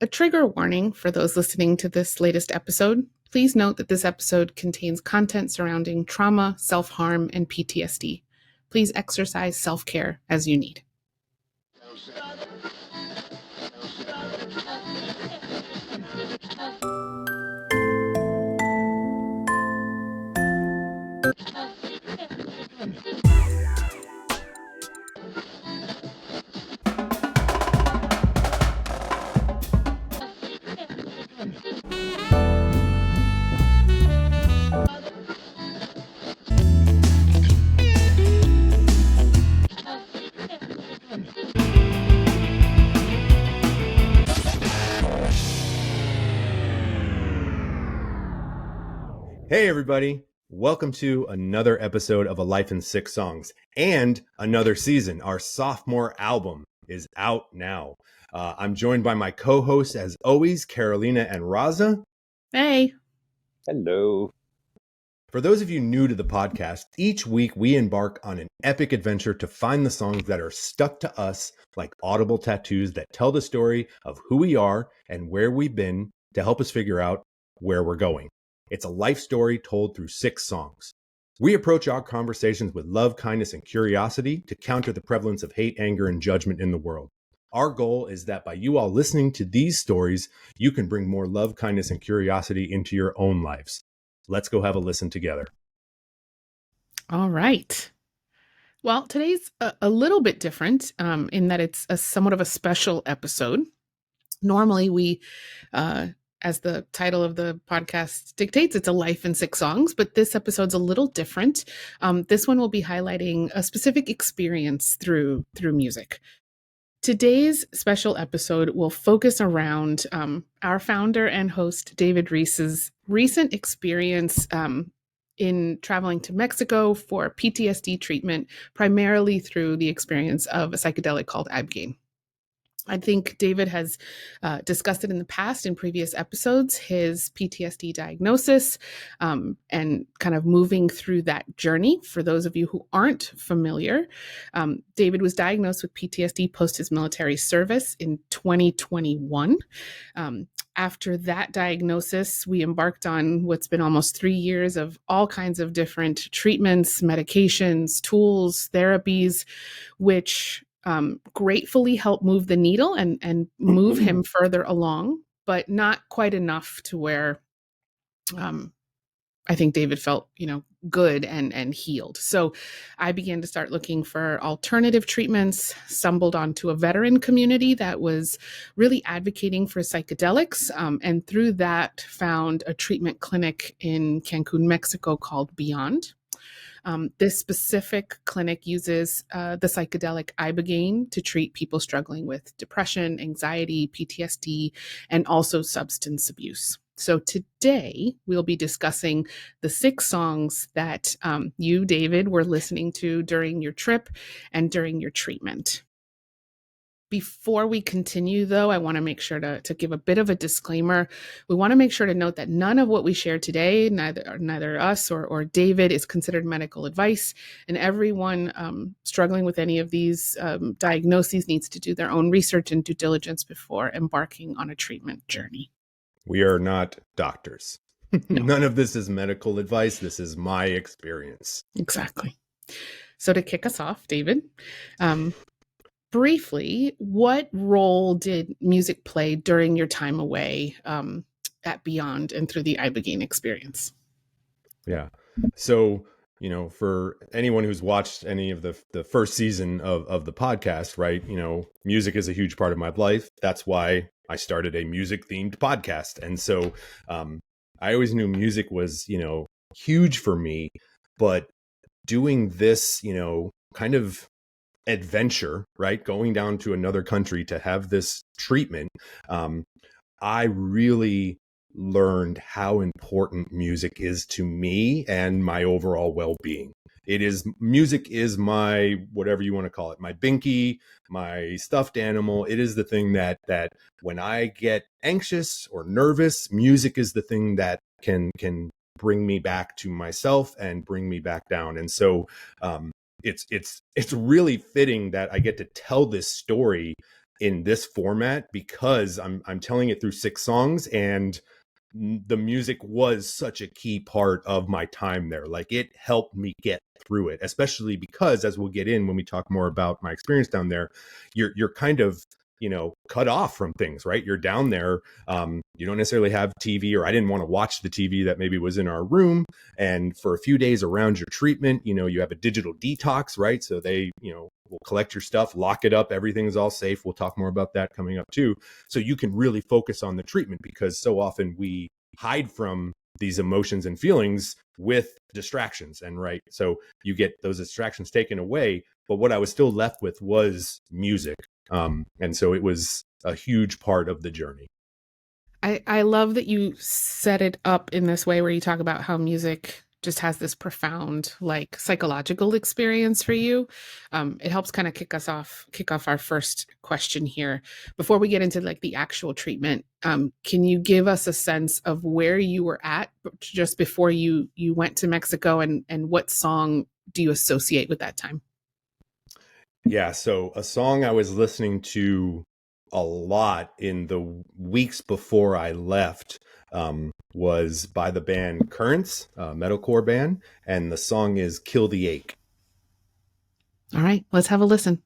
A trigger warning for those listening to this latest episode. Please note that this episode contains content surrounding trauma, self-harm, and PTSD. Please exercise self-care as you need. Hey everybody, welcome to another episode of A Life in Six Songs and another season. Our sophomore album is out now. I'm joined by my co-hosts as always, Carolina and Raza. Hey. Hello. For those of you new to the podcast, each week we embark on an epic adventure to find the songs that are stuck to us like audible tattoos that tell the story of who we are and where we've been to help us figure out where we're going. It's a life story told through 6 songs. We approach our conversations with love, kindness, and curiosity to counter the prevalence of hate, anger, and judgment in the world. Our goal is that by you all listening to these stories, you can bring more love, kindness, and curiosity into your own lives. Let's go have a listen together. All right. Well, today's a little bit different in that it's somewhat of a special episode. Normally we, as the title of the podcast dictates, it's A Life in Six Songs, but this episode's a little different. This one will be highlighting a specific experience through music. Today's special episode will focus around our founder and host, David Reese's recent experience in traveling to Mexico for PTSD treatment, primarily through the experience of a psychedelic called Ibogaine. I think David has discussed it in the past in previous episodes, his PTSD diagnosis and kind of moving through that journey. For those of you who aren't familiar, David was diagnosed with PTSD post his military service in 2021. After that diagnosis, we embarked on what's been almost 3 years of all kinds of different treatments, medications, tools, therapies, which gratefully help move the needle and move him further along, but not quite enough to where I think David felt, good and healed. So I began to start looking for alternative treatments, stumbled onto a veteran community that was really advocating for psychedelics, and through that found a treatment clinic in Cancun, Mexico called Beōnd. This specific clinic uses the psychedelic Ibogaine to treat people struggling with depression, anxiety, PTSD, and also substance abuse. So today we'll be discussing the 6 songs that you, David, were listening to during your trip and during your treatment. Before we continue, though, I want to make sure to give a bit of a disclaimer. We want to make sure to note that none of what we share today, neither us or David, is considered medical advice. And everyone struggling with any of these diagnoses needs to do their own research and due diligence before embarking on a treatment journey. We are not doctors. No. None of this is medical advice. This is my experience. Exactly. So to kick us off, David, briefly, what role did music play during your time away at Beōnd and through the Ibogaine experience? Yeah. So, for anyone who's watched any of the first season of the podcast, right, music is a huge part of my life. That's why I started a music themed podcast. And so I always knew music was, huge for me, but doing this, kind of adventure, right? Going down to another country to have this treatment, I really learned how important music is to me and my overall well-being. Music is my, whatever you want to call it, my binky, my stuffed animal. It is the thing that when I get anxious or nervous, music is the thing that can bring me back to myself and bring me back down. And so it's really fitting that I get to tell this story in this format because I'm telling it through 6 songs, and the music was such a key part of my time there. Like, it helped me get through it, especially because, as we'll get in when we talk more about my experience down there, you're kind of, cut off from things, right? You're down there. You don't necessarily have TV, or I didn't want to watch the TV that maybe was in our room. And for a few days around your treatment, you have a digital detox, right? So they, will collect your stuff, lock it up. Everything's all safe. We'll talk more about that coming up too. So you can really focus on the treatment, because so often we hide from these emotions and feelings with distractions. And right, so you get those distractions taken away, but what I was still left with was music. And so it was a huge part of the journey. I love that you set it up in this way where you talk about how music just has this profound, like, psychological experience for you. It helps kind of kick off our first question here. Before we get into like the actual treatment, can you give us a sense of where you were at just before you went to Mexico, and what song do you associate with that time? Yeah, so a song I was listening to a lot in the weeks before I left was by the band Currents, a metalcore band, and the song is Kill the Ache. All right, let's have a listen.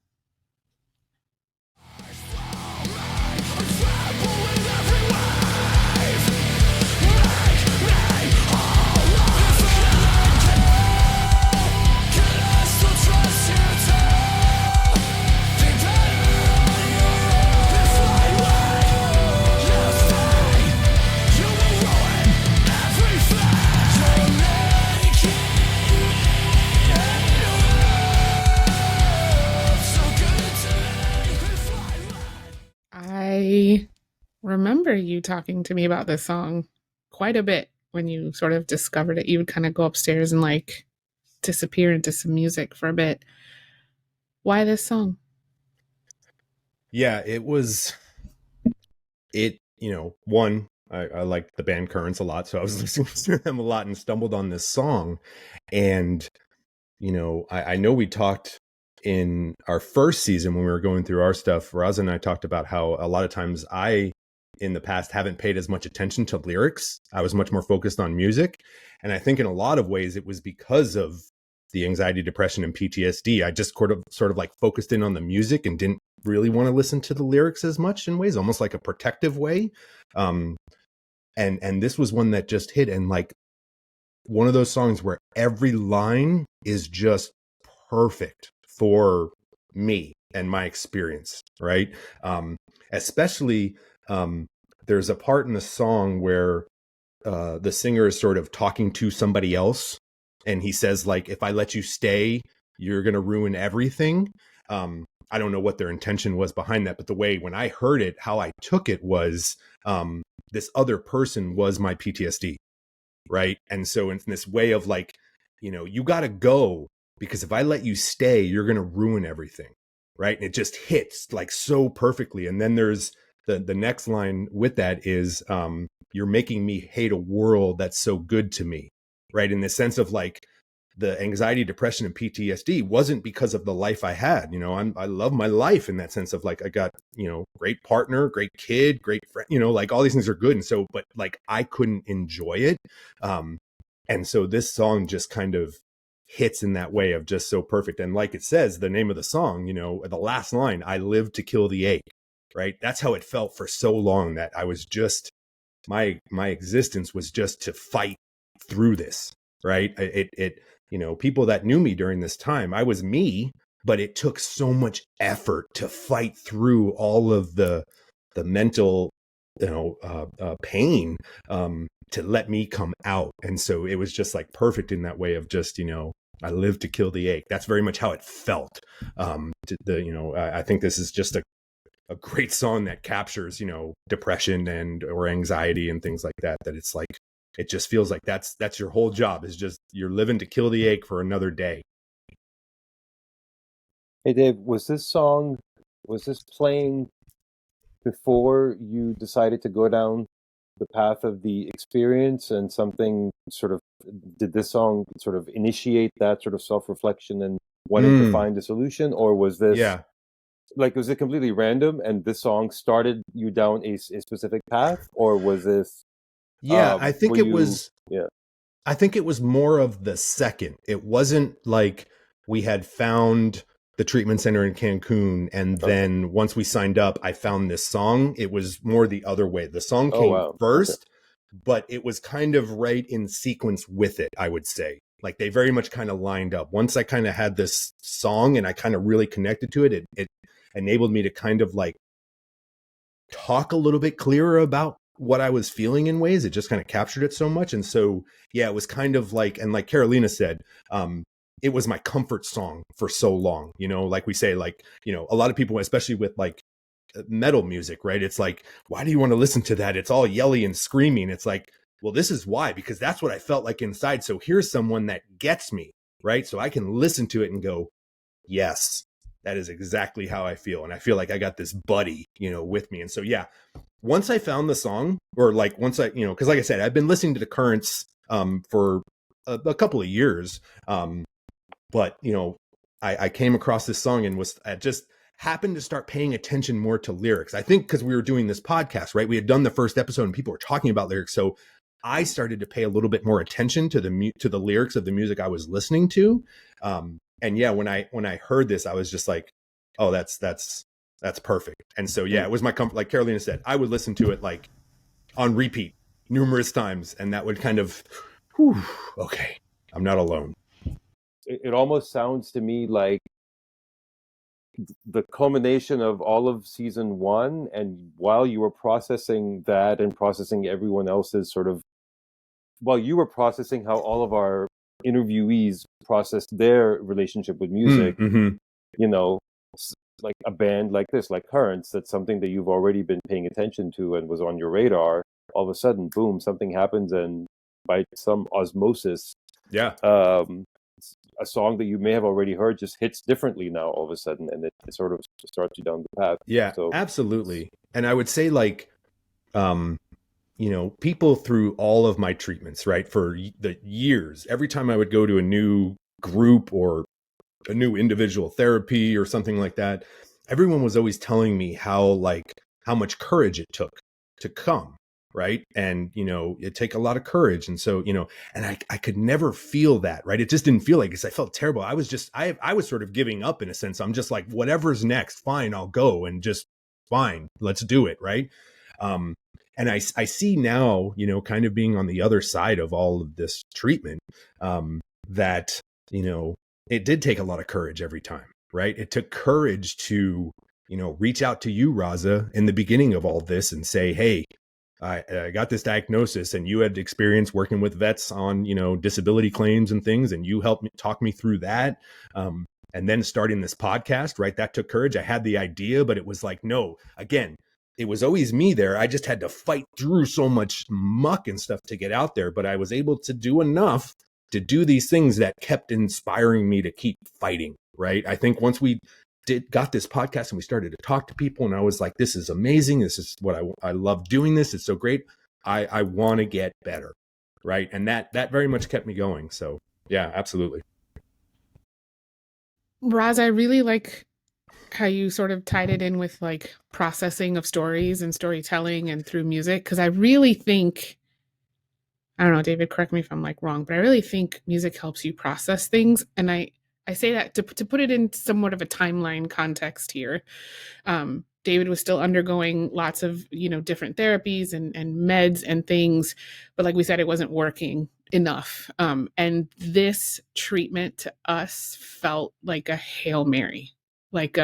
I remember you talking to me about this song quite a bit when you sort of discovered it. You would kind of go upstairs and like disappear into some music for a bit. Why this song? Yeah, one, I liked the band Currents a lot, so I was listening to them a lot and stumbled on this song. And, I know we talked in our first season when we were going through our stuff. Roz and I talked about how a lot of times in the past, haven't paid as much attention to lyrics. I was much more focused on music. And I think in a lot of ways, it was because of the anxiety, depression, and PTSD. I just sort of like focused in on the music and didn't really want to listen to the lyrics as much, in ways, almost like a protective way. And this was one that just hit, and like one of those songs where every line is just perfect for me and my experience, right? Especially, there's a part in the song where the singer is sort of talking to somebody else, and he says, like, if I let you stay, you're going to ruin everything. I don't know what their intention was behind that, but the way, when I heard it, how I took it was, this other person was my PTSD, right? And so in this way of like, you got to go, because if I let you stay, you're going to ruin everything, right? And it just hits like so perfectly. And then there's the next line with that is, you're making me hate a world that's so good to me, right? In the sense of like, the anxiety, depression, and PTSD wasn't because of the life I had. I love my life in that sense of like, I got, great partner, great kid, great friend, like all these things are good. And so, but like, I couldn't enjoy it. And so this song just kind of hits in that way of just so perfect. And like it says, the name of the song, the last line, I live to kill the ache, right? That's how it felt for so long, that I was just, my existence was just to fight through this, right? People that knew me during this time, I was me, but it took so much effort to fight through all of the mental, pain, to let me come out. And so it was just like perfect in that way of just, I live to kill the ache. That's very much how it felt. I think this is just a great song that captures, depression or anxiety and things like that, that it's like, it just feels like that's your whole job, is just, you're living to kill the ache for another day. Hey Dave, was this playing before you decided to go down the path of the experience, and something sort of, did this song sort of initiate that sort of self-reflection and wanting to find a solution, or was this Yeah. like, was it completely random and this song started you down a specific path, or was this Yeah, I think were it you was. yeah. I think it was more of the second. It wasn't like we had found the treatment center in Cancun, and Okay. then once we signed up, I found this song. It was more the other way. The song Oh came wow. Okay. first, but it was kind of right in sequence with it, I would say. Like they very much kind of lined up. Once I kind of had this song and I kind of really connected to it, it enabled me to kind of like talk a little bit clearer about what I was feeling in ways. It just kind of captured it so much. And so, yeah, it was kind of like, and like Carolina said, it was my comfort song for so long, you know, like we say, like, you know, a lot of people, especially with like metal music, right? It's like, why do you want to listen to that? It's all yelly and screaming. It's like, well, this is why, because that's what I felt like inside. So here's someone that gets me, right? So I can listen to it and go, yes, that is exactly how I feel. And I feel like I got this buddy, you know, with me. And so, yeah, once I found the song, or like once I, you know, because like I said, I've been listening to the Currents for a couple of years. But, you know, I came across this song and I just happened to start paying attention more to lyrics. I think because we were doing this podcast, right? We had done the first episode and people were talking about lyrics. So I started to pay a little bit more attention to the lyrics of the music I was listening to. And yeah, when I heard this, I was just like, oh, that's perfect. And so, yeah, it was my comfort. Like Carolina said, I would listen to it like on repeat numerous times. And that would kind of, whew, okay, I'm not alone. It almost sounds to me like the culmination of all of season one, and while you were processing that and processing everyone else's sort of, while you were processing how all of our interviewees processed their relationship with music, Mm-hmm. you know, like a band like this, like Currents, that's something that you've already been paying attention to and was on your radar. All of a sudden, boom, something happens, and by some osmosis, Yeah. a song that you may have already heard just hits differently now all of a sudden, and it sort of starts you down the path. Yeah, So absolutely. And I would say like, you know, people through all of my treatments, right, for the years, every time I would go to a new group or a new individual therapy or something like that, everyone was always telling me how much courage it took to come, right? And, you know, it take a lot of courage. And so, you know, and I could never feel that, right? It just didn't feel like this. I felt terrible. I was just, I was sort of giving up in a sense. I'm just like, whatever's next, fine, I'll go, and just fine, let's do it, right? And I see now, you know, kind of being on the other side of all of this treatment, that, you know, it did take a lot of courage every time, right? It took courage to, you know, reach out to you, Raza, in the beginning of all this and say, hey, I got this diagnosis, and you had experience working with vets on, you know, disability claims and things, and you helped me talk me through that. And then starting this podcast, right? That took courage. I had the idea, but it was like, no, again, it was always me there. I just had to fight through so much muck and stuff to get out there, but I was able to do enough to do these things that kept inspiring me to keep fighting, right? I think once we got this podcast and we started to talk to people, and I was like, this is amazing. This is what I love doing this. It's so great. I want to get better, right? And that very much kept me going. So yeah, absolutely. Roz, I really like how you sort of tied it in with like processing of stories and storytelling and through music. Cause I really think, I don't know, David, correct me if I'm like wrong, but I really think music helps you process things. And I say that to put it in somewhat of a timeline context here. David was still undergoing lots of, you know, different therapies and meds and things, but like we said, it wasn't working enough. And this treatment to us felt like a Hail Mary, like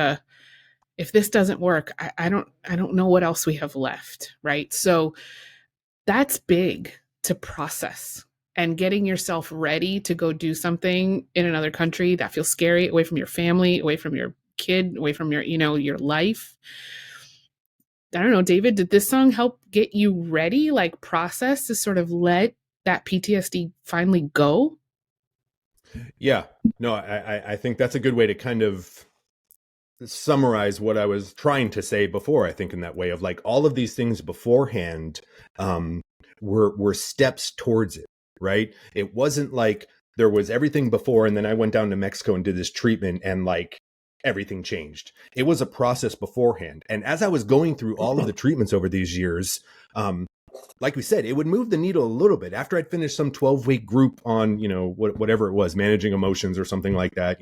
if this doesn't work, I don't know what else we have left, right? So that's big to process, and getting yourself ready to go do something in another country that feels scary, away from your family, away from your kid, away from your, you know, your life. I don't know, David, did this song help get you ready, like process to sort of let that PTSD finally go? Yeah, no, I think that's a good way to kind of summarize what I was trying to say before. I think in that way of like all of these things beforehand were steps towards it, right? It wasn't like there was everything before and then I went down to Mexico and did this treatment and like everything changed. It was a process beforehand. And as I was going through all of the treatments over these years, like we said, it would move the needle a little bit. After I'd finished some 12-week group on, whatever it was, managing emotions or something like that,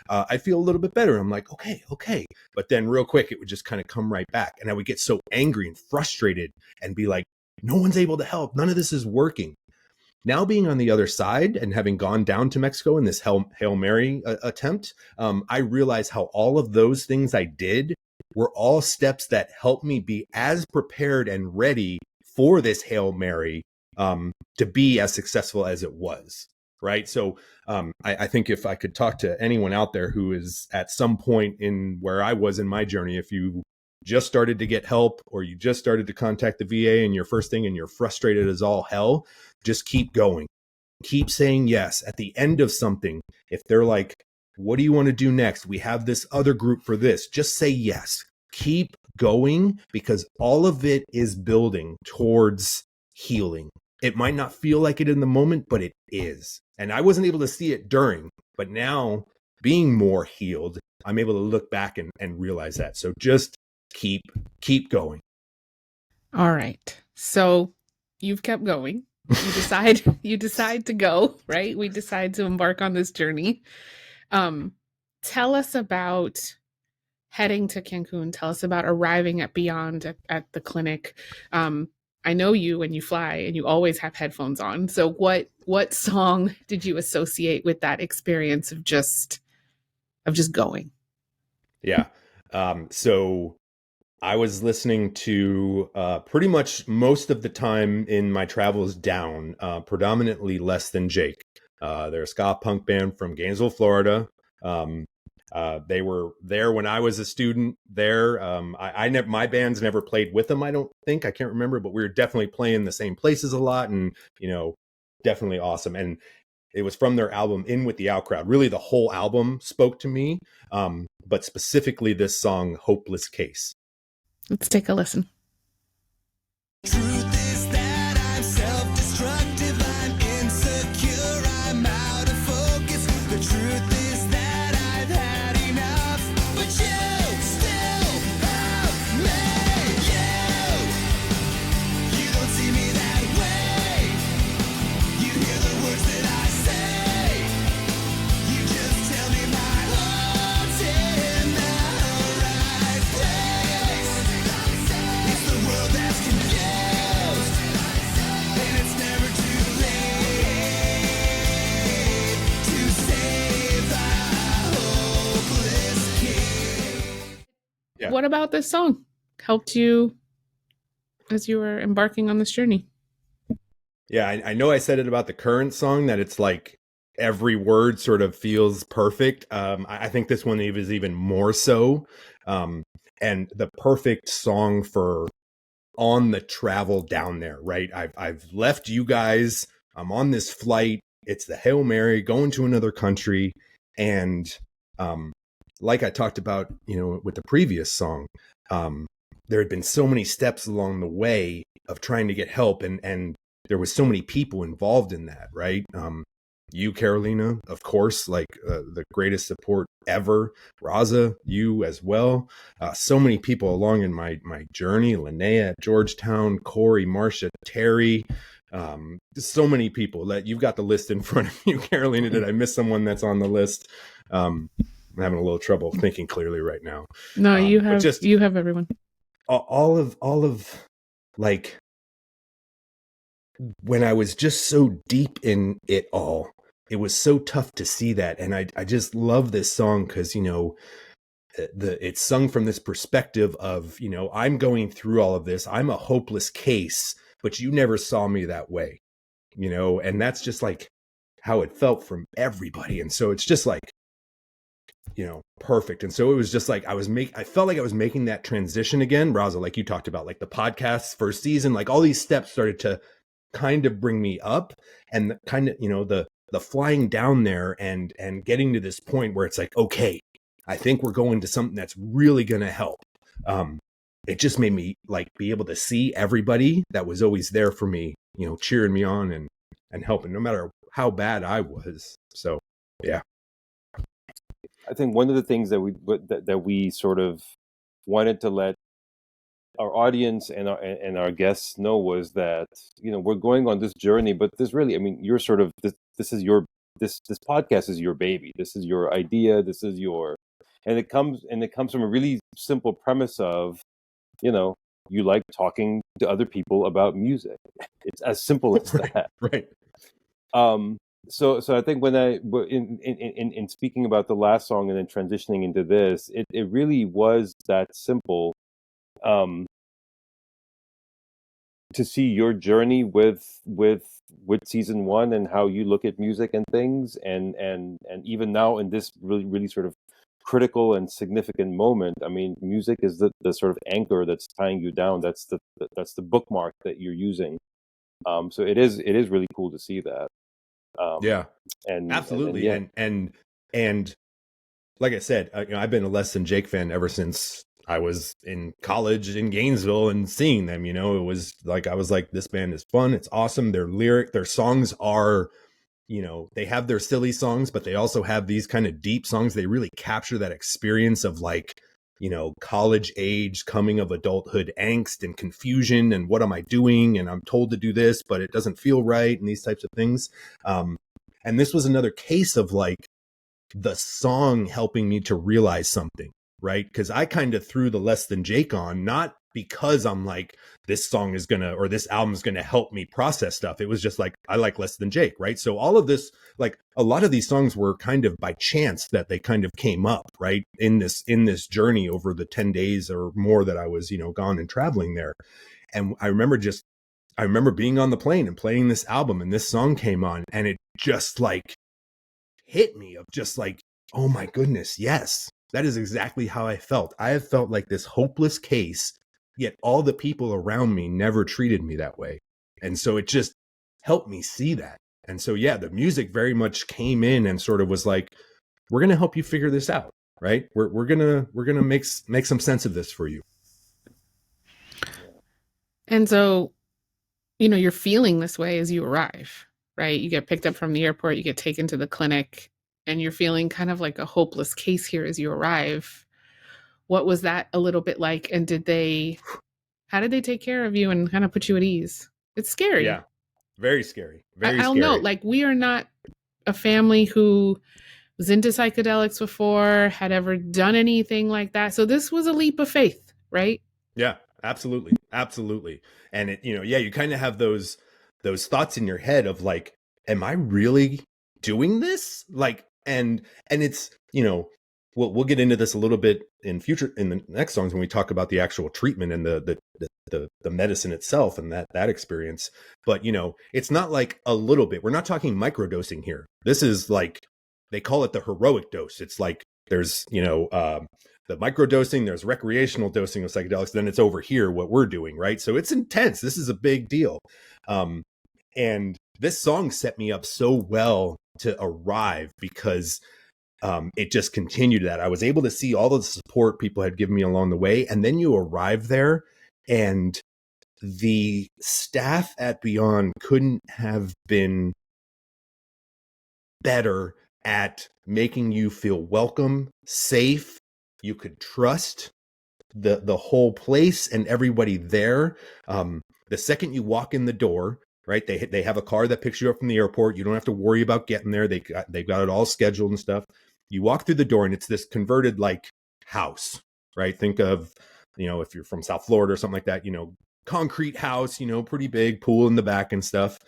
I feel a little bit better. I'm like, okay. But then real quick, it would just kind of come right back. And I would get so angry and frustrated and be like, no one's able to help. None of this is working. Now being on the other side and having gone down to Mexico in this Hail Mary attempt, I realized how all of those things I did were all steps that helped me be as prepared and ready for this Hail Mary to be as successful as it was. Right. So I think if I could talk to anyone out there who is at some point in where I was in my journey, if you just started to get help or you just started to contact the VA and your first thing and you're frustrated as all hell, just keep going. Keep saying yes. At the end of something, if they're like, what do you want to do next? We have this other group for this. Just say yes. Keep going, because all of it is building towards healing. It might not feel like it in the moment, but it is. And I wasn't able to see it during, but now being more healed, I'm able to look back and realize that. So just keep going. All right. So you've kept going. You decide to go, right? We decide to embark on this journey. Tell us about heading to Cancun. Tell us about arriving at Beōnd at the clinic. I know you when you fly and you always have headphones on. So what song did you associate with that experience of just going? Yeah. So I was listening to pretty much most of the time in my travels down, predominantly Less Than Jake. They're a ska punk band from Gainesville, Florida. They were there when I was a student there. My band's never played with them, I don't think. I can't remember, but we were definitely playing the same places a lot, and definitely awesome. And it was from their album In With the Out Crowd. Really, the whole album spoke to me, but specifically this song, Hopeless Case. Let's take a listen. Truth is that I'm self-destructive, I'm insecure, I'm out of focus. The truth is that I've had enough, but you still have me. You don't see me that way. You hear the words that I say. You just tell me my heart's in the right place. It's the world that's confused, and it's never too late to save the hopeless kid. Yeah. What about this song helped you as you were embarking on this journey? Yeah, I know I said it about the current song that it's like every word sort of feels perfect. I think this one is even more so. And the perfect song for on the travel down there, right? I've left you guys. I'm on this flight. It's the Hail Mary going to another country. And like I talked about, with the previous song, there had been so many steps along the way of trying to get help. And there was so many people involved in that, right? You, Carolina, of course, like the greatest support ever. Raza, you as well. So many people along in my journey. Linnea at Georgetown, Corey, Marcia, Terry. So many people that you've got the list in front of you, Carolina. Did I miss someone that's on the list? I'm having a little trouble thinking clearly right now. No, you have everyone. All of like when I was just so deep in it all, it was so tough to see that. And I just love this song because, it's sung from this perspective of, I'm going through all of this. I'm a hopeless case, but you never saw me that way, and that's just like how it felt from everybody. And so it's just like, perfect. And so it was just like, I felt like I was making that transition again. Raza, like you talked about, like the podcast's first season, like all these steps started to kind of bring me up, and kind of, the flying down there and getting to this point where it's like, okay, I think we're going to something that's really going to help. It just made me like be able to see everybody that was always there for me, cheering me on and helping no matter how bad I was. So, yeah. I think one of the things that we sort of wanted to let our audience and our guests know was that, we're going on this journey, but this really, I mean, you're sort of this is your this podcast is your baby. This is your idea. This is your, and it comes from a really simple premise of, you like talking to other people about music. It's as simple as Right. that. Right. So I think when in speaking about the last song and then transitioning into this, it really was that simple. To see your journey with season one and how you look at music and things, and even now in this really sort of critical and significant moment. I mean, music is the sort of anchor that's tying you down. That's the bookmark that you're using. So it is really cool to see that. Yeah, And absolutely. yeah. And like I said, I've been a Less Than Jake fan ever since I was in college in Gainesville and seeing them. It was like, I was like, this band is fun. It's awesome. Their songs are, they have their silly songs, but they also have these kind of deep songs. They really capture that experience of like, college age, coming of adulthood angst and confusion. And what am I doing? And I'm told to do this, but it doesn't feel right. And these types of things. And this was another case of like the song helping me to realize something, right? Because I kind of threw the Less Than Jake on, not because I'm like, this song is gonna, or this album is gonna help me process stuff. It was just like, I like Less Than Jake, right? So all of this, like a lot of these songs were kind of by chance that they kind of came up, right? In this journey over the 10 days or more that I was, gone and traveling there. And I remember being on the plane and playing this album, and this song came on, and it just like hit me of just like, oh my goodness, yes, that is exactly how I felt. I have felt like this hopeless case, yet all the people around me never treated me that way. And so it just helped me see that. And so, yeah, the music very much came in and sort of was like, we're going to help you figure this out, right? We're going to make some sense of this for you. And so, you're feeling this way as you arrive, right? You get picked up from the airport, you get taken to the clinic, and you're feeling kind of like a hopeless case here as you arrive. What was that a little bit like? And how did they take care of you and kind of put you at ease? It's scary. Yeah, very scary. Very I'll scary. note, like, we are not a family who was into psychedelics before, had ever done anything like that. So this was a leap of faith, right? Yeah, absolutely. Absolutely. And it, you kind of have those thoughts in your head of like, am I really doing this? Like, and it's, we'll get into this a little bit in the next songs when we talk about the actual treatment and the medicine itself and that experience. But, it's not like a little bit. We're not talking microdosing here. This is like, they call it the heroic dose. It's like there's, the microdosing, there's recreational dosing of psychedelics, then it's over here what we're doing, right? So it's intense. This is a big deal. And this song set me up so well to arrive because it just continued that. I was able to see all the support people had given me along the way. And then you arrive there and the staff at Beōnd couldn't have been better at making you feel welcome, safe. You could trust the whole place and everybody there. The second you walk in the door, right? They have a car that picks you up from the airport. You don't have to worry about getting there. They've got it all scheduled and stuff. You walk through the door and it's this converted like house, right? Think of, if you're from South Florida or something like that, concrete house, pretty big, pool in the back and stuff.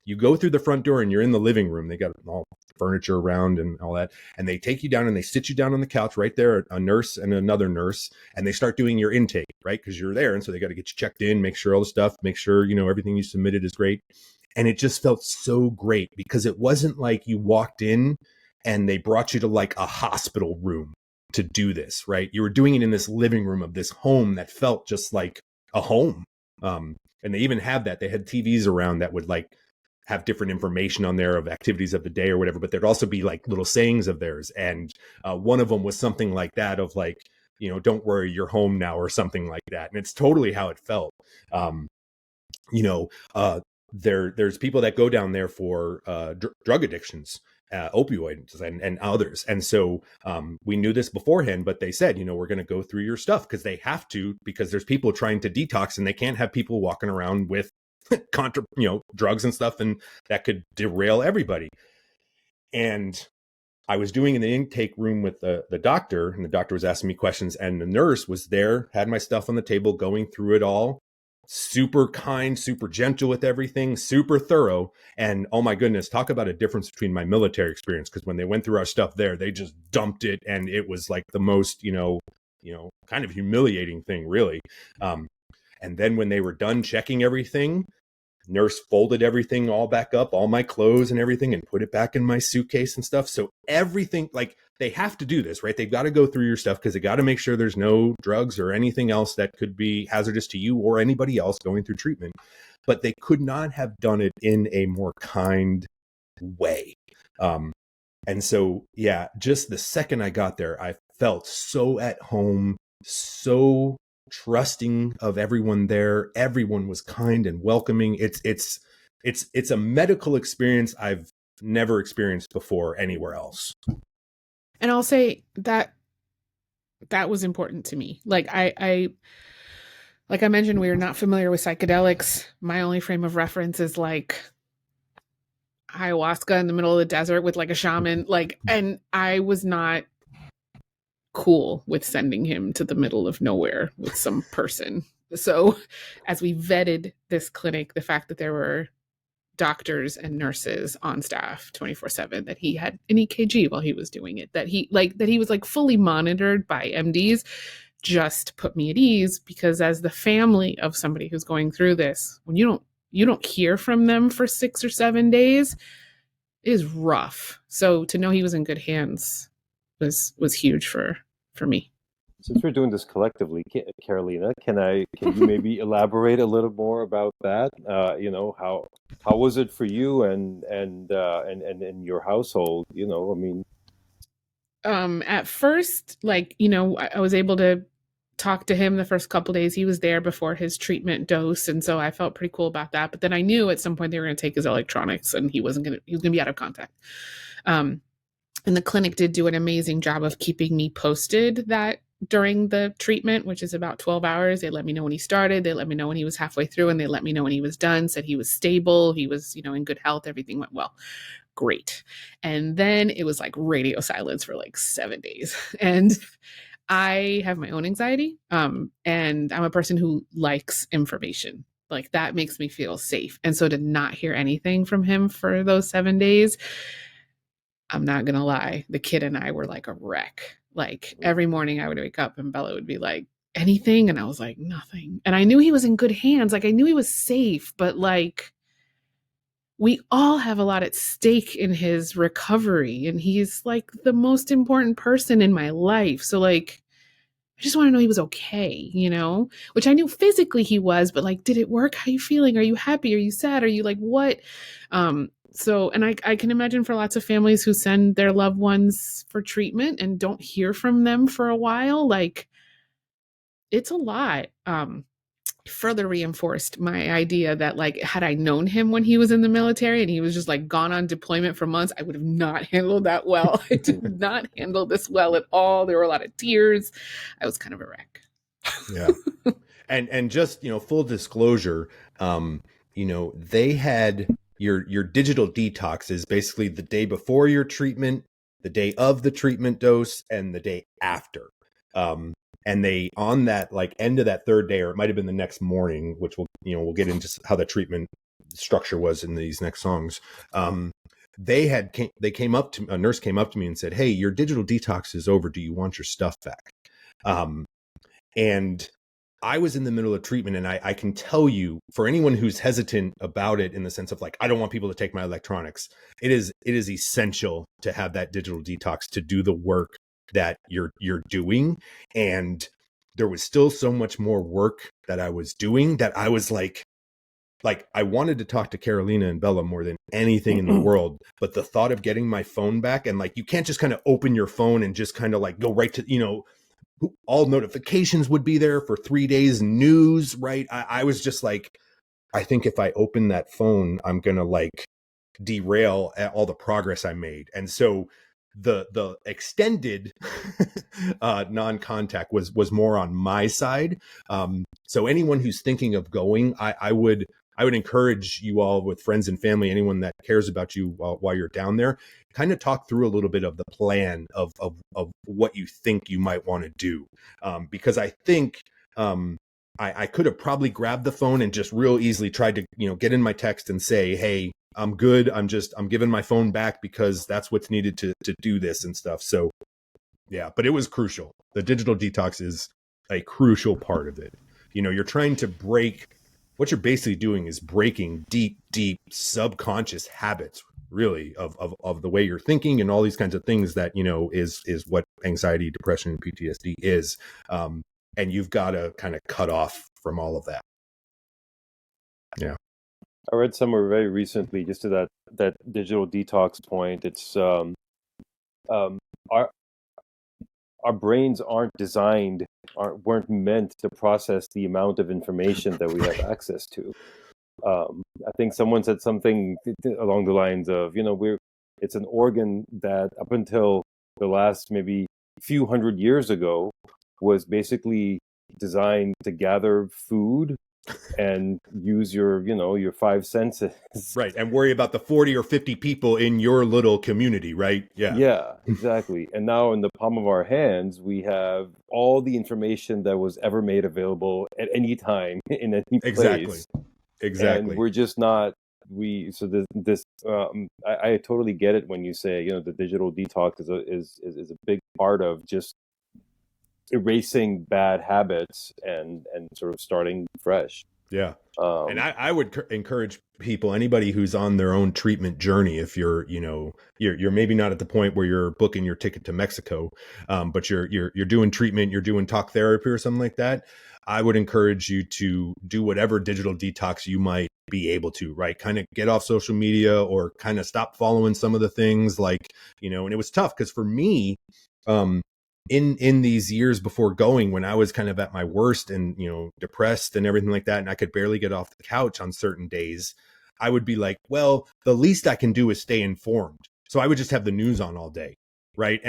You go through the front door and you're in the living room. They got all furniture around and all that. And they take you down and they sit you down on the couch right there, a nurse and another nurse, and they start doing your intake, right? Because you're there. And so they got to get you checked in, make sure all the stuff, make sure, everything you submitted is great. And it just felt so great because it wasn't like you walked in and they brought you to like a hospital room to do this, right? You were doing it in this living room of this home that felt just like a home. And they even have that. They had TVs around that would like have different information on there of activities of the day or whatever, but there'd also be like little sayings of theirs. And one of them was something like that of like, don't worry, you're home now or something like that. And it's totally how it felt. There's people that go down there for drug addictions. opioids and others. And so we knew this beforehand, but they said, we're going to go through your stuff because they have to, because there's people trying to detox and they can't have people walking around with drugs and stuff, and that could derail everybody. And I was doing in the intake room with the doctor, and the doctor was asking me questions, and the nurse was there, had my stuff on the table, going through it all. Super kind, super gentle with everything, super thorough. And oh my goodness, talk about a difference between my military experience. Because when they went through our stuff there, they just dumped it. And it was like the most, kind of humiliating thing, really. And then when they were done checking everything, nurse folded everything all back up, all my clothes and everything, and put it back in my suitcase and stuff. So everything, like, they have to do this, right? They've got to go through your stuff because they got to make sure there's no drugs or anything else that could be hazardous to you or anybody else going through treatment. But they could not have done it in a more kind way. And so, yeah, just the second I got there, I felt so at home, so trusting of everyone there. Everyone was kind and welcoming. It's a medical experience I've never experienced before anywhere else. And I'll say that was important to me. Like I mentioned, we are not familiar with psychedelics. My only frame of reference is like ayahuasca in the middle of the desert with like a shaman. And I was not cool with sending him to the middle of nowhere with some person. So as we vetted this clinic, the fact that there were doctors and nurses on staff 24/7, that he had an EKG while he was doing it, that he was like fully monitored by MDs, just put me at ease, because as the family of somebody who's going through this, when you don't hear from them for 6 or 7 days, it is rough. So to know he was in good hands was huge for me. Since we're doing this collectively, Carolina, can you maybe elaborate a little more about that? How was it for you and your household? At first, I was able to talk to him the first couple days. He was there before his treatment dose, and so I felt pretty cool about that. But then I knew at some point they were going to take his electronics, and he was going to be out of contact. And the clinic did do an amazing job of keeping me posted that during the treatment, which is about 12 hours. They let me know when he started. They let me know when he was halfway through, and they let me know when he was done, said he was stable. He was, in good health. Everything went well. Great. And then it was like radio silence for like 7 days. And I have my own anxiety. And I'm a person who likes information. Like, that makes me feel safe. And so to not hear anything from him for those 7 days, I'm not going to lie, the kid and I were like a wreck. Like, every morning I would wake up and Bella would be like, anything? And I was like, nothing. And I knew he was in good hands. Like, I knew he was safe, but like, we all have a lot at stake in his recovery. And he's like the most important person in my life. So like, I just want to know he was okay, which I knew physically he was, but like, did it work? How are you feeling? Are you happy? Are you sad? Are you like, what? So, and I can imagine for lots of families who send their loved ones for treatment and don't hear from them for a while, like, it's a lot. Further reinforced my idea that, like, had I known him when he was in the military and he was just like gone on deployment for months, I would have not handled that well. I did not handle this well at all. There were a lot of tears. I was kind of a wreck. Yeah. And just, full disclosure, they had your digital detox is basically the day before your treatment, the day of the treatment dose, and the day after. And they, on that like end of that third day, or it might have been the next morning, which we'll get into how the treatment structure was in these next songs. A nurse came up to me and said, "Hey, your digital detox is over. Do you want your stuff back?" And I was in the middle of treatment, and I can tell you, for anyone who's hesitant about it, in the sense of like, I don't want people to take my electronics, it is essential to have that digital detox to do the work that you're doing. And there was still so much more work that I was doing that I was like I wanted to talk to Carolina and Bella more than anything in the world. But the thought of getting my phone back, and like, you can't just kind of open your phone and just kind of like go right to, all notifications would be there for 3 days, news, right? I was just like, I think if I open that phone, I'm going to like derail all the progress I made. And so the extended non-contact was more on my side. So anyone who's thinking of going, I would encourage you all, with friends and family, anyone that cares about you while you're down there, kind of talk through a little bit of the plan of what you think you might want to do. Because I think I could have probably grabbed the phone and just real easily tried to, get in my text and say, hey, I'm good. I'm giving my phone back because that's what's needed to do this and stuff. So yeah, but it was crucial. The digital detox is a crucial part of it. You're trying to break, what you're basically doing is breaking deep subconscious habits, really, of the way you're thinking and all these kinds of things that, is what anxiety, depression, and PTSD is. And you've got to kind of cut off from all of that. Yeah. I read somewhere very recently, just to that digital detox point. It's our brains weren't meant to process the amount of information that we have access to. I think someone said something along the lines of, it's an organ that up until the last maybe few hundred years ago was basically designed to gather food and use your five senses. Right. And worry about the 40 or 50 people in your little community, right? Yeah. Yeah, exactly. And now in the palm of our hands, we have all the information that was ever made available at any time in any place. Exactly. And we're just not, I totally get it when you say, the digital detox is a big part of just erasing bad habits and sort of starting fresh. Yeah. And I would encourage people, anybody who's on their own treatment journey, if you're maybe not at the point where you're booking your ticket to Mexico, but you're doing treatment, you're doing talk therapy or something like that, I would encourage you to do whatever digital detox you might be able to, right? Kind of get off social media or kind of stop following some of the things, like, and it was tough because for me, in these years before going, when I was kind of at my worst and, depressed and everything like that, and I could barely get off the couch on certain days, I would be like, well, the least I can do is stay informed. So I would just have the news on all day. Right.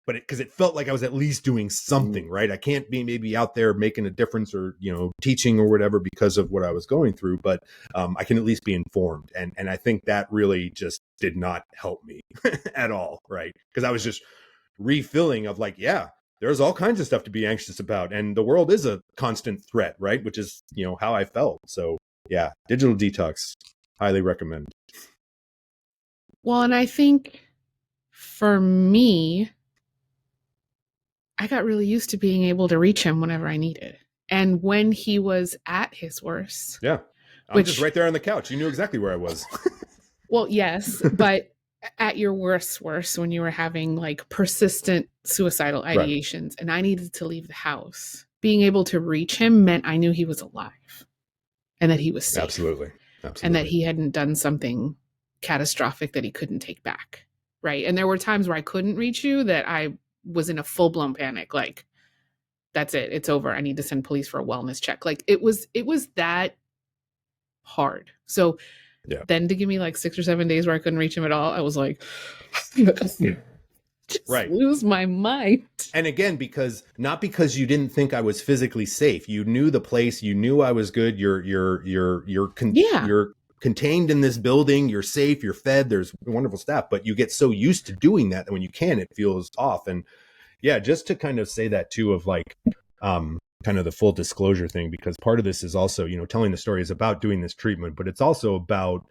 But because it felt like I was at least doing something, right? I can't be maybe out there making a difference or, teaching or whatever because of what I was going through, but I can at least be informed. And I think that really just did not help me at all. Right. Because I was just refilling of like, yeah, there's all kinds of stuff to be anxious about. And the world is a constant threat, right? Which is, how I felt. So yeah, digital detox, highly recommend. Well, and I think for me, I got really used to being able to reach him whenever I needed. And when he was at his worst. Yeah. I'm just right there on the couch. You knew exactly where I was. Well, yes, but at your worst, when you were having like persistent suicidal ideations, right, and I needed to leave the house, being able to reach him meant I knew he was alive and that he was safe. Absolutely. And that he hadn't done something catastrophic that he couldn't take back. Right. And there were times where I couldn't reach you that I was in a full-blown panic. Like, that's it. It's over. I need to send police for a wellness check. Like it was that hard. So then to give me like 6 or 7 days where I couldn't reach him at all, I was like, just lose my mind. And again, not because you didn't think I was physically safe. You knew the place. You knew I was good. You're contained in this building. You're safe. You're fed. There's wonderful staff. But you get so used to doing that when you can, it feels off. And yeah, just to kind of say that too, of like, kind of the full disclosure thing, because part of this is also, telling the story is about doing this treatment, but it's also about,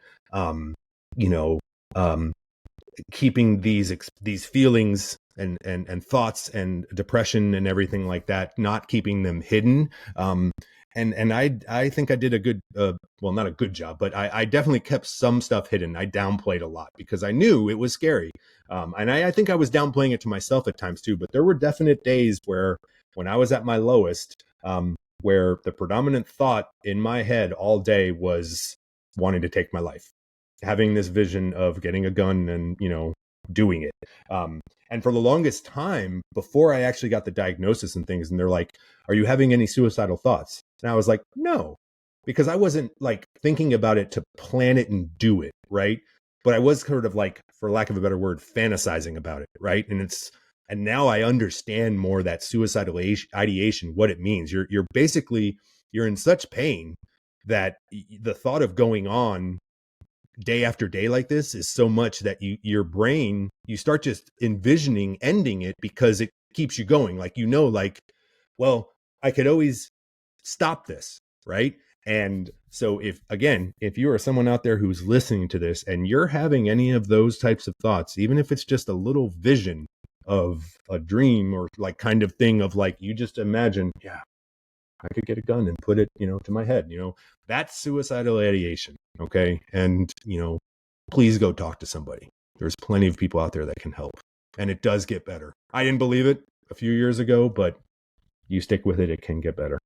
keeping these feelings and thoughts and depression and everything like that, not keeping them hidden. And I think I did a good, well, not a good job, but I definitely kept some stuff hidden. I downplayed a lot because I knew it was scary. And I think I was downplaying it to myself at times too, but there were definite days where when I was at my lowest, where the predominant thought in my head all day was wanting to take my life, having this vision of getting a gun and, doing it. And for the longest time before I actually got the diagnosis and things, and they're like, are you having any suicidal thoughts? And I was like, no, because I wasn't like thinking about it to plan it and do it. Right. but I was sort of like, for lack of a better word, fantasizing about it, right? And now I understand more that suicidal ideation, what it means. You're basically, you're in such pain that the thought of going on day after day like this is so much that your brain, you start just envisioning ending it because it keeps you going. Like, like, well, I could always stop this, right? And so if you are someone out there who's listening to this and you're having any of those types of thoughts, even if it's just a little vision of a dream or like kind of thing of like, you just imagine, yeah, I could get a gun and put it, to my head, that's suicidal ideation. Okay. And, please go talk to somebody. There's plenty of people out there that can help, and it does get better. I didn't believe it a few years ago, but you stick with it, it can get better.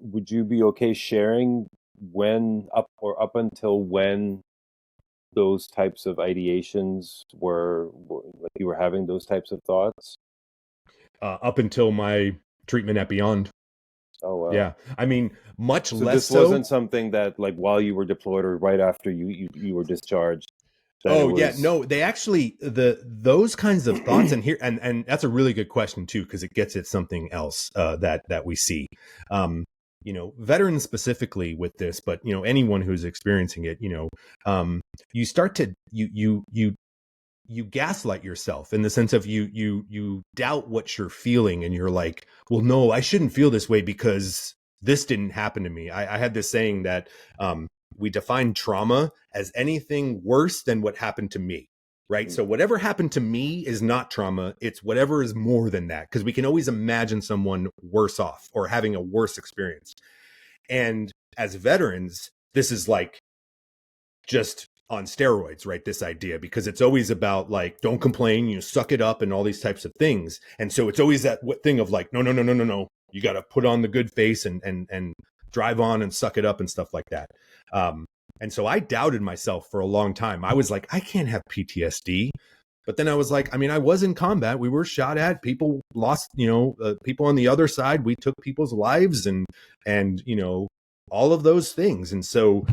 Would you be okay sharing up until when those types of ideations were like you were having those types of thoughts? Up until my treatment at Beōnd. Oh wow. Yeah. I mean, much So less this so. wasn't something that like while you were deployed or right after you were discharged. Yeah, no, they actually, those kinds of thoughts, and here, and that's a really good question too, because it gets at something else that we see. Veterans specifically with this, but anyone who's experiencing it, you start to you gaslight yourself in the sense of you doubt what you're feeling, and you're like, well, no, I shouldn't feel this way because this didn't happen to me. I had this saying that we define trauma as anything worse than what happened to me, right? So whatever happened to me is not trauma. It's whatever is more than that, because we can always imagine someone worse off or having a worse experience. And as veterans, this is like just on steroids, right? This idea, because it's always about like, don't complain, suck it up and all these types of things. And so it's always that thing of like, no. You got to put on the good face and drive on and suck it up and stuff like that. And so I doubted myself for a long time. I was like, I can't have PTSD. But then I was like, I was in combat. We were shot at. People lost, people on the other side. We took people's lives and all of those things. And so,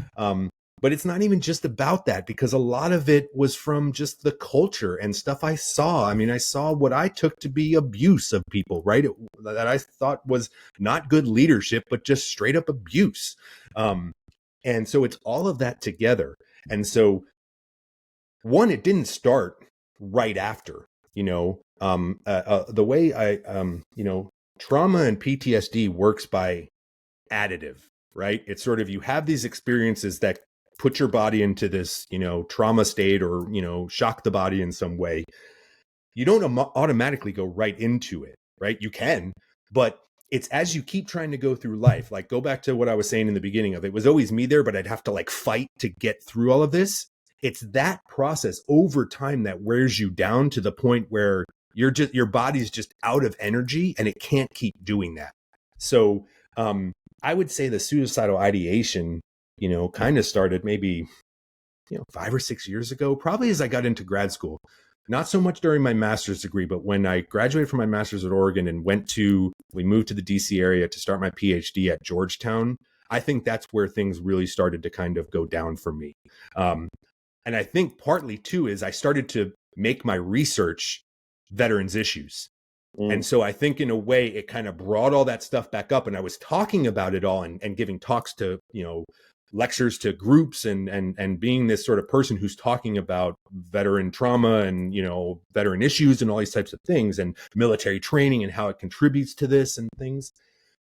but it's not even just about that, because a lot of it was from just the culture and stuff I saw. I saw what I took to be abuse of people, right? That I thought was not good leadership, but just straight up abuse. And so it's all of that together. And so one, it didn't start right after, the way trauma and PTSD works by additive, right? It's sort of, you have these experiences that put your body into this, trauma state or, shock the body in some way. You don't automatically go right into it, right? You can, but it's as you keep trying to go through life, like go back to what I was saying in the beginning of it was always me there, but I'd have to like fight to get through all of this. It's that process over time that wears you down to the point where your body's just out of energy and it can't keep doing that. So, I would say the suicidal ideation, kind of started maybe, 5 or 6 years ago, probably as I got into grad school. Not so much during my master's degree, but when I graduated from my master's at Oregon and we moved to the DC area to start my PhD at Georgetown, I think that's where things really started to kind of go down for me. And I think partly too is I started to make my research veterans issues. And so I think in a way it kind of brought all that stuff back up, and I was talking about it all and giving talks to, lectures to groups and being this sort of person who's talking about veteran trauma and, veteran issues and all these types of things and military training and how it contributes to this and things.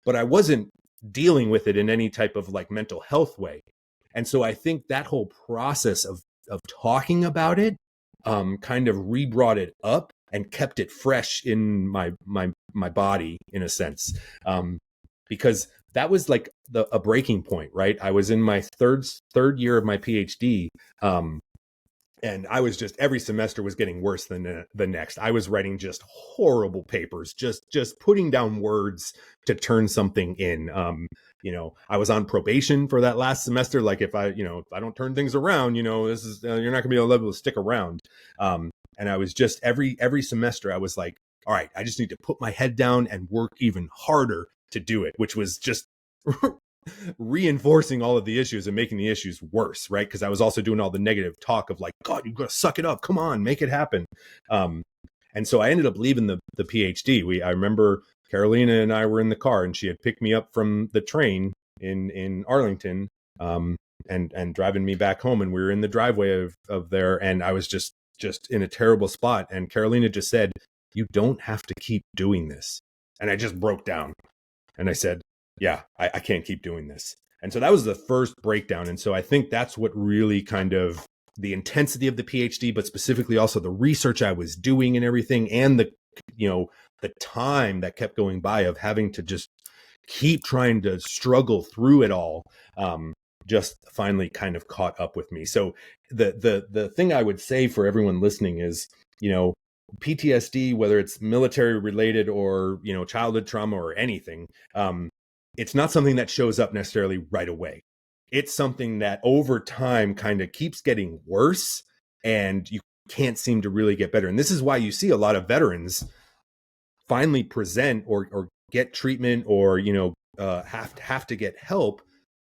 But I wasn't dealing with it in any type of like mental health way. And so I think that whole process of talking about it kind of re-brought it up and kept it fresh in my body in a sense, because that was like a breaking point, right? I was in my third year of my PhD, and I was just, every semester was getting worse than the next. I was writing just horrible papers, just putting down words to turn something in. I was on probation for that last semester. Like if I don't turn things around, this is, you're not gonna be able to stick around. And I was just every semester I was like, all right, I just need to put my head down and work even harder to do it, which was just reinforcing all of the issues and making the issues worse, right? Because I was also doing all the negative talk of like, God, you gotta suck it up, come on, make it happen. And so I ended up leaving the PhD. I remember Carolina and I were in the car, and she had picked me up from the train in Arlington, and driving me back home, and we were in the driveway of there, and I was just in a terrible spot, and Carolina just said, "You don't have to keep doing this." And I just broke down, and I said, "Yeah, I can't keep doing this." And so that was the first breakdown. And so I think that's what really kind of the intensity of the PhD, but specifically also the research I was doing and everything, and the time that kept going by of having to just keep trying to struggle through it all, just finally kind of caught up with me. So the thing I would say for everyone listening is, PTSD, whether it's military related or, childhood trauma or anything, it's not something that shows up necessarily right away. It's something that over time kind of keeps getting worse, and you can't seem to really get better. And this is why you see a lot of veterans finally present or get treatment or, have to get help.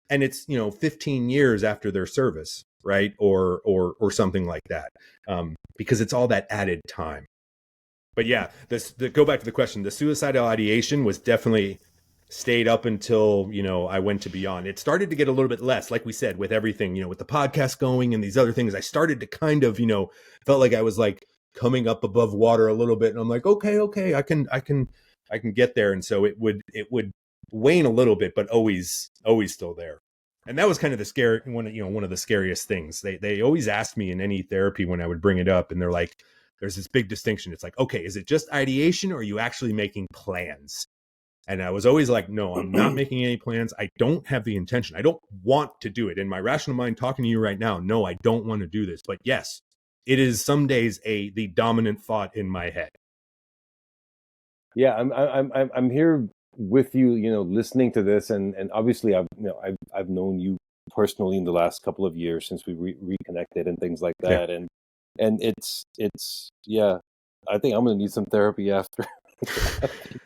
And it's, 15 years after their service, right? Or something like that, because it's all that added time. But yeah, go back to the question, the suicidal ideation was definitely stayed up until, I went to Beōnd. It started to get a little bit less, like we said, with everything, with the podcast going and these other things. I started to kind of, felt like I was like coming up above water a little bit. And I'm like, okay, I can get there. And so it would wane a little bit, but always still there. And that was kind of the scary one of the scariest things. They always asked me in any therapy when I would bring it up, and they're like, there's this big distinction. It's like, okay, is it just ideation, or are you actually making plans? And I was always like, no, I'm not making any plans. I don't have the intention. I don't want to do it. In my rational mind talking to you right now, no, I don't want to do this. But yes, it is some days the dominant thought in my head. Yeah, I'm here with you, listening to this, and obviously I've known you personally in the last couple of years since we reconnected and things like that, yeah. and it's yeah, I think I'm gonna need some therapy after.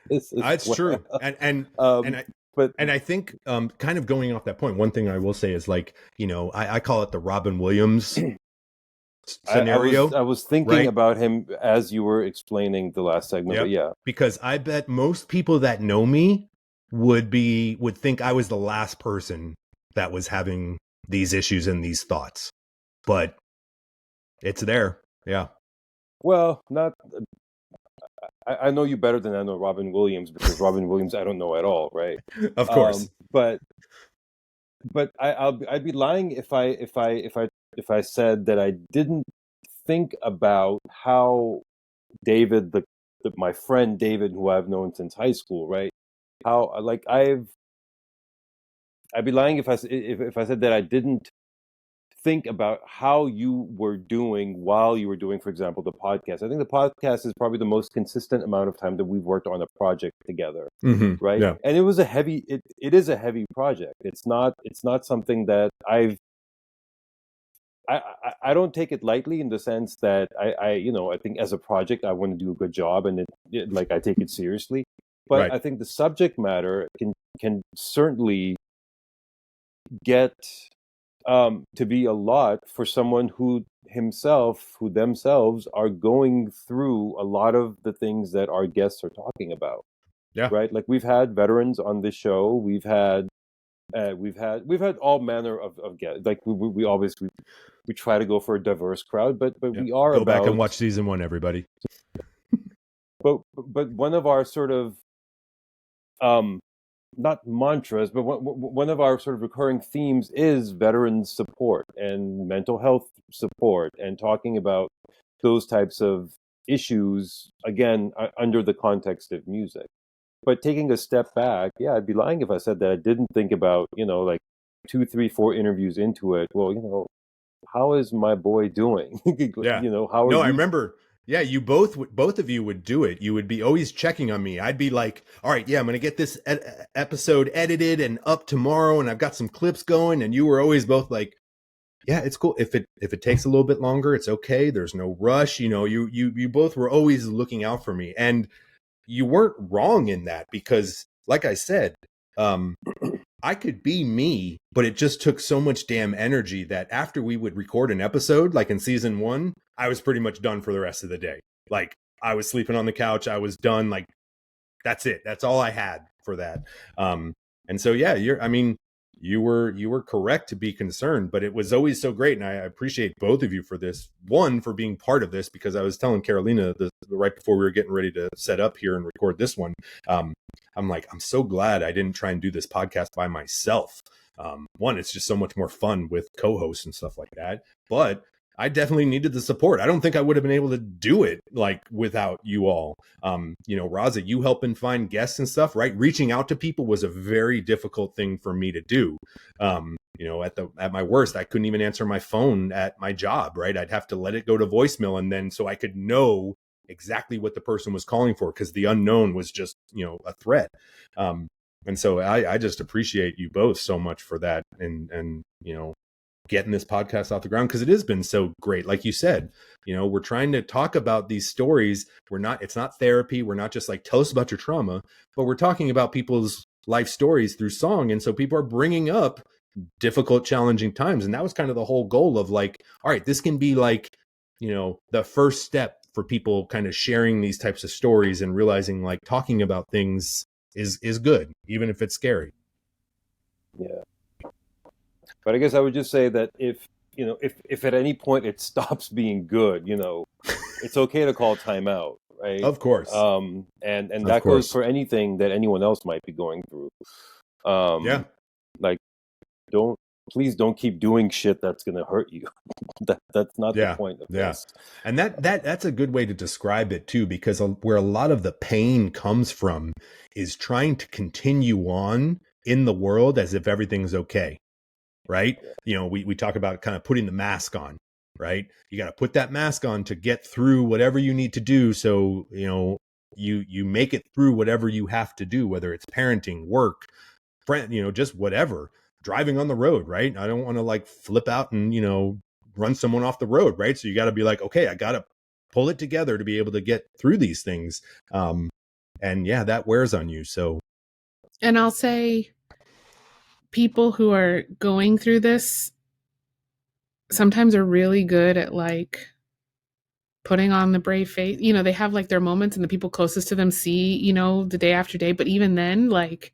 It's true, and I think kind of going off that point, one thing I will say is like, I call it the Robin Williams scenario. I was thinking about him as you were explaining the last segment. Yep. But yeah, because I bet most people that know me would think I was the last person that was having these issues and these thoughts, but it's there. Yeah. Well, not. I know you better than I know Robin Williams, because Robin Williams I don't know at all, right? Of course. But I'd be lying if I said that I didn't think about how David, my friend David, who I've known since high school, right? How like I'd be lying if I said that I didn't think about how you were doing while you were doing, for example, the podcast. I think the podcast is probably the most consistent amount of time that we've worked on a project together, right? Yeah. And it was it is a heavy project. It's not something that I don't take it lightly, in the sense that I think as a project I want to do a good job, and like I take it seriously. But right. I think the subject matter can certainly get to be a lot for someone who themselves are going through a lot of the things that our guests are talking about. Yeah. Right. Like we've had veterans on this show. We've had all manner of guests. Like we always try to go for a diverse crowd, but yeah. We are go back and watch season 1, everybody. But one of our sort of not mantras, but one of our sort of recurring themes is veteran support and mental health support, and talking about those types of issues, again, under the context of music. But taking a step back, yeah, I'd be lying if I said that I didn't think about, like 2, 3, 4 interviews into it. Well, how is my boy doing? Yeah. How are you? I remember. Yeah, you both of you would do it. You would be always checking on me. I'd be like, all right, yeah, I'm going to get this episode edited and up tomorrow, and I've got some clips going. And you were always both like, yeah, it's cool. If it takes a little bit longer, it's okay. There's no rush. You both were always looking out for me, and you weren't wrong in that, because like I said, I could be me, but it just took so much damn energy that after we would record an episode, like in season 1, I was pretty much done for the rest of the day. Like I was sleeping on the couch. I was done. Like that's it. That's all I had for that. And so, yeah, you were correct to be concerned, but it was always so great. And I appreciate both of you for this. One, for being part of this, because I was telling Carolina right before we were getting ready to set up here and record this one. I'm like, I'm so glad I didn't try and do this podcast by myself. One, it's just so much more fun with co-hosts and stuff like that. But I definitely needed the support. I don't think I would have been able to do it like without you all. Raza, you helping find guests and stuff, right? Reaching out to people was a very difficult thing for me to do. At my worst, I couldn't even answer my phone at my job, right? I'd have to let it go to voicemail, and then so I could know exactly what the person was calling for, because the unknown was just, a threat. And so I just appreciate you both so much for that, and getting this podcast off the ground, because it has been so great. Like you said, we're trying to talk about these stories. It's not therapy. We're not just like, tell us about your trauma, but we're talking about people's life stories through song. And so people are bringing up difficult, challenging times. And that was kind of the whole goal of like, all right, this can be like, the first step for people kind of sharing these types of stories and realizing like talking about things is good, even if it's scary. Yeah. But I guess I would just say that if at any point it stops being good, it's okay to call timeout, right? Of course. And that goes for anything that anyone else might be going through. Yeah. Like, please don't keep doing shit that's going to hurt you. That's not the point of this. And that's a good way to describe it too, because where a lot of the pain comes from is trying to continue on in the world as if everything's okay. Right. We talk about kind of putting the mask on, right? You got to put that mask on to get through whatever you need to do. So, you make it through whatever you have to do, whether it's parenting, work, friend, just whatever, driving on the road. Right. I don't want to like flip out and, run someone off the road. Right. So you got to be like, okay, I got to pull it together to be able to get through these things. And yeah, that wears on you. So. And I'll say, people who are going through this sometimes are really good at like putting on the brave face. They have like their moments, and the people closest to them see, the day after day. But even then, like,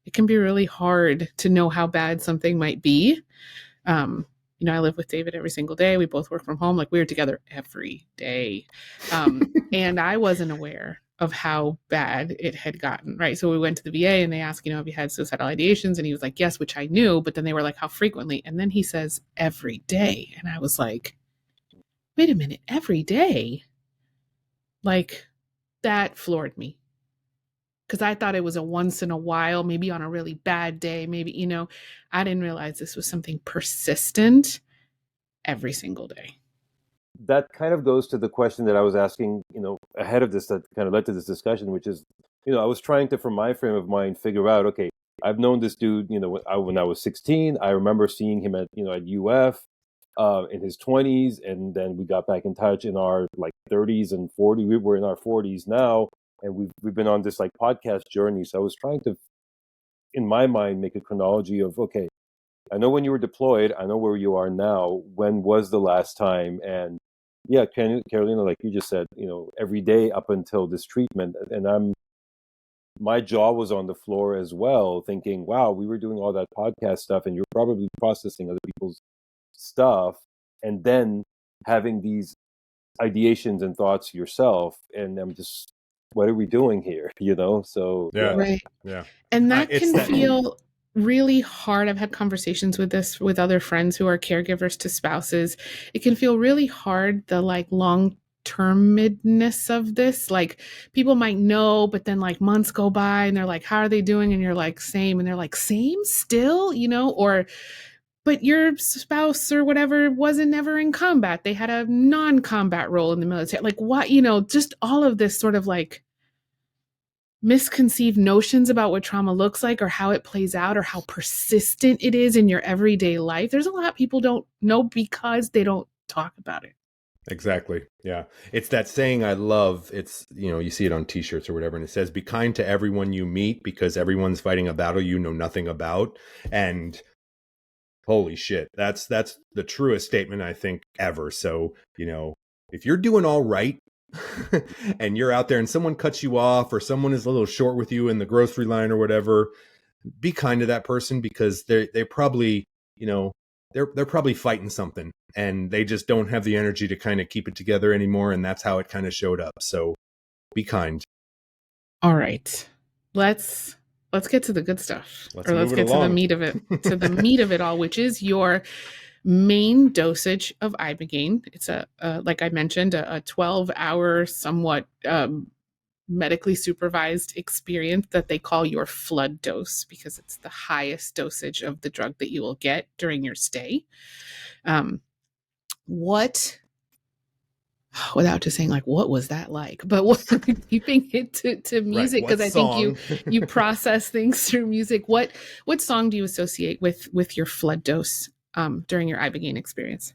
it can be really hard to know how bad something might be. I live with David every single day. We both work from home. Like, we were together every day. And I wasn't aware of how bad it had gotten, right? So we went to the VA and they asked, have you had suicidal ideations? And he was like, yes, which I knew. But then they were like, how frequently? And then he says, every day. And I was like, wait a minute, every day? Like, that floored me. Because I thought it was a once in a while, maybe on a really bad day, maybe, I didn't realize this was something persistent every single day. That kind of goes to the question that I was asking, ahead of this, that kind of led to this discussion, which is, I was trying to, from my frame of mind, figure out, okay, I've known this dude, when I was 16. I remember seeing him at UF in his 20s, and then we got back in touch in our like 30s and 40s. We were in our 40s now, and we've been on this like podcast journey. So I was trying to, in my mind, make a chronology of, okay, I know when you were deployed, I know where you are now. When was the last time? And yeah, Carolina, like you just said, every day up until this treatment, and my jaw was on the floor as well, thinking, wow, we were doing all that podcast stuff, and you're probably processing other people's stuff, and then having these ideations and thoughts yourself, and I'm just, what are we doing here? So yeah, right, yeah, and that can feel really hard. I've had conversations with other friends who are caregivers to spouses. It can feel really hard, the like long-termedness of this. Like, people might know, but then like months go by and they're like, how are they doing? And you're like, same. And they're like, same still, or, but your spouse or whatever wasn't ever in combat. They had a non-combat role in the military. Like, what, just all of this sort of like misconceived notions about what trauma looks like, or how it plays out, or how persistent it is in your everyday life. There's a lot people don't know because they don't talk about it. Exactly. Yeah. It's that saying I love. It's, you see it on t-shirts or whatever, and it says, be kind to everyone you meet because everyone's fighting a battle you know nothing about. And holy shit, that's the truest statement I think ever. So, if you're doing all right and you're out there and someone cuts you off or someone is a little short with you in the grocery line or whatever, be kind to that person because they probably, they're probably fighting something and they just don't have the energy to kind of keep it together anymore. And that's how it kind of showed up. So be kind. All right. Let's get to the good stuff. Let's get to the meat of it, to the meat of it all, which is your main dosage of Ibogaine. It's like I mentioned, a 12-hour, somewhat medically supervised experience that they call your flood dose because it's the highest dosage of the drug that you will get during your stay. Without just saying like, what was that like? But keeping it to music, because I think you process things through music. What song do you associate with your flood dose during your Ibogaine experience?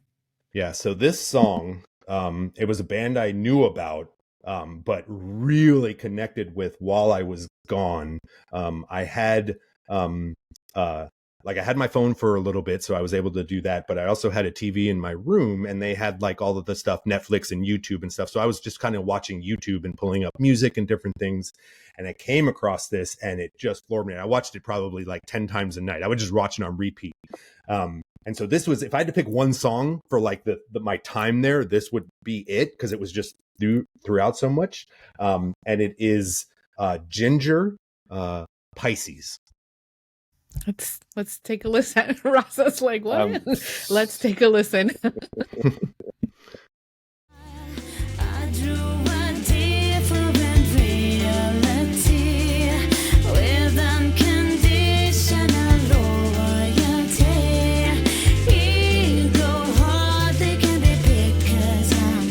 Yeah, so this song, it was a band I knew about, but really connected with while I was gone. I had I had my phone for a little bit, so I was able to do that. But I also had a TV in my room, and they had like all of the stuff, Netflix and YouTube and stuff. So I was just kind of watching YouTube and pulling up music and different things. And I came across this, and it just floored me. And I watched it probably like 10 times a night. I would just watch it on repeat. And so this was, if I had to pick one song for like my time there, this would be it because it was just throughout so much. And it is Jinjer, Pisces. Let's take a listen. Rosa's like, what? Let's take a listen. I drew a different reality with unconditional loyalty. Ego hardly can be picked 'cause I'm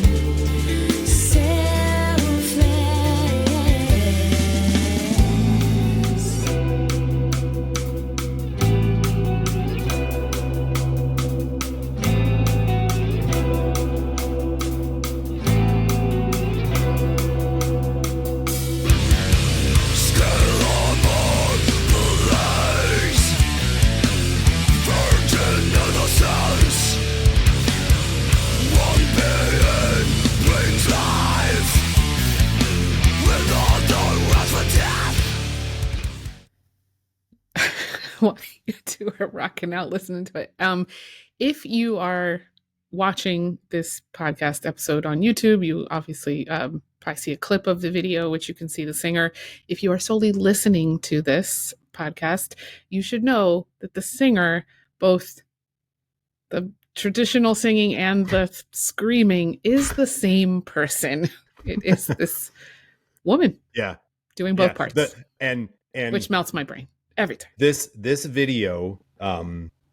While you two are rocking out listening to it. If you are watching this podcast episode on YouTube, you obviously probably see a clip of the video, which you can see the singer. If you are solely listening to this podcast, you should know that the singer, both the traditional singing and the screaming, is the same person. It is this woman. Yeah. Doing both parts. And which melts my brain every time. This video,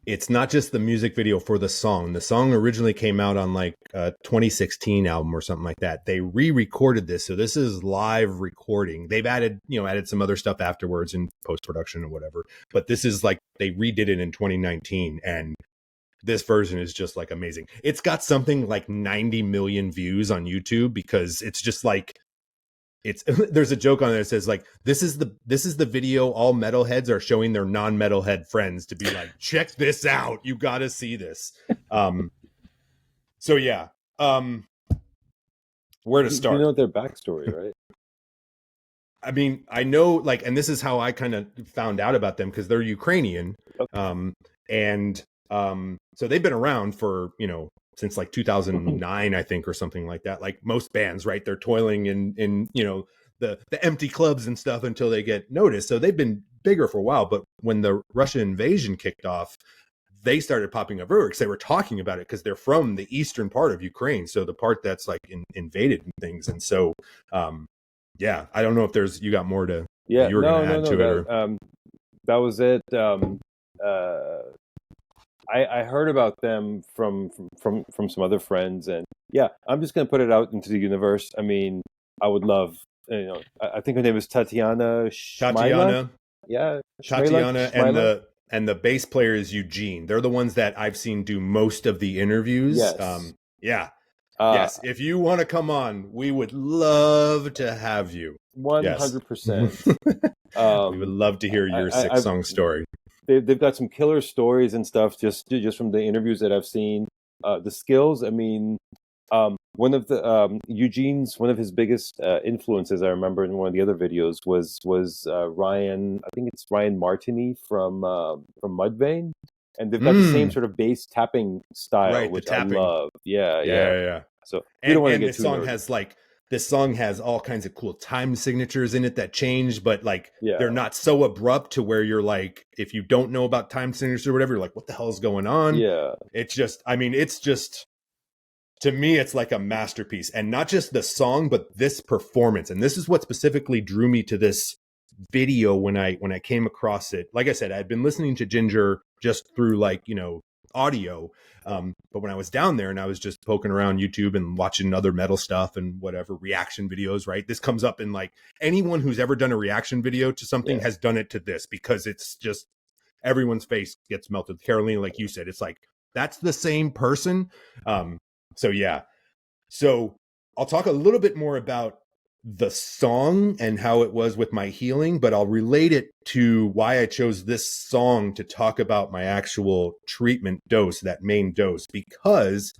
it's not just the music video for the song. The song originally came out on like a 2016 album or something like that. They re-recorded this. So this is live recording. They've added some other stuff afterwards in post-production or whatever. But this is like, they redid it in 2019 and this version is just like amazing. It's got something like 90 million views on YouTube because it's just like, there's a joke on there that says like, this is the video all metalheads are showing their non-metalhead friends to be like, check this out, you gotta see this. So yeah, where to start? You know their backstory, right? I mean, I know, like, and this is how I kind of found out about them because they're Ukrainian. Okay. So they've been around for, since like 2009, I think, or something like that. Like most bands, right? They're toiling in the empty clubs and stuff until they get noticed. So they've been bigger for a while. But when the Russian invasion kicked off, they started popping up everywhere because they were talking about it because they're from the eastern part of Ukraine. So the part that's like invaded and things. And so, yeah, I don't know if you got more to, you were going to add to it. That was it. I heard about them from some other friends, and yeah, I'm just going to put it out into the universe. I mean, I would love, I think her name is Tatiana. Yeah, Tatiana, and the bass player is Eugene. They're the ones that I've seen do most of the interviews. Yes. Yeah, Yes, if you want to come on, we would love to have you. Yes. 100%. We would love to hear your six song story. They've got some killer stories and stuff just from the interviews that I've seen. The skills, I mean, one of the Eugene's one of his biggest influences, I remember in one of the other videos, was Ryan. I think it's Ryan Martini from Mudvayne, and they've got the same sort of bass tapping style, Right, which the tapping. I love. Yeah. So we And, don't want to and get this too song nerdy. has like this song has all kinds of cool time signatures in it that change, but like they're not so abrupt to where you're like, if you don't know about time signatures or whatever, you're like, what the hell is going on? Yeah. It's just, I mean, it's just, to me, it's like a masterpiece. And not just the song, but this performance. And this is what specifically drew me to this video when I came across it. Like I said, I'd been listening to Jinjer just through like, you know, audio. But when I was down there and I was just poking around YouTube and watching other metal stuff and whatever reaction videos, right? This comes up in like anyone who's ever done a reaction video to something has done it to this, because it's just everyone's face gets melted. Caroline, like you said, it's like, that's the same person. So yeah. So I'll talk a little bit more about the song and how it was with my healing, but I'll relate it to why I chose this song to talk about my actual treatment dose, that main dose, because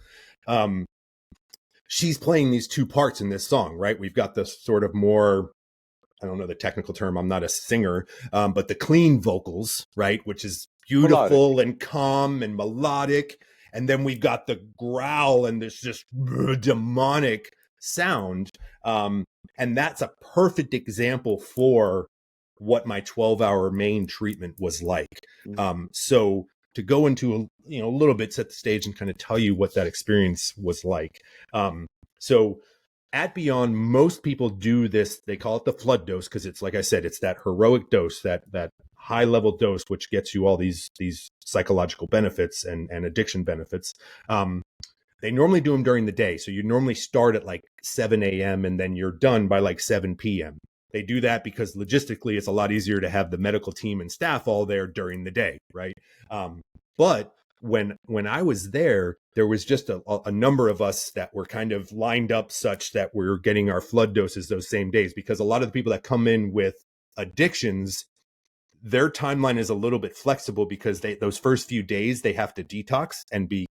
she's playing these two parts in this song, right? We've got the sort of more, I don't know the technical term, I'm not a singer, but the clean vocals, right? Which is beautiful and calm and melodic. And then we've got the growl and this just demonic sound. And that's a perfect example for what my 12-hour main treatment was like. So to go into a little bit, set the stage and kind of tell you what that experience was like. So at Beōnd, most people do this. They call it the flood dose because it's, like I said, it's that heroic dose, that high level dose, which gets you all these psychological benefits and addiction benefits. They normally do them during the day. So you normally start at like 7 a.m. and then you're done by like 7 p.m. They do that because logistically it's a lot easier to have the medical team and staff all there during the day, right? But when I was there was just a number of us that were kind of lined up such that we're getting our flood doses those same days, because a lot of the people that come in with addictions, their timeline is a little bit flexible because those first few days they have to detox and be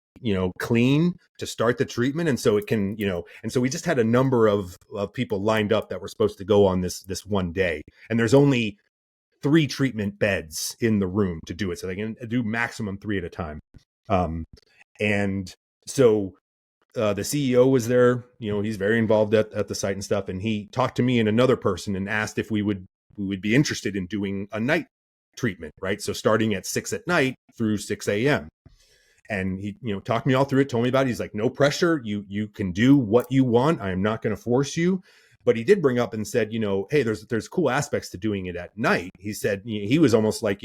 clean to start the treatment. And so it can, and so we just had a number of people lined up that were supposed to go on this one day. And there's only 3 treatment beds in the room to do it. So they can do maximum 3 at a time. And so the CEO was there, he's very involved at the site and stuff. And he talked to me and another person and asked if we would be interested in doing a night treatment, right? So starting at 6 at night through 6 a.m. And he, talked me all through it, told me about it. He's like, no pressure. You can do what you want. I am not going to force you. But he did bring up and said, hey, there's cool aspects to doing it at night. He said he was almost like,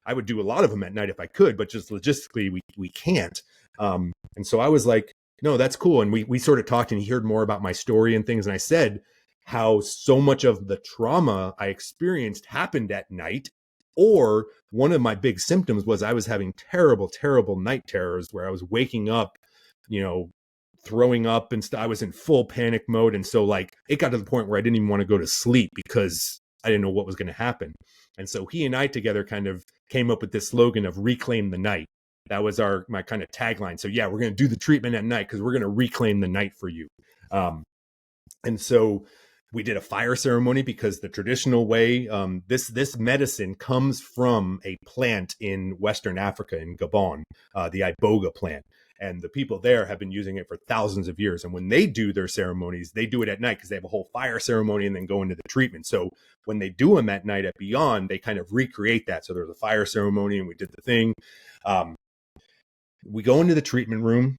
I would do a lot of them at night if I could, but just logistically we can't. And so I was like, no, that's cool. And we sort of talked and he heard more about my story and things. And I said how so much of the trauma I experienced happened at night. Or one of my big symptoms was I was having terrible, terrible night terrors where I was waking up, throwing up and stuff. I was in full panic mode. And so like it got to the point where I didn't even want to go to sleep because I didn't know what was going to happen. And so he and I together kind of came up with this slogan of reclaim the night. That was my kind of tagline. So yeah, we're going to do the treatment at night because we're going to reclaim the night for you. And so we did a fire ceremony because the traditional way, this medicine comes from a plant in Western Africa, in Gabon, the Iboga plant. And the people there have been using it for thousands of years. And when they do their ceremonies, they do it at night because they have a whole fire ceremony and then go into the treatment. So when they do them at night at Beōnd, they kind of recreate that. So there's a fire ceremony and we did the thing. We go into the treatment room.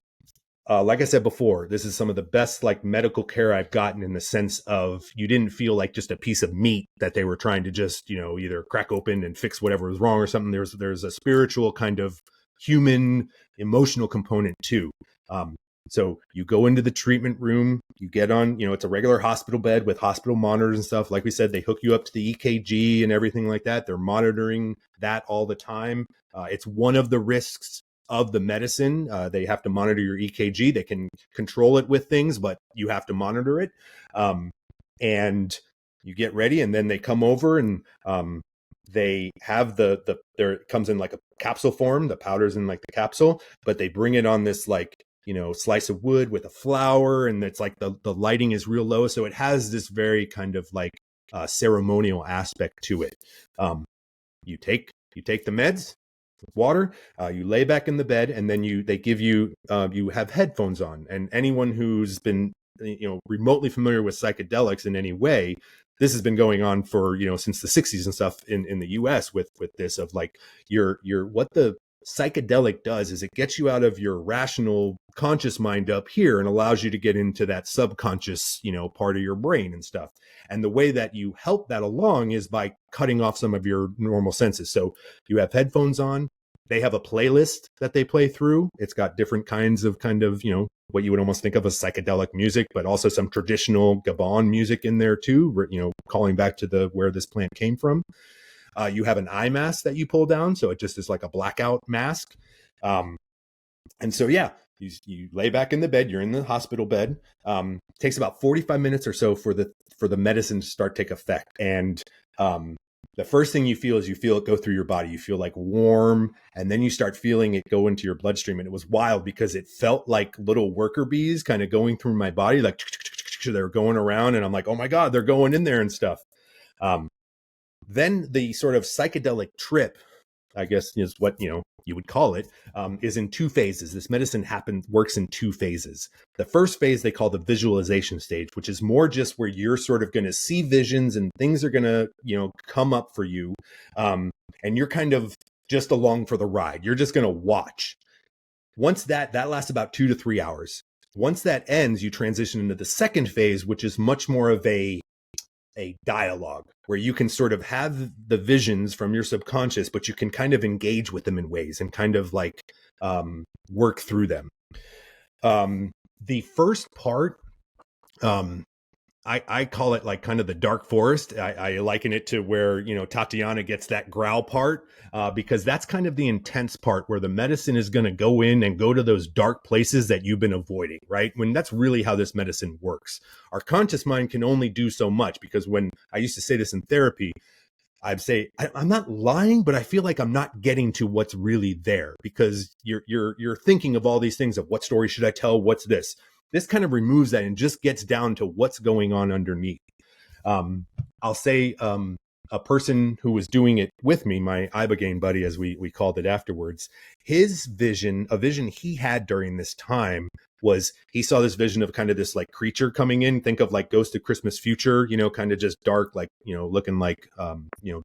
Like I said before, this is some of the best like medical care I've gotten, in the sense of you didn't feel like just a piece of meat that they were trying to just, either crack open and fix whatever was wrong or something. There's a spiritual kind of human emotional component too. So you go into the treatment room, you get on, it's a regular hospital bed with hospital monitors and stuff. Like we said, they hook you up to the EKG and everything like that. They're monitoring that all the time. It's one of the risks of the medicine. They have to monitor your EKG. They can control it with things, but you have to monitor it. And you get ready, and then they come over, and they have there it comes in like a capsule form. The powder's in like the capsule, but they bring it on this like, slice of wood with a flower, and it's like the lighting is real low, so it has this very kind of like ceremonial aspect to it. You take the meds, water, you lay back in the bed, and then they give you you have headphones on. And anyone who's been remotely familiar with psychedelics in any way, this has been going on for since the 60s and stuff in the US with this of like your what the psychedelic does is it gets you out of your rational conscious mind up here and allows you to get into that subconscious part of your brain and stuff. And the way that you help that along is by cutting off some of your normal senses. So you have headphones on. They have a playlist that they play through. It's got different kinds of what you would almost think of as psychedelic music, but also some traditional Gabon music in there too, calling back to where this plant came from. You have an eye mask that you pull down, so it just is like a blackout mask. And so, yeah, you lay back in the bed. You're in the hospital bed. Takes about 45 minutes or so for the medicine to start to take effect. And the first thing you feel is you feel it go through your body. You feel like warm, and then you start feeling it go into your bloodstream. And it was wild because it felt like little worker bees kind of going through my body, like they're going around, and I'm like, oh my God, they're going in there and stuff. Then the sort of psychedelic trip, I guess is what you would call it, is in two phases. This medicine works in two phases. The first phase they call the visualization stage, which is more just where you're sort of going to see visions and things are going to come up for you, and you're kind of just along for the ride. You're just going to watch. Once that lasts about 2 to 3 hours. Once that ends, you transition into the second phase, which is much more of a dialogue where you can sort of have the visions from your subconscious, but you can kind of engage with them in ways and kind of like work through them. The first part, I call it like kind of the dark forest. I liken it to where, Tatiana gets that growl part, because that's kind of the intense part where the medicine is going to go in and go to those dark places that you've been avoiding, right? When that's really how this medicine works. Our conscious mind can only do so much, because when I used to say this in therapy, I'd say, I'm not lying, but I feel like I'm not getting to what's really there, because you're thinking of all these things of what story should I tell? What's this? This kind of removes that and just gets down to what's going on underneath. I'll say a person who was doing it with me, my Ibogaine buddy, as we called it afterwards, his vision, a vision he had during this time, was he saw this vision of kind of this like creature coming in. Think of like Ghost of Christmas Future, kind of just dark, like, looking like,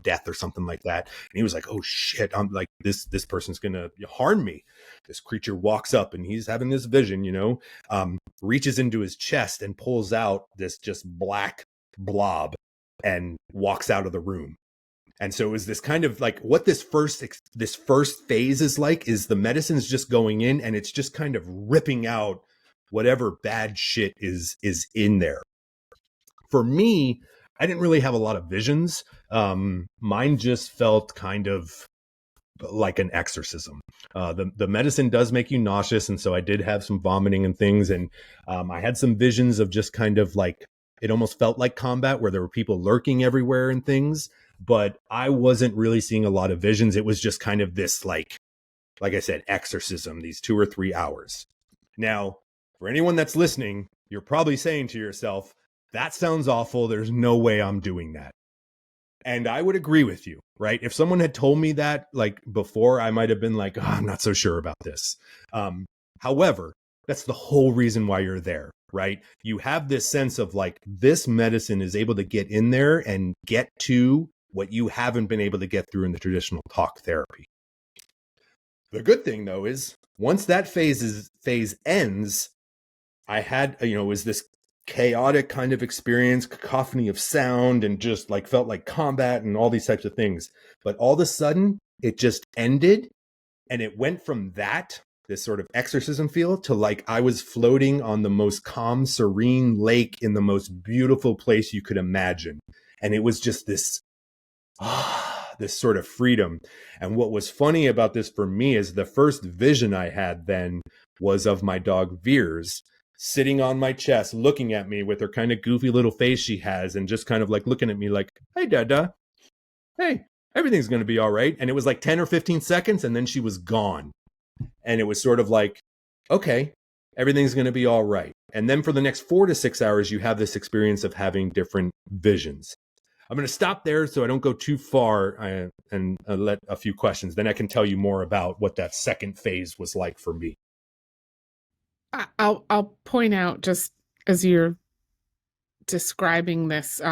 death or something like that. And he was like, oh shit, I'm like, this person's going to harm me. This creature walks up and he's having this vision, reaches into his chest and pulls out this just black blob and walks out of the room. And so it was this kind of like what this first phase is like, is the medicine's just going in and it's just kind of ripping out whatever bad shit is in there. For me, I didn't really have a lot of visions. Mine just felt kind of like an exorcism. The medicine does make you nauseous, and so I did have some vomiting and things, and I had some visions of just kind of like, it almost felt like combat where there were people lurking everywhere and things, but I wasn't really seeing a lot of visions. It was just kind of this like I said, exorcism, these 2 or 3 hours. Now, for anyone that's listening, you're probably saying to yourself, that sounds awful. There's no way I'm doing that. And I would agree with you, right? If someone had told me that like before, I might have been like, oh, I'm not so sure about this. However, that's the whole reason why you're there, right? You have this sense of like, this medicine is able to get in there and get to what you haven't been able to get through in the traditional talk therapy. The good thing though is once that phase ends, I had, it was this chaotic kind of experience, cacophony of sound, and just like felt like combat and all these types of things. But all of a sudden it just ended, and it went from that, this sort of exorcism feel, to like I was floating on the most calm, serene lake in the most beautiful place you could imagine. And it was just this, this sort of freedom. And what was funny about this for me is the first vision I had then was of my dog Veers sitting on my chest, looking at me with her kind of goofy little face she has, and just kind of like looking at me like, hey, Dada, hey, everything's going to be all right. And it was like 10 or 15 seconds, and then she was gone. And it was sort of like, okay, everything's going to be all right. And then for the next 4 to 6 hours, you have this experience of having different visions. I'm going to stop there so I don't go too far and let a few questions. Then I can tell you more about what that second phase was like for me. I'll point out, just as you're describing this,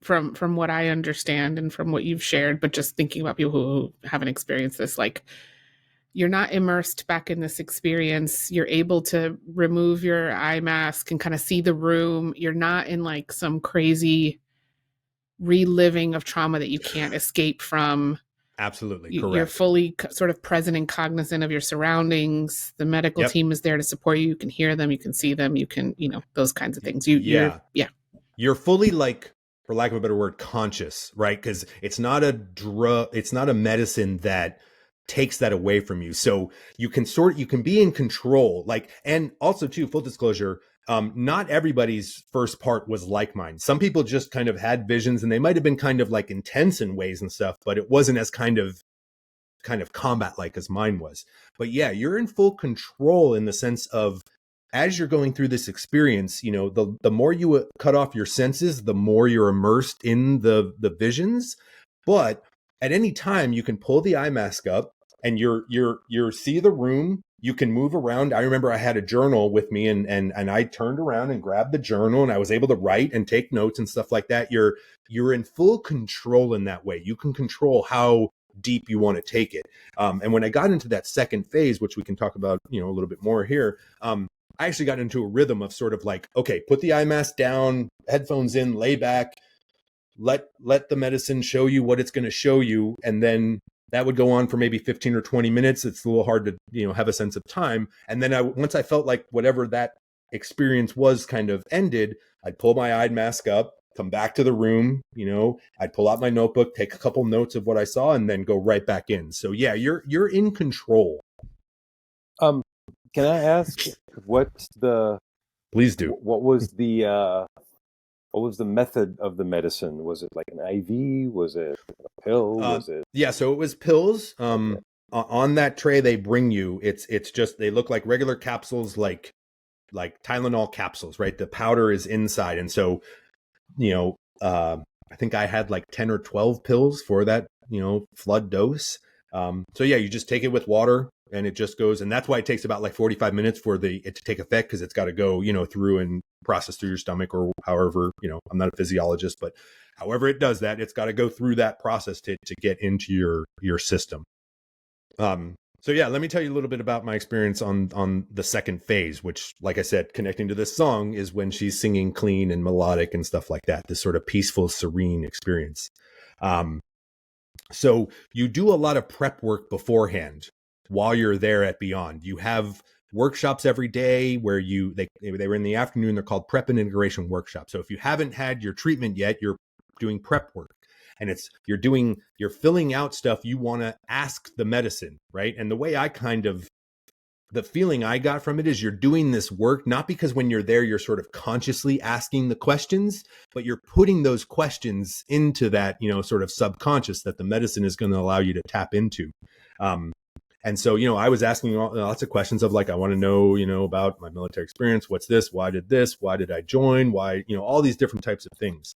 from what I understand and from what you've shared, but just thinking about people who haven't experienced this, like, you're not immersed back in this experience. You're able to remove your eye mask and kind of see the room. You're not in like some crazy reliving of trauma that you can't escape from. Absolutely You're correct. fully sort of present and cognizant of your surroundings. The medical team is there to support you. You can hear them, you can see them, you can, those kinds of things. You're fully, like, for lack of a better word, conscious, right? Because it's not a drug, it's not a medicine that takes that away from you. So you can be in control. Like, and also too, full disclosure, not everybody's first part was like mine. Some people just kind of had visions, and they might have been kind of like intense in ways and stuff, but it wasn't as kind of combat like as mine was. But yeah, you're in full control in the sense of, as you're going through this experience, the more you cut off your senses, the more you're immersed in the visions. But at any time you can pull the eye mask up and you're see the room. You can move around. I remember I had a journal with me, and I turned around and grabbed the journal, and I was able to write and take notes and stuff like that. You're in full control in that way. You can control how deep you want to take it. And when I got into that second phase, which we can talk about, a little bit more here, I actually got into a rhythm of sort of like, okay, put the eye mask down, headphones in, lay back, let the medicine show you what it's going to show you. And then that would go on for maybe 15 or 20 minutes. It's a little hard to, have a sense of time. And then once I felt like whatever that experience was kind of ended, I'd pull my eye mask up, come back to the room, I'd pull out my notebook, take a couple notes of what I saw, and then go right back in. So yeah, you're in control. Can I ask Please do. What was the method of the medicine? Was it like an IV? Was it a pill? Was it? Yeah, so it was pills. On that tray they bring you, it's just, they look like regular capsules, like Tylenol capsules, right? The powder is inside. And so, I think I had like 10 or 12 pills for that, flood dose. So yeah, you just take it with water and it just goes. And that's why it takes about like 45 minutes for it to take effect, because it's got to go, through and process through your stomach, or however, I'm not a physiologist, but however it does that, it's got to go through that process to get into your system. So yeah, let me tell you a little bit about my experience on the second phase, which, like I said, connecting to this song, is when she's singing clean and melodic and stuff like that, this sort of peaceful, serene experience. So you do a lot of prep work beforehand while you're there at Beōnd. You have workshops every day where they were in the afternoon. They're called prep and integration workshops. So if you haven't had your treatment yet, you're doing prep work. And you're filling out stuff you want to ask the medicine, right? And the way the feeling I got from it is, you're doing this work, not because when you're there, you're sort of consciously asking the questions, but you're putting those questions into that, sort of subconscious that the medicine is going to allow you to tap into. And so, I was asking lots of questions of like, I want to know, about my military experience. What's this? Why did I join? Why, all these different types of things.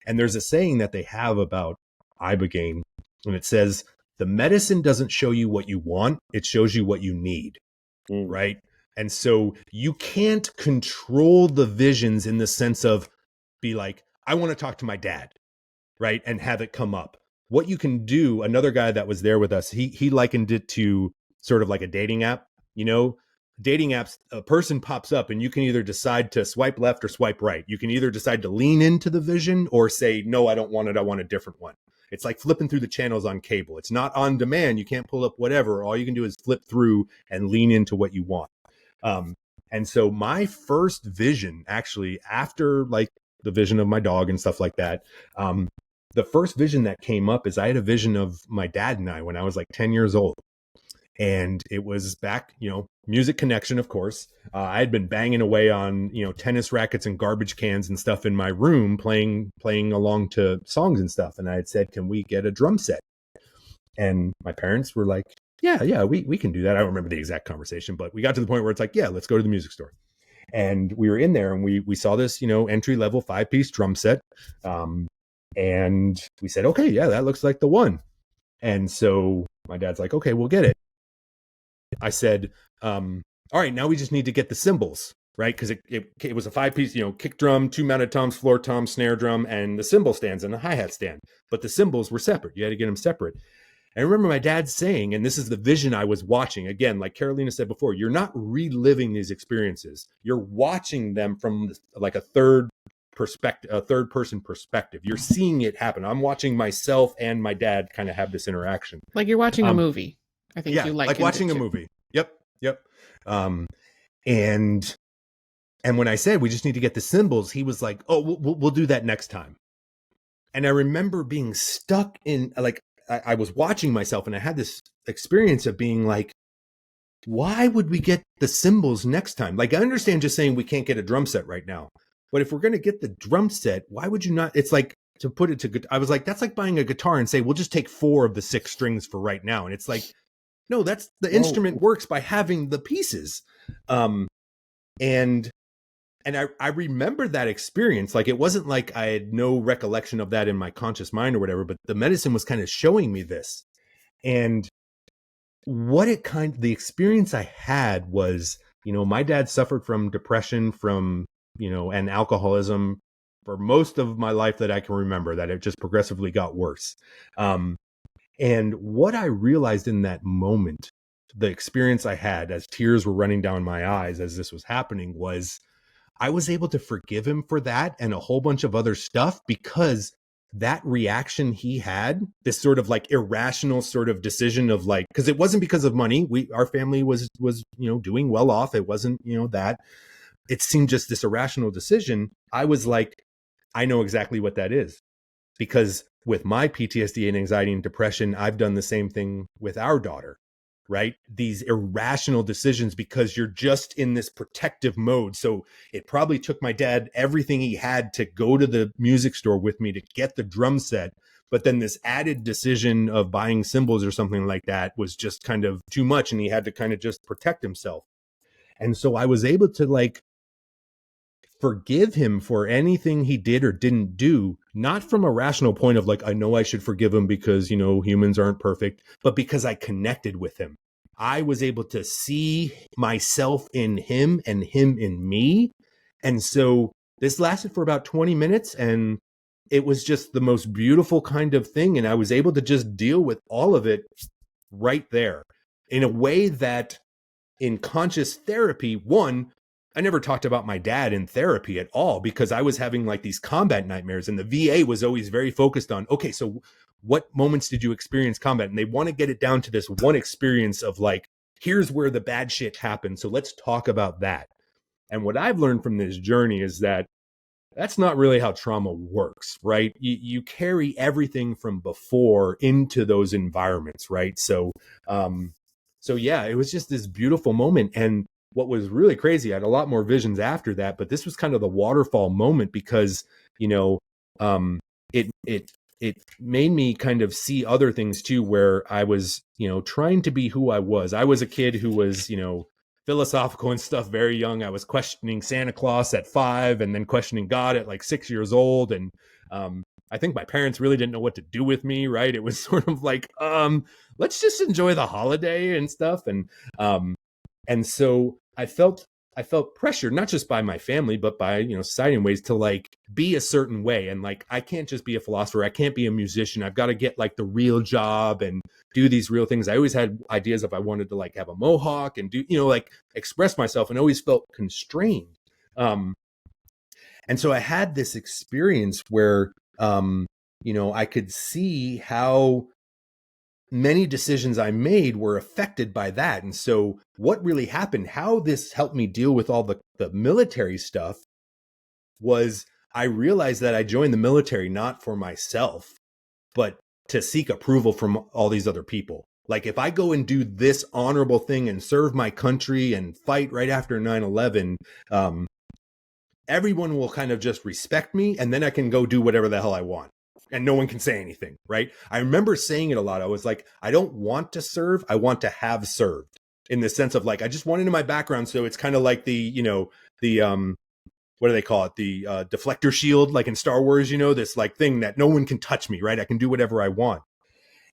And there's a saying that they have about Ibogaine, and it says, the medicine doesn't show you what you want, it shows you what you need. Right? And so you can't control the visions in the sense of, be like, I want to talk to my dad, right? And have it come up. What you can do, another guy that was there with us, he likened it to sort of like a dating app. Dating apps, a person pops up and you can either decide to swipe left or swipe right. You can either decide to lean into the vision or say, no, I don't want it, I want a different one. It's like flipping through the channels on cable. It's not on demand. You can't pull up whatever. All you can do is flip through and lean into what you want. And so my first vision, actually, after like the vision of my dog and stuff like that, the first vision that came up is I had a vision of my dad and I when I was like 10 years old. And it was back, music connection, of course. I had been banging away on, tennis rackets and garbage cans and stuff in my room, playing along to songs and stuff. And I had said, can we get a drum set? And my parents were like, yeah, we can do that. I don't remember the exact conversation, but we got to the point where it's like, yeah, let's go to the music store. And we were in there and we saw this, entry level 5-piece drum set. And we said, okay, yeah, that looks like the one. And so my dad's like, okay, we'll get it. I said, all right, now we just need to get the cymbals, right? Because it was a 5-piece, kick drum, 2 mounted toms, floor tom, snare drum, and the cymbal stands and the hi-hat stand. But the cymbals were separate. You had to get them separate. And I remember my dad saying, and this is the vision I was watching, again, like Carolina said before, you're not reliving these experiences. You're watching them from like a third person perspective. You're seeing it happen. I'm watching myself and my dad kind of have this interaction. Like you're watching a movie. I think you like watching a movie. Yep. And when I said we just need to get the cymbals, he was like, "Oh, we'll do that next time." And I remember being stuck in like I was watching myself, and I had this experience of being like, "Why would we get the cymbals next time?" Like I understand just saying we can't get a drum set right now, but if we're going to get the drum set, why would you not? It's like to put it to. I was like, that's like buying a guitar and say we'll just take 4 of the 6 strings for right now, and it's like. No, that's the instrument works by having the pieces. And I remember that experience. Like, it wasn't like I had no recollection of that in my conscious mind or whatever, but the medicine was kind of showing me this. And the experience I had was, my dad suffered from depression, from, and alcoholism for most of my life that I can remember, that it just progressively got worse. And what I realized in that moment, the experience I had as tears were running down my eyes as this was happening, was I was able to forgive him for that and a whole bunch of other stuff, because that reaction he had, this sort of like irrational sort of decision of like, because it wasn't because of money. Our family was doing well off. It wasn't, that. It seemed just this irrational decision. I was like, I know exactly what that is, because with my PTSD and anxiety and depression, I've done the same thing with our daughter, right? These irrational decisions because you're just in this protective mode. So it probably took my dad everything he had to go to the music store with me to get the drum set. But then this added decision of buying cymbals or something like that was just kind of too much. And he had to kind of just protect himself. And so I was able to like forgive him for anything he did or didn't do, not from a rational point of like, I know I should forgive him because, humans aren't perfect, but because I connected with him. I was able to see myself in him and him in me. And so this lasted for about 20 minutes and it was just the most beautiful kind of thing. And I was able to just deal with all of it right there in a way that in conscious therapy, I never talked about my dad in therapy at all, because I was having like these combat nightmares, and the VA was always very focused on, okay, so what moments did you experience combat? And they want to get it down to this one experience of like, here's where the bad shit happened. So let's talk about that. And what I've learned from this journey is that that's not really how trauma works, right? You carry everything from before into those environments, right? So yeah, it was just this beautiful moment. And what was really crazy, I had a lot more visions after that, but this was kind of the waterfall moment because, it made me kind of see other things too, where I was, trying to be who I was. I was a kid who was, philosophical and stuff very young. I was questioning Santa Claus at 5 and then questioning God at like 6 years old. And I think my parents really didn't know what to do with me, right? It was sort of like, let's just enjoy the holiday and stuff. And so I felt pressure, not just by my family, but by, society in ways to like be a certain way. And like, I can't just be a philosopher. I can't be a musician. I've got to get like the real job and do these real things. I always had ideas if I wanted to like have a mohawk and do, like express myself, and always felt constrained. And so I had this experience where, I could see how many decisions I made were affected by that. And so what really happened, how this helped me deal with all the military stuff, was I realized that I joined the military not for myself. but to seek approval from all these other people. Like if I go and do this honorable thing and serve my country and fight right after 9/11, everyone will kind of just respect me, and then I can go do whatever the hell I want. And no one can say anything, right? I remember saying it a lot. I was like, I don't want to serve. I want to have served, in the sense of like, I just want it in my background. So it's kind of like the, what do they call it? The deflector shield, like in Star Wars, this like thing that no one can touch me, right? I can do whatever I want.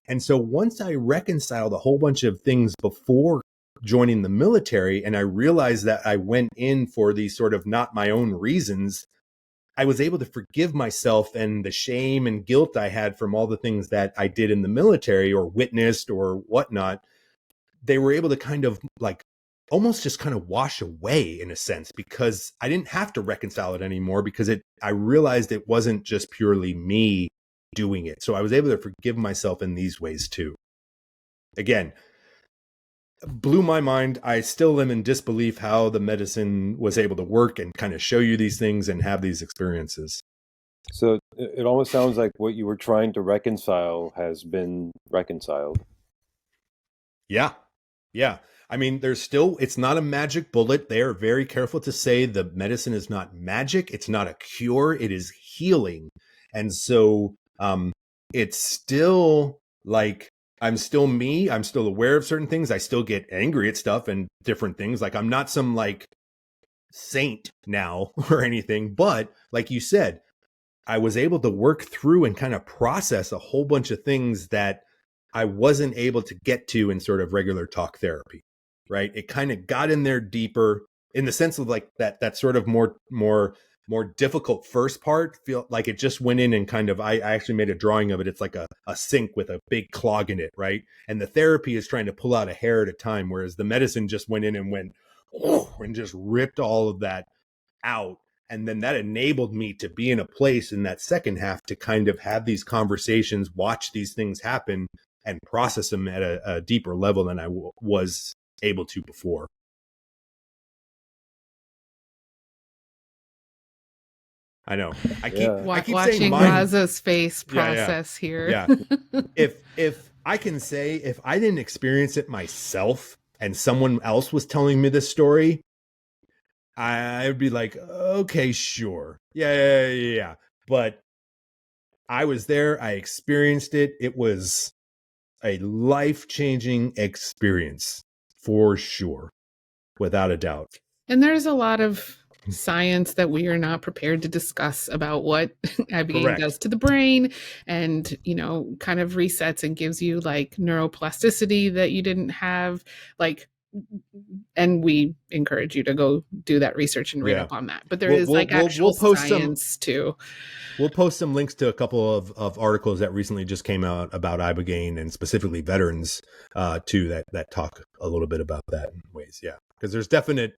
And so once I reconciled a whole bunch of things before joining the military, and I realized that I went in for these sort of not my own reasons, I was able to forgive myself and the shame and guilt I had from all the things that I did in the military or witnessed or whatnot. They were able to kind of like almost just kind of wash away in a sense, because I didn't have to reconcile it anymore, because I realized it wasn't just purely me doing it. So I was able to forgive myself in these ways too. Again, blew my mind. I still am in disbelief how the medicine was able to work and kind of show you these things and have these experiences. So it almost sounds like what you were trying to reconcile has been reconciled. Yeah. Yeah. I mean, it's not a magic bullet. They are very careful to say the medicine is not magic. It's not a cure. It is healing. And so it's still like, I'm still me. I'm still aware of certain things. I still get angry at stuff and different things. Like I'm not some like saint now or anything, but like you said, I was able to work through and kind of process a whole bunch of things that I wasn't able to get to in sort of regular talk therapy, right? It kind of got in there deeper in the sense of like that sort of more difficult first part, feel like it just went in and kind of, I actually made a drawing of it. It's like a sink with a big clog in it, right? And the therapy is trying to pull out a hair at a time, whereas the medicine just went in and went, oh, and just ripped all of that out. And then that enabled me to be in a place in that second half to kind of have these conversations, watch these things happen, and process them at a deeper level than I was able to before. I know. I keep Watching saying mine. Raza's face process here. Yeah. If I can say, if I didn't experience it myself and someone else was telling me this story, I would be like, okay, sure. Yeah. But I was there. I experienced it. It was a life-changing experience for sure, without a doubt. And there's a lot of science that we are not prepared to discuss about what Ibogaine does to the brain, and kind of resets and gives you like neuroplasticity that you didn't have, like, and we encourage you to go do that research and read up on that. But there is actual science too. We'll post some links to a couple of articles that recently just came out about Ibogaine, and specifically veterans too, that talk a little bit about that in ways. Yeah, because there's definite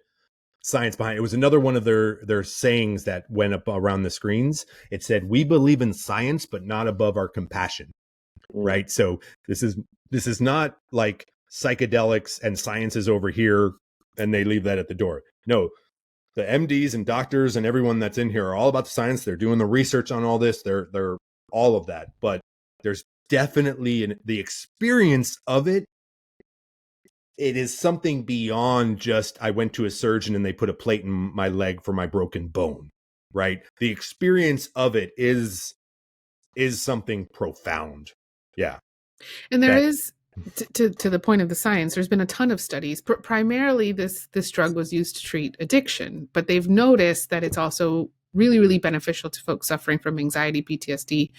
science behind it. It was another one of their sayings that went up around the screens. It said, "We believe in science, but not above our compassion." Right. So this is not like psychedelics and science is over here and they leave that at the door. No, the MDs and doctors and everyone that's in here are all about the science. They're doing the research on all this. They're all of that. But there's definitely the experience of it. It is something beyond just, I went to a surgeon and they put a plate in my leg for my broken bone, right? The experience of it is something profound. Yeah. And there is, to the point of the science, there's been a ton of studies. Primarily, this drug was used to treat addiction, but they've noticed that it's also really, really beneficial to folks suffering from anxiety, PTSD,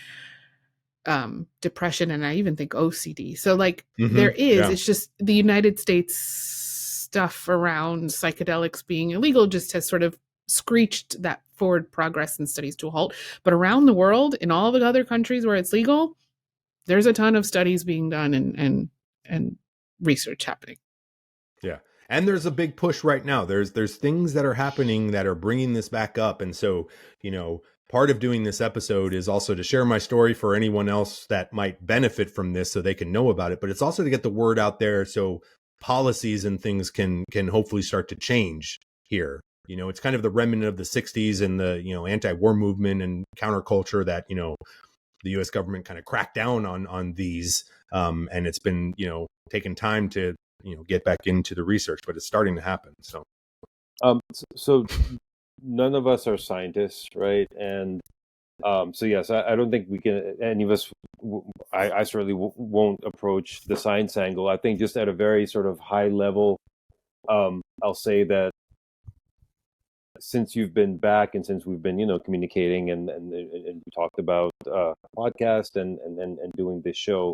depression, and I even think OCD. So like there is, it's just the United States stuff around psychedelics being illegal just has sort of screeched that forward progress in studies to a halt. But around the world, in all the other countries where it's legal, there's a ton of studies being done and research happening. Yeah. And there's a big push right now. There's things that are happening that are bringing this back up. And so, part of doing this episode is also to share my story for anyone else that might benefit from this so they can know about it. But it's also to get the word out there so policies and things can hopefully start to change here. It's kind of the remnant of the 60s and the, anti-war movement and counterculture that, the U.S. government kind of cracked down on these, and it's been taking time to get back into the research, but it's starting to happen. So none of us are scientists, right? And so yes, I don't think we can, any of us, I certainly won't approach the science angle. I think just at a very sort of high level, I'll say that since you've been back and since we've been, communicating and we talked about podcast and doing this show,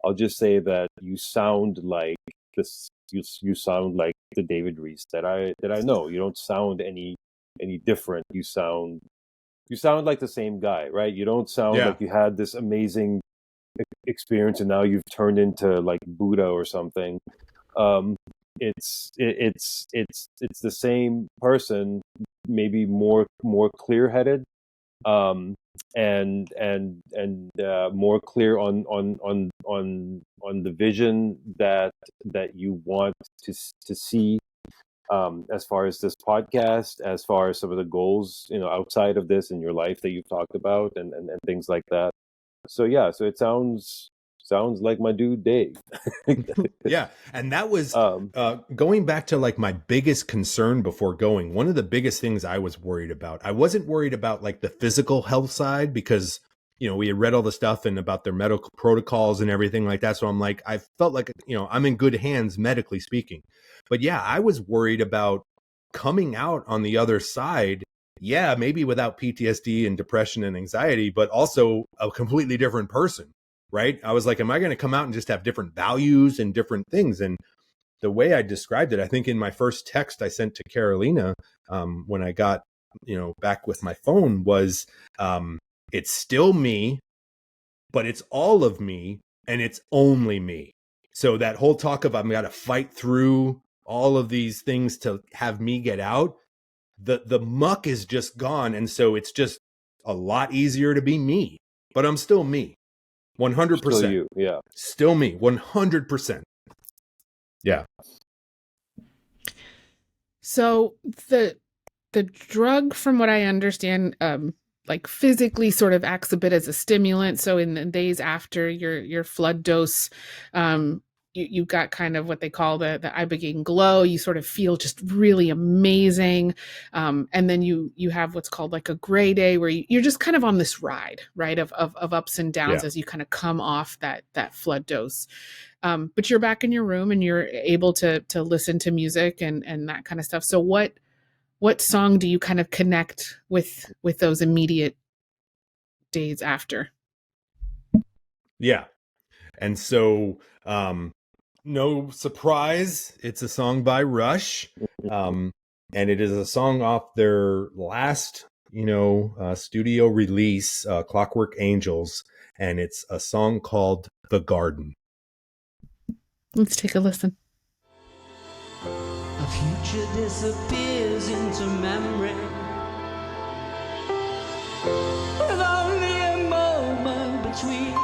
I'll just say that you sound like this. You sound like the David Reese that I know. You don't sound any different. You sound like the same guy, right? You don't sound like you had this amazing experience and now you've turned into like Buddha or something. It's the same person, maybe more clear-headed, and more clear on the vision that you want to see, as far as this podcast, as far as some of the goals outside of this in your life that you've talked about, and things like that. So it sounds like my dude Dave. Yeah, and that was going back to like my biggest concern before going. One of the biggest things I was worried about. I wasn't worried about like the physical health side because we had read all the stuff and about their medical protocols and everything like that. So I'm like, I felt like I'm in good hands medically speaking. But yeah, I was worried about coming out on the other side. Yeah, maybe without PTSD and depression and anxiety, but also a completely different person. Right? I was like, am I going to come out and just have different values and different things? And the way I described it, I think in my first text I sent to Carolina, when I got, back with my phone was, it's still me, but it's all of me and it's only me. So that whole talk of I'm got to fight through all of these things to have me get out, the muck is just gone. And so it's just a lot easier to be me, but I'm still me. 100%. Still you, yeah. Still me, 100%. Yeah. So the drug, from what I understand, like physically sort of acts a bit as a stimulant. So in the days after your flood dose, you got kind of what they call the Ibogaine glow. You sort of feel just really amazing. And then you have what's called like a gray day where you're just kind of on this ride, right? Of ups and downs as you kind of come off that flood dose. But you're back in your room and you're able to listen to music and that kind of stuff. So what song do you kind of connect with those immediate days after? Yeah. And so, no surprise, it's a song by Rush. And it is a song off their last, studio release, Clockwork Angels. And it's a song called The Garden. Let's take a listen. A future disappears into memory with only a moment between.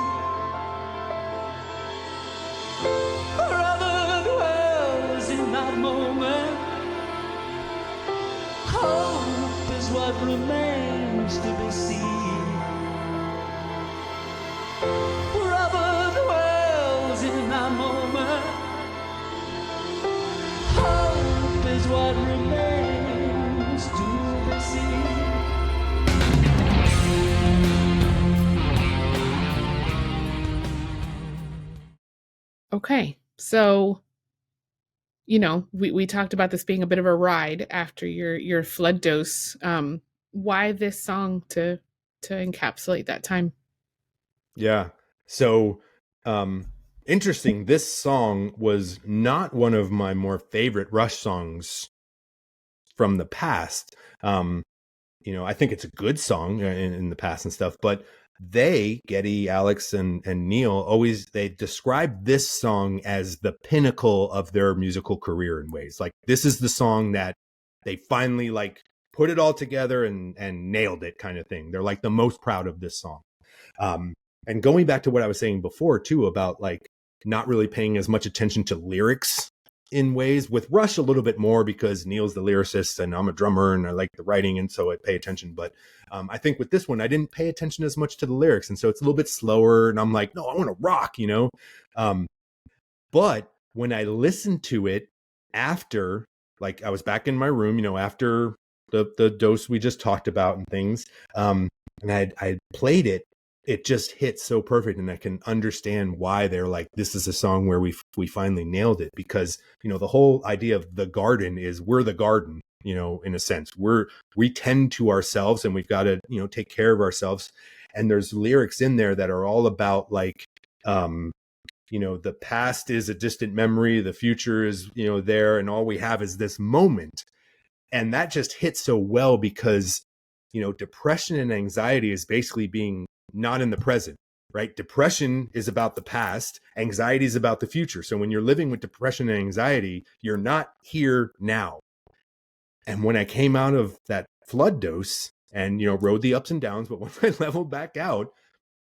Forever dwells in that moment. Hope is what remains to be seen. Forever dwells in that moment. Hope is what remains to be seen. Okay, so we talked about this being a bit of a ride after your flood dose. Why this song to encapsulate that time? Yeah. So, interesting. This song was not one of my more favorite Rush songs from the past. I think it's a good song in the past and stuff, but Geddy, Alex, and Neil, they describe this song as the pinnacle of their musical career in ways. Like, this is the song that they finally like put it all together and nailed it, kind of thing. They're like the most proud of this song. And going back to what I was saying before too, about like not really paying as much attention to lyrics in ways. With Rush a little bit more because Neil's the lyricist and I'm a drummer and I like the writing, and so I pay attention. But I think with this one, I didn't pay attention as much to the lyrics, and so it's a little bit slower. And I'm like, no, I want to rock, you know. But when I listened to it after, like, I was back in my room, you know, after the dose we just talked about and things, and I played it. It just hit so perfect, and I can understand why they're like, this is a song where we finally nailed it, because, you know, the whole idea of the garden is we're the garden, you know, in a sense. We tend to ourselves, and we've got to, you know, take care of ourselves. And there's lyrics in there that are all about like, you know, the past is a distant memory, the future is, you know, there, and all we have is this moment. And that just hits so well because, you know, depression and anxiety is basically being not in the present, right? Depression is about the past, anxiety is about the future. So when you're living with depression and anxiety, you're not here now. And when I came out of that flood dose and, you know, rode the ups and downs, but when I leveled back out,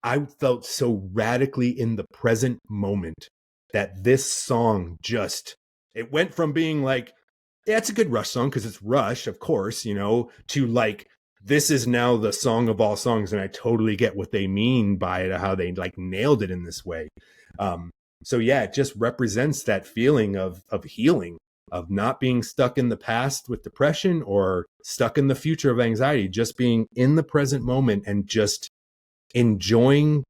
I felt so radically in the present moment that this song just, it went from being like, yeah, it's a good Rush song because it's Rush, of course, you know, to like, this is now the song of all songs. And I totally get what they mean by it, how they like nailed it in this way. So yeah, it just represents that feeling of healing, of not being stuck in the past with depression or stuck in the future of anxiety, just being in the present moment and just enjoying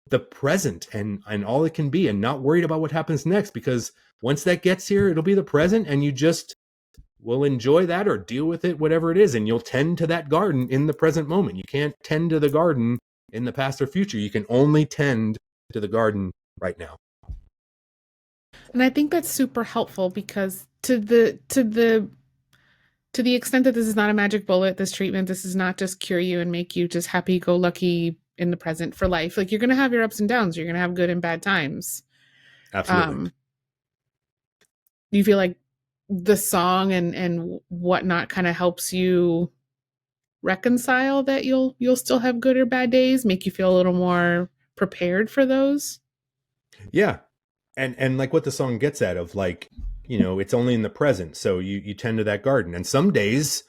the present and all it can be, and not worried about what happens next, because once that gets here, it'll be the present, and you just will enjoy that or deal with it, whatever it is, and you'll tend to that garden in the present moment. You can't tend to the garden in the past or future. You can only tend to the garden right now. And I think that's super helpful, because to the extent that this is not a magic bullet, this treatment, this is not just cure you and make you just happy go lucky in the present for life. Like, you're going to have your ups and downs. You're going to have good and bad times. Absolutely. Do you feel like the song and whatnot kind of helps you reconcile that you'll still have good or bad days, make you feel a little more prepared for those? Yeah. And like what the song gets at of like, you know, it's only in the present. So you tend to that garden. And some days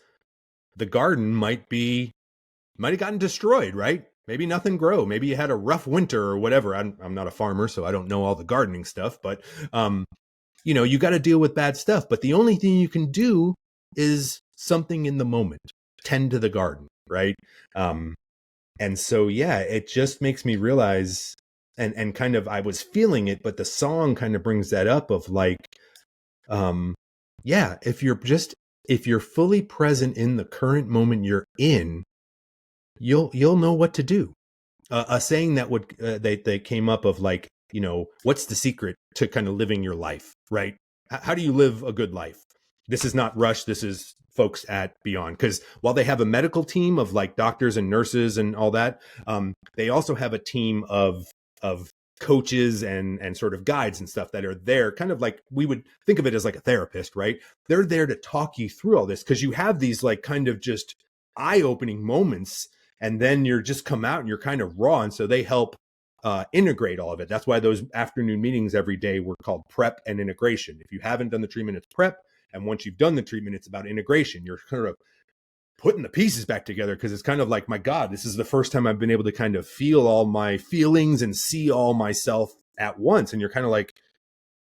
the garden might have gotten destroyed, right? Maybe nothing grow. Maybe you had a rough winter or whatever. I'm not a farmer, so I don't know all the gardening stuff, but you know, you got to deal with bad stuff. But the only thing you can do is something in the moment. Tend to the garden, right? And so yeah, it just makes me realize, and kind of, I was feeling it, but the song kind of brings that up of like, yeah, if you're fully present in the current moment you're in, you'll know what to do. A saying that would they came up of like, you know, what's the secret to kind of living your life, right? How do you live a good life? This is not Rush. This is folks at Beōnd, because while they have a medical team of like doctors and nurses and all that, they also have a team of coaches and sort of guides and stuff that are there, kind of like, we would think of it as like a therapist, right? They're there to talk you through all this, because you have these like kind of just eye-opening moments, and then you're just come out and you're kind of raw. And so they help integrate all of it. That's why those afternoon meetings every day were called prep and integration. If you haven't done the treatment, it's prep. And once you've done the treatment, it's about integration. You're kind of putting the pieces back together, because it's kind of like, my God, this is the first time I've been able to kind of feel all my feelings and see all myself at once. And you're kind of like,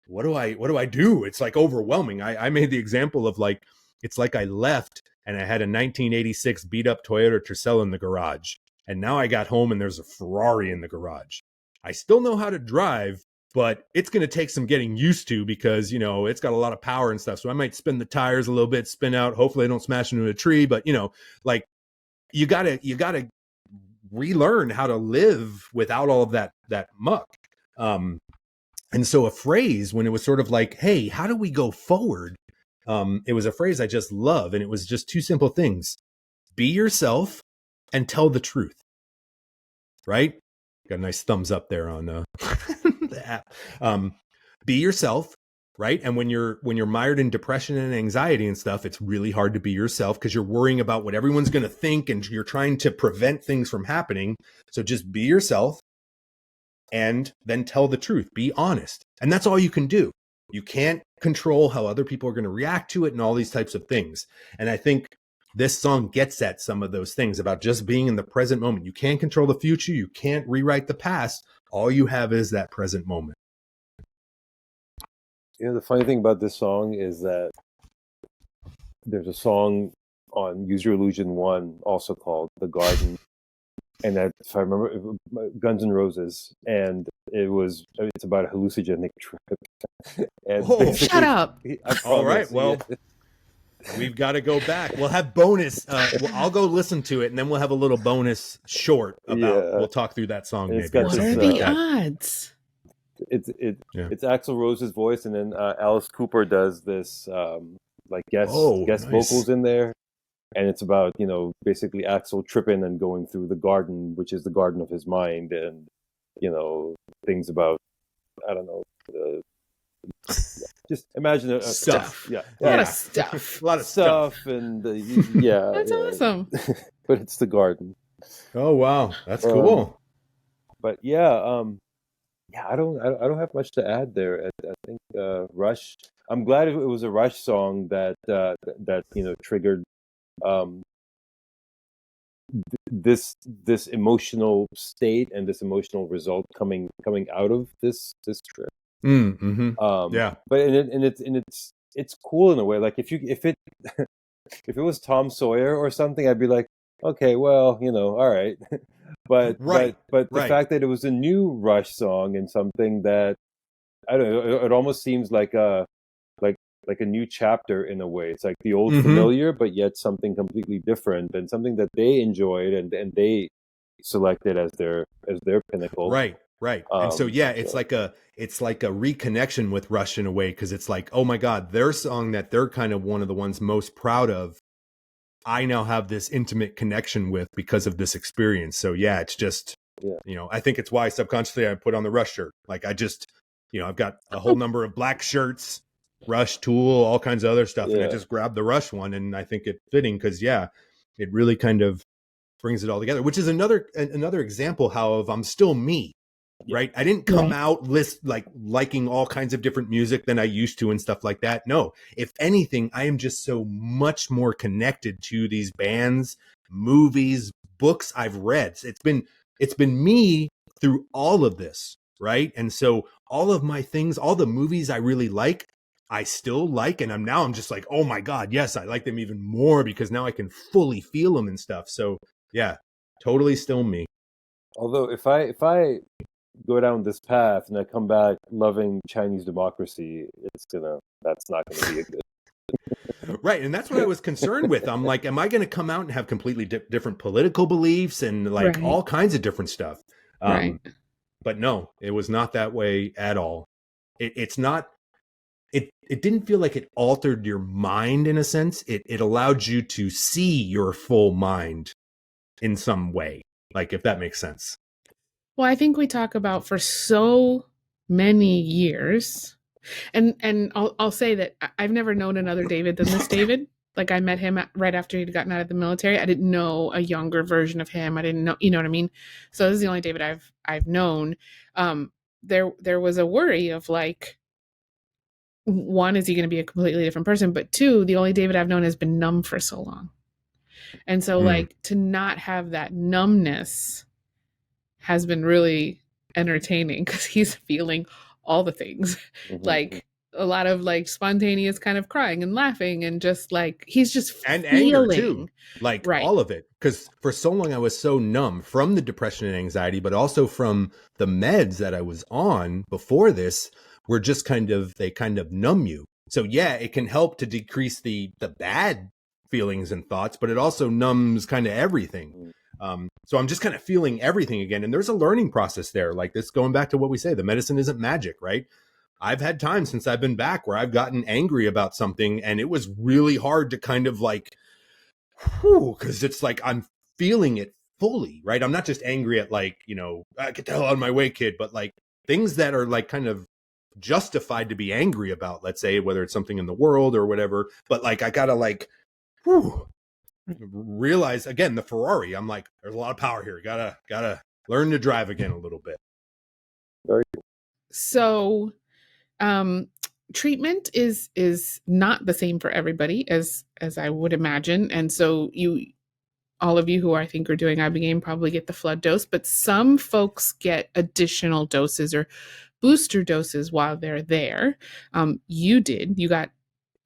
what do I do? It's like overwhelming. I made the example of like, it's like I left and I had a 1986 beat up Toyota Tercel in the garage. And now I got home and there's a Ferrari in the garage. I still know how to drive, but it's going to take some getting used to, because, you know, it's got a lot of power and stuff. So I might spin the tires a little bit, spin out. Hopefully I don't smash into a tree, but, you know, like you gotta relearn how to live without all of that muck. And so a phrase, when it was sort of like, hey, how do we go forward? It was a phrase I just love. And it was just two simple things: be yourself and tell the truth. Right? Got a nice thumbs up there on the app. Be yourself, right? And when you're mired in depression and anxiety and stuff, it's really hard to be yourself, because you're worrying about what everyone's going to think, and you're trying to prevent things from happening. So just be yourself and then tell the truth. Be honest. And that's all you can do. You can't control how other people are going to react to it and all these types of things. And I think this song gets at some of those things about just being in the present moment. You can't control the future. You can't rewrite the past. All you have is that present moment. You know, the funny thing about this song is that there's a song on Use Your Illusion 1 also called The Garden. And that, if I remember, Guns N' Roses. And it's about a hallucinogenic trip. And Oh, shut up. All right, well, we've got to go back. We'll have bonus. I'll go listen to it, and then we'll have a little bonus short about. We'll talk through that song. It's Maybe got What this, are the odds? It's Axl Rose's voice, and then Alice Cooper does this guest nice. vocals in there, and it's about basically Axl tripping and going through the garden, which is the garden of his mind, and things about I don't know. Just imagine stuff. Yeah, A lot of stuff. A lot of stuff. and yeah, That's awesome. But it's the garden. Oh wow, that's cool. But yeah, I don't have much to add there. I think Rush. I'm glad it was a Rush song that triggered this emotional state and this emotional result coming out of this trip. Yeah, but it's cool in a way. Like if it if it was Tom Sawyer or something, I'd be like, okay, well, all right. But the fact that it was a new Rush song and something that I don't know, it almost seems like a new chapter in a way. It's like the old familiar, but yet something completely different and something that they enjoyed and they selected as their pinnacle. Right. And so it's like a reconnection with Rush in a way, because it's like, oh my God, their song that they're kind of one of the ones most proud of, I now have this intimate connection with because of this experience. So yeah, it's just I think it's why subconsciously I put on the Rush shirt. Like I just I've got a whole number of black shirts, Rush, Tool, all kinds of other stuff, and I just grabbed the Rush one, and I think it's fitting because it really kind of brings it all together, which is another example how of I'm still me. Right. I didn't come out liking all kinds of different music than I used to and stuff like that. No, if anything, I am just so much more connected to these bands, movies, books I've read. It's been me through all of this. Right. And so all of my things, all the movies I really like, I still like. And I'm just like, oh my God, yes, I like them even more because now I can fully feel them and stuff. So yeah, totally still me. Although if I go down this path and I come back loving Chinese democracy, that's not gonna be a good. Right, and that's what I was concerned with. I'm like, am I going to come out and have completely different political beliefs and all kinds of different stuff? But no, it was not that way at all. It's not. It didn't feel like it altered your mind in a sense. It allowed you to see your full mind in some way, like if that makes sense. Well, I think we talk about for so many years, and I'll say that I've never known another David than this David. Like I met him right after he'd gotten out of the military. I didn't know a younger version of him. I didn't know, you know what I mean? So this is the only David I've known. There was a worry of like, one, is he going to be a completely different person? But two, the only David I've known has been numb for so long. And so like to not have that numbness has been really entertaining because he's feeling all the things, like a lot of like spontaneous kind of crying and laughing and just like he's just and feeling. Anger too, like all of it. Because for so long I was so numb from the depression and anxiety, but also from the meds that I was on before this were just they kind of numb you. So yeah, it can help to decrease the bad feelings and thoughts, but it also numbs kind of everything. So I'm just kind of feeling everything again. And there's a learning process there. Like this, going back to what we say, the medicine isn't magic, right? I've had times since I've been back where I've gotten angry about something and it was really hard to kind of like, because it's like, I'm feeling it fully, right? I'm not just angry at like, get the hell out of my way, kid, but like things that are like kind of justified to be angry about, let's say, whether it's something in the world or whatever. But like, I gotta like, realize again, the Ferrari, I'm like, there's a lot of power here. Gotta learn to drive again a little bit. Very cool. So treatment is not the same for everybody, as I would imagine. And so all of you who I think are doing Ibogaine probably get the flood dose, but some folks get additional doses or booster doses while they're there. You got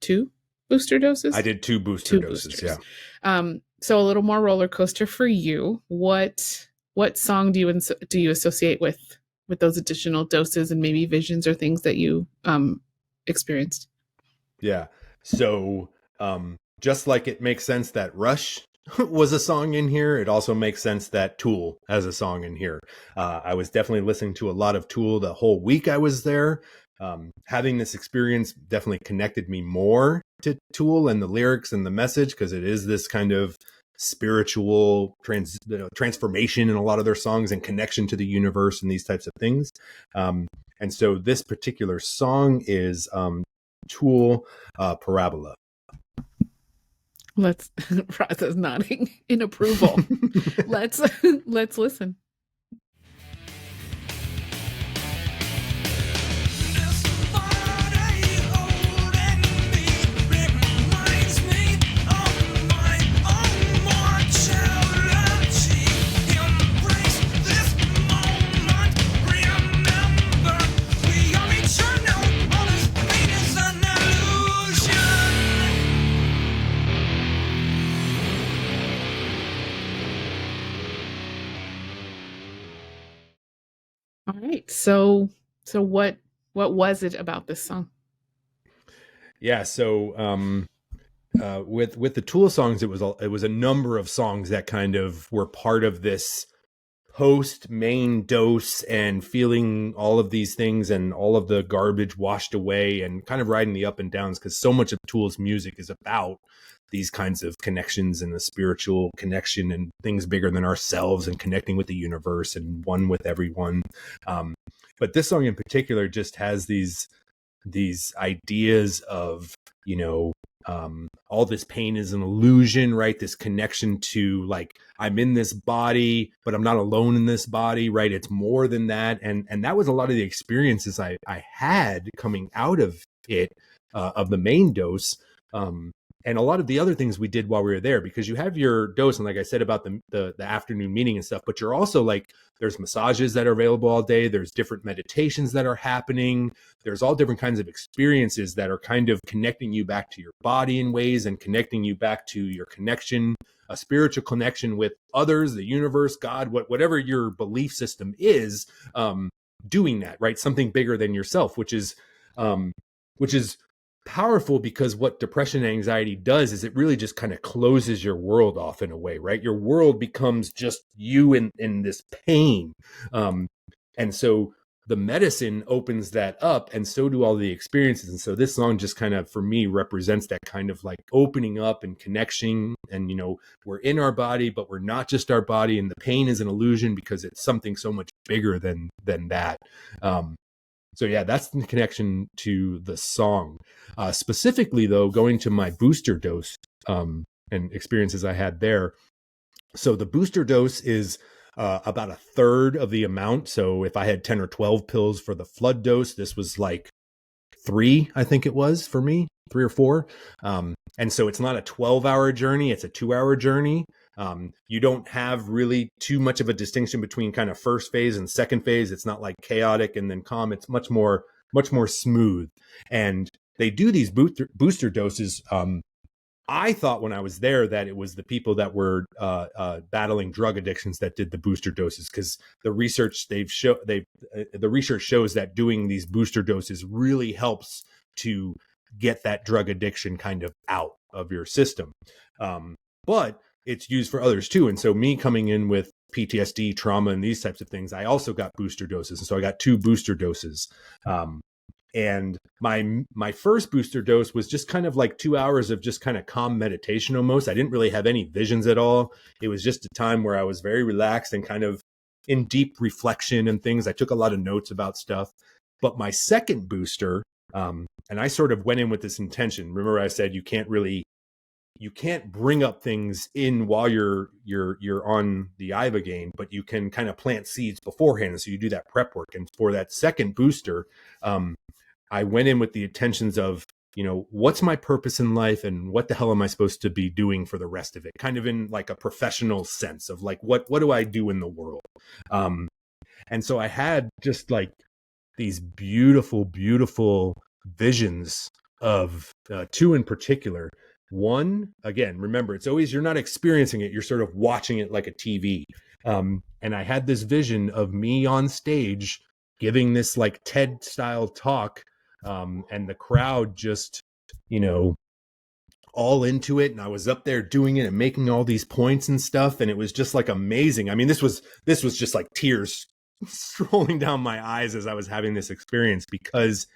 2 booster doses? I did 2 booster 2 doses. boosters. Yeah. So a little more roller coaster for you. What song do you associate with those additional doses and maybe visions or things that you experienced? Yeah. So just like it makes sense that Rush was a song in here, it also makes sense that Tool has a song in here. I was definitely listening to a lot of Tool the whole week I was there. Having this experience definitely connected me more to Tool and the lyrics and the message, because it is this kind of spiritual transformation in a lot of their songs and connection to the universe and these types of things. And so this particular song is Tool, Parabola. Let's Raza's nodding in approval. Let's listen. All right. So what was it about this song? Yeah. So with the Tool songs, it was a number of songs that kind of were part of this post main dose and feeling all of these things and all of the garbage washed away and kind of riding the up and downs, because so much of Tool's music is about these kinds of connections and the spiritual connection and things bigger than ourselves and connecting with the universe and one with everyone. But this song in particular just has these ideas of, all this pain is an illusion, right? This connection to, like, I'm in this body, but I'm not alone in this body, right? It's more than that. And that was a lot of the experiences I had coming out of it, of the main dose. And a lot of the other things we did while we were there, because you have your dose, and like I said about the afternoon meeting and stuff, but you're also like, there's massages that are available all day. There's different meditations that are happening. There's all different kinds of experiences that are kind of connecting you back to your body in ways and connecting you back to your connection, a spiritual connection with others, the universe, God, whatever your belief system is, doing that, right? Something bigger than yourself, which is powerful, because what depression and anxiety does is it really just kind of closes your world off in a way, right? Your world becomes just you in this pain. And so the medicine opens that up, and so do all the experiences. And so this song just kind of, for me, represents that kind of like opening up and connection. And, we're in our body, but we're not just our body. And the pain is an illusion because it's something so much bigger than that. So yeah, that's the connection to the song. Specifically, though, going to my booster dose and experiences I had there. So the booster dose is about a third of the amount. So if I had 10 or 12 pills for the flood dose, this was like 3, I think it was for me, 3 or 4. And so it's not a 12-hour journey, it's a 2-hour journey. You don't have really too much of a distinction between kind of first phase and second phase. It's not like chaotic and then calm. It's much more smooth. And they do these booster doses. I thought when I was there that it was the people that were battling drug addictions that did the booster doses, because the research the research shows that doing these booster doses really helps to get that drug addiction kind of out of your system. But it's used for others too. And so me coming in with PTSD, trauma, and these types of things, I also got booster doses. And so I got 2 booster doses. And my first booster dose was just kind of like 2 hours of just kind of calm meditation almost. I didn't really have any visions at all. It was just a time where I was very relaxed and kind of in deep reflection and things. I took a lot of notes about stuff. But my second booster, and I sort of went in with this intention. Remember I said you can't bring up things in while you're on the Ibogaine, but you can kind of plant seeds beforehand. So you do that prep work. And for that second booster, I went in with the intentions of, what's my purpose in life and what the hell am I supposed to be doing for the rest of it? Kind of in like a professional sense of like, what do I do in the world? And so I had just like these beautiful, beautiful visions of two in particular. One, again, remember, it's always, you're not experiencing it, you're sort of watching it like a TV. And I had this vision of me on stage giving this like TED style talk, and the crowd just, all into it. And I was up there doing it and making all these points and stuff. And it was just like amazing. I mean, this was just like tears strolling down my eyes as I was having this experience, because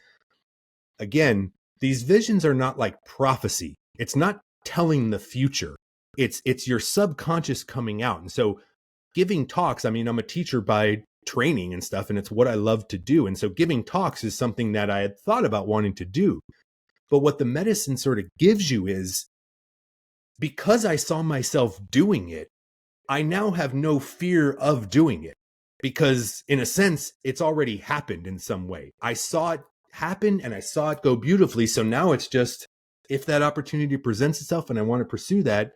again, these visions are not like prophecy. It's not telling the future. It's your subconscious coming out. And so giving talks, I mean, I'm a teacher by training and stuff, and it's what I love to do. And so giving talks is something that I had thought about wanting to do. But what the medicine sort of gives you is, because I saw myself doing it, I now have no fear of doing it, because in a sense, it's already happened in some way. I saw it happen and I saw it go beautifully. So now it's just, if that opportunity presents itself and I want to pursue that,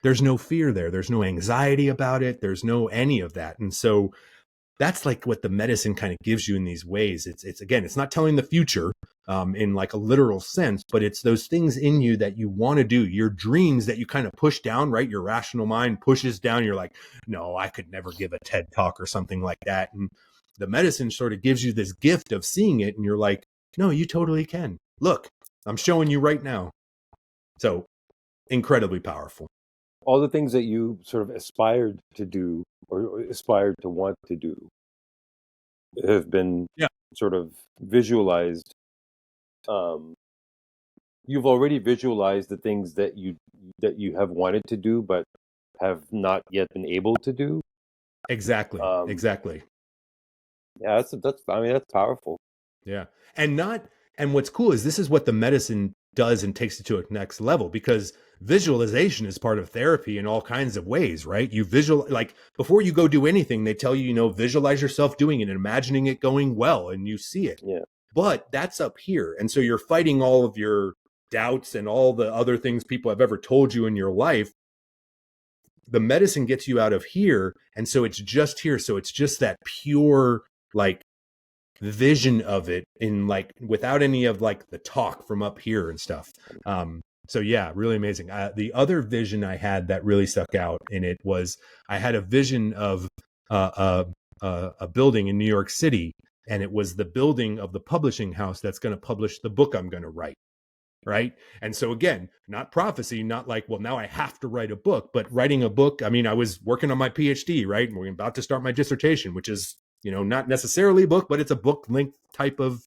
there's no fear there. There's no anxiety about it. There's no any of that. And so that's like what the medicine kind of gives you in these ways. It's again, it's not telling the future in like a literal sense, but it's those things in you that you want to do, your dreams that you kind of push down, right? Your rational mind pushes down. You're like, no, I could never give a TED talk or something like that. And the medicine sort of gives you this gift of seeing it. And you're like, no, you totally can. Look, I'm showing you right now. So incredibly powerful. All the things that you sort of aspired to do or aspired to want to do have been sort of visualized. You've already visualized the things that you have wanted to do but have not yet been able to do. Exactly. Exactly. Yeah, that's I mean, that's powerful. Yeah. And what's cool is this is what the medicine does and takes it to a next level, because visualization is part of therapy in all kinds of ways, right? You like before you go do anything, they tell you, visualize yourself doing it and imagining it going well, and you see it. Yeah. But that's up here. And so you're fighting all of your doubts and all the other things people have ever told you in your life. The medicine gets you out of here. And so it's just here. So it's just that pure, like, vision of it in like without any of like the talk from up here and stuff. So yeah, really amazing. The other vision I had that really stuck out in it was I had a vision of a building in New York City, and it was the building of the publishing house that's going to publish the book I'm going to write. Right. And so again, not prophecy, not like, well, now I have to write a book, but writing a book. I mean, I was working on my PhD, right? And we're about to start my dissertation, which is, not necessarily a book, but it's a book length type of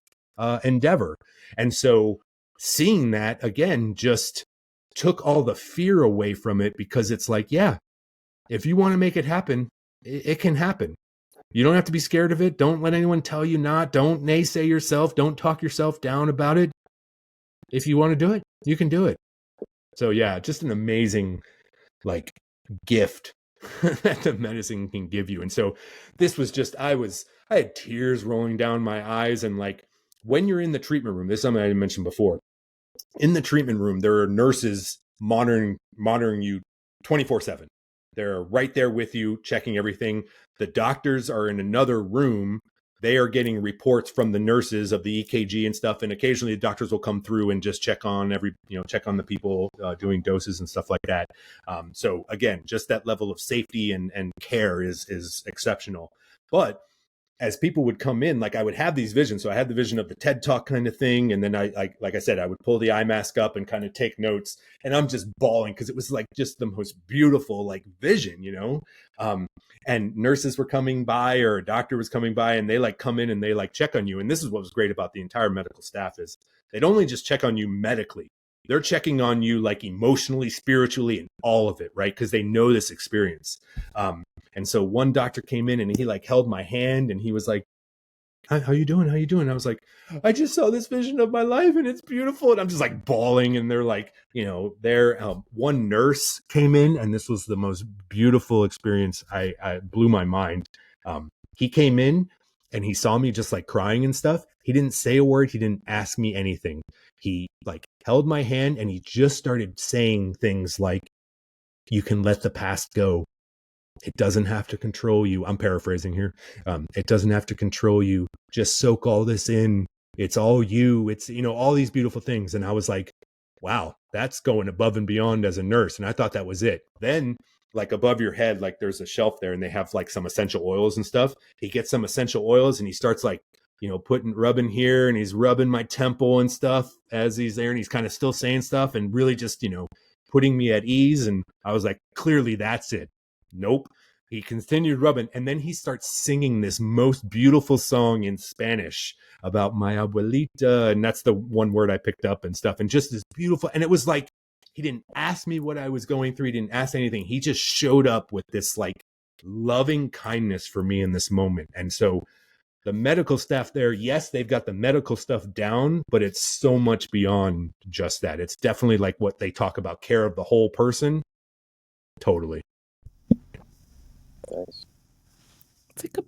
endeavor. And so seeing that again just took all the fear away from it, because it's like, yeah, if you want to make it happen, it can happen. You don't have to be scared of it. Don't let anyone tell you not. Don't naysay yourself. Don't talk yourself down about it. If you want to do it, you can do it. So yeah, just an amazing like gift that the medicine can give you. And so this was just, I had tears rolling down my eyes. And like when you're in the treatment room, this is something I mentioned before. In the treatment room, there are nurses monitoring you 24/7. They're right there with you, checking everything. The doctors are in another room. They are getting reports from the nurses of the EKG and stuff. And occasionally the doctors will come through and just check on check on the people doing doses and stuff like that. So again, just that level of safety and care is exceptional. But as people would come in, like I would have these visions. So I had the vision of the TED Talk kind of thing. And then like I said, I would pull the eye mask up and kind of take notes, and I'm just bawling because it was like just the most beautiful like vision, and nurses were coming by, or a doctor was coming by, and they like come in and they like check on you. And this is what was great about the entire medical staff is they'd only just check on you medically. They're checking on you like emotionally, spiritually, and all of it, right? Because they know this experience. And so one doctor came in and he like held my hand and he was like, how you doing? How you doing? I was like, I just saw this vision of my life and it's beautiful. And I'm just like bawling. And they're like, one nurse came in, and this was the most beautiful experience. I blew my mind. He came in and he saw me just like crying and stuff. He didn't say a word. He didn't ask me anything. He like held my hand and he just started saying things like, you can let the past go. It doesn't have to control you. I'm paraphrasing here. It doesn't have to control you. Just soak all this in. It's all you. It's, you know, all these beautiful things. And I was like, wow, that's going above and beyond as a nurse. And I thought that was it. Then like above your head, like there's a shelf there and they have like some essential oils and stuff. He gets some essential oils and he starts like, you know, rubbing here, and he's rubbing my temple and stuff as he's there. And he's kind of still saying stuff and really just, you know, putting me at ease. And I was like, clearly that's it. Nope. He continued rubbing. And then he starts singing this most beautiful song in Spanish about my abuelita. And that's the one word I picked up and stuff. And just this beautiful. And it was like, he didn't ask me what I was going through. He didn't ask anything. He just showed up with this like loving kindness for me in this moment. And so the medical staff there, yes, they've got the medical stuff down, but it's so much beyond just that. It's definitely like what they talk about, care of the whole person. Totally. Nice. It's like a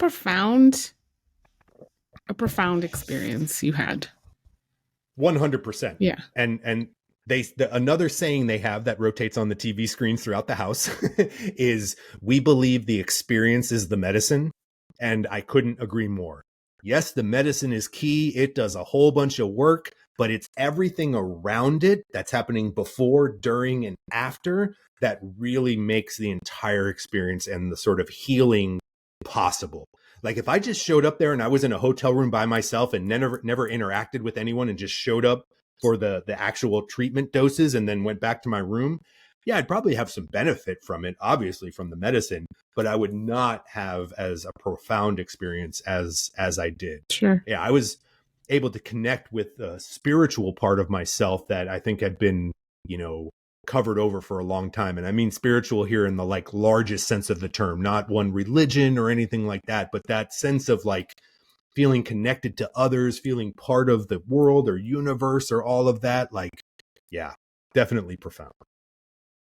profound experience you had. 100%. Yeah. And another saying they have that rotates on the TV screens throughout the house is, we believe the experience is the medicine. And I couldn't agree more. Yes, the medicine is key. It does a whole bunch of work, but it's everything around it that's happening before, during, and after that really makes the entire experience and the sort of healing possible. Like if I just showed up there and I was in a hotel room by myself and never interacted with anyone and just showed up for the actual treatment doses and then went back to my room, yeah, I'd probably have some benefit from it, obviously from the medicine, but I would not have as a profound experience as I did. Sure. Yeah, I was able to connect with the spiritual part of myself that I think had been, you know, covered over for a long time. And I mean spiritual here in the like largest sense of the term, not one religion or anything like that, but that sense of like feeling connected to others, feeling part of the world or universe or all of that. Like, yeah, definitely profound.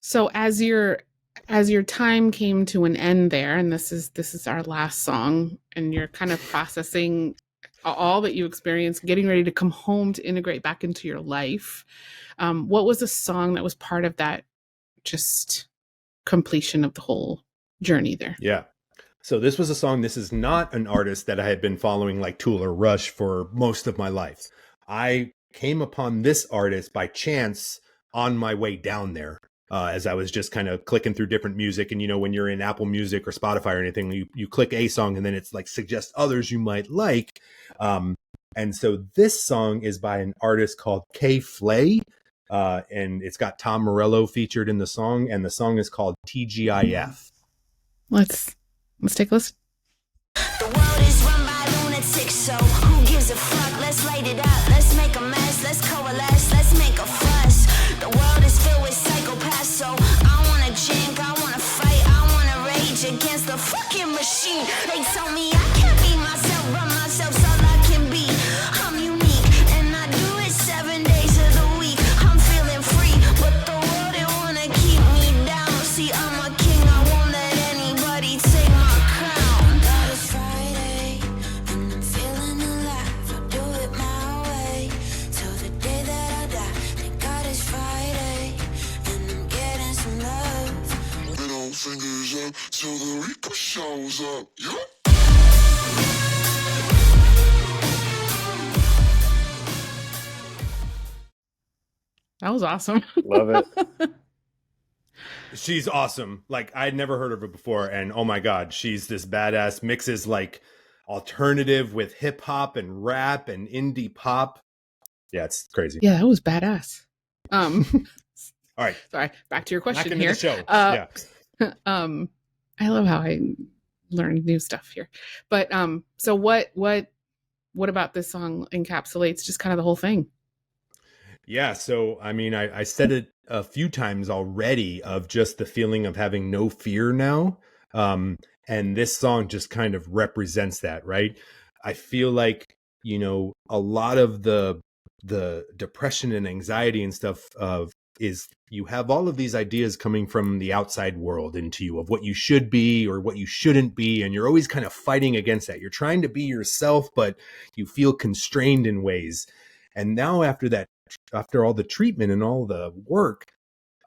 So as your time came to an end there, and this is our last song, and you're kind of processing all that you experienced, getting ready to come home to integrate back into your life. What was a song that was part of that just completion of the whole journey there? Yeah. So this was a song. This is not an artist that I had been following like Tool or Rush for most of my life. I came upon this artist by chance on my way down there. As I was just kind of clicking through different music. And, you know, when you're in Apple Music or Spotify or anything, you click a song and then it's like suggests others you might like. And so this song is by an artist called Flay. And it's got Tom Morello featured in the song. And the song is called TGIF. Let's take a listen. The world is run by lunatics, so who gives a fuck? Let's light it up, let's make a mess, let's coalesce, let's make a fuss. The world is filled with psychopaths, so I wanna jink, I wanna fight, I wanna rage against the fucking machine. They tell me I can't be myself, but myself's all I can be. I'm unique, and I do it 7 days of the week. I'm feeling free, but the world, they wanna keep me down. See, I'm a king, I won't let anybody take my crown. God, it's Friday, and I'm feeling alive. I'll do it my way, till the day that I die. Thank God it's Friday, and I'm getting some love. Middle fingers up till the Reaper shows up. Yeah. That was awesome. Love it. She's awesome. Like I'd never heard of her before. And oh my God, she's this badass, mixes like alternative with hip hop and rap and indie pop. Yeah, it's crazy. Yeah, that was badass. All right. Sorry, back to your Back question into here. the show. Yeah. I love how I learned new stuff here. But so what about this song encapsulates just kind of the whole thing? Yeah. So, I mean, I said it a few times already of just the feeling of having no fear now. And this song just kind of represents that, right? I feel like, you know, a lot of the depression and anxiety and stuff of is you have all of these ideas coming from the outside world into you of what you should be or what you shouldn't be. And you're always kind of fighting against that. You're trying to be yourself, but you feel constrained in ways. And now after that, after all the treatment and all the work,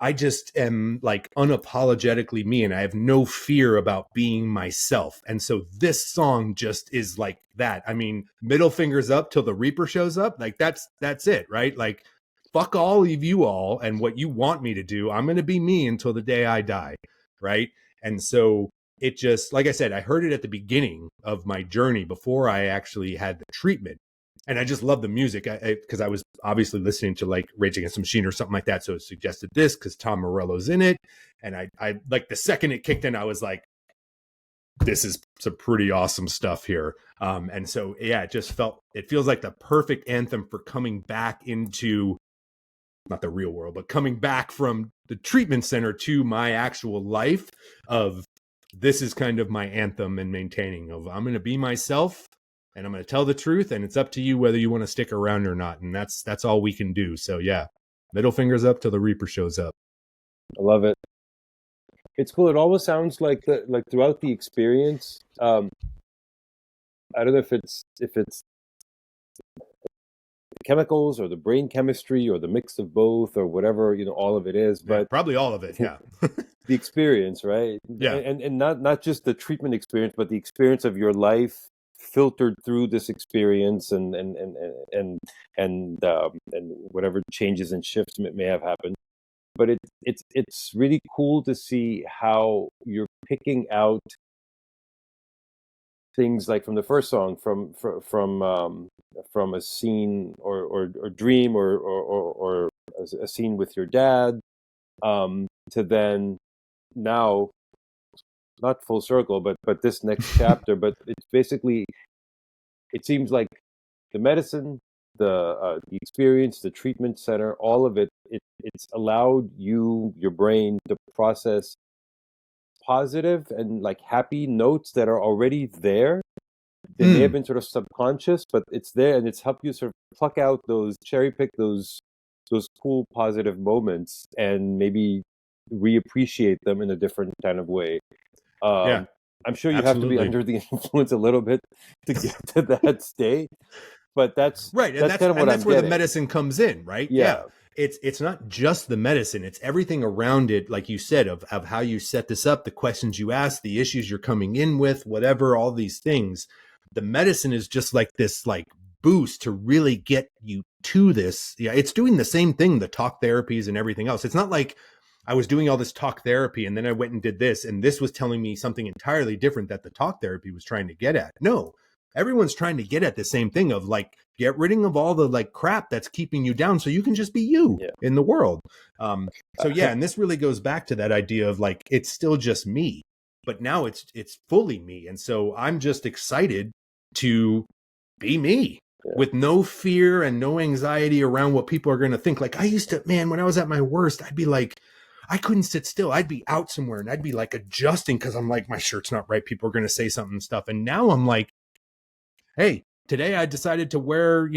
I just am like unapologetically me, and I have no fear about being myself. And so this song just is like that. I mean, middle fingers up till the Reaper shows up. Like that's it, right? Like fuck all of you all and what you want me to do. I'm going to be me until the day I die, right? And so it just, like I said, I heard it at the beginning of my journey before I actually had the treatment. And I just love the music because I was obviously listening to like Rage Against the Machine or something like that. So it suggested this because Tom Morello's in it. And I like the second it kicked in, I was like, this is some pretty awesome stuff here. And so, yeah, it feels like the perfect anthem for coming back into not the real world, but coming back from the treatment center to my actual life of this is kind of my anthem and maintaining of I'm going to be myself. And I'm going to tell the truth, and it's up to you whether you want to stick around or not. And that's all we can do. So yeah, middle fingers up till the Reaper shows up. I love it. It's cool. It almost sounds like throughout the experience. I don't know if it's the chemicals or the brain chemistry or the mix of both or whatever, all of it is, but yeah, probably all of it. Yeah. The experience, right? Yeah. And not just the treatment experience, but the experience of your life filtered through this experience and whatever changes and shifts may have happened. But it's really cool to see how you're picking out things like from the first song, from a scene or dream or a scene with your dad, to then now, not full circle, but this next chapter. But it's basically, it seems like the medicine, the experience, the treatment center, all of it's allowed your brain to process positive and like happy notes that are already there. They may have been sort of subconscious, but it's there, and it's helped you sort of pluck out cherry pick those cool positive moments and maybe reappreciate them in a different kind of way. Yeah, I'm sure you absolutely. have to be under the influence a little bit to get to that state, but that's right. And that's kind of what that's I'm where getting. the medicine comes in, right? Yeah. It's not just the medicine, it's everything around it, like you said, of how you set this up, the questions you ask, the issues you're coming in with, whatever, all these things. The medicine is just like this like boost to really get you to this. Yeah, it's doing the same thing, the talk therapies and everything else. It's not like I was doing all this talk therapy and then I went and did this, and this was telling me something entirely different that the talk therapy was trying to get at. No, everyone's trying to get at the same thing of like, get rid of all the like crap that's keeping you down so you can just be you in the world. So yeah, and this really goes back to that idea of like, it's still just me, but now it's fully me. And so I'm just excited to be me. With no fear and no anxiety around what people are going to think. Like I used to, man, when I was at my worst, I'd be like, I couldn't sit still. I'd be out somewhere and I'd be like adjusting because I'm like, my shirt's not right. People are going to say something and stuff. And now I'm like, hey, today I decided to wear,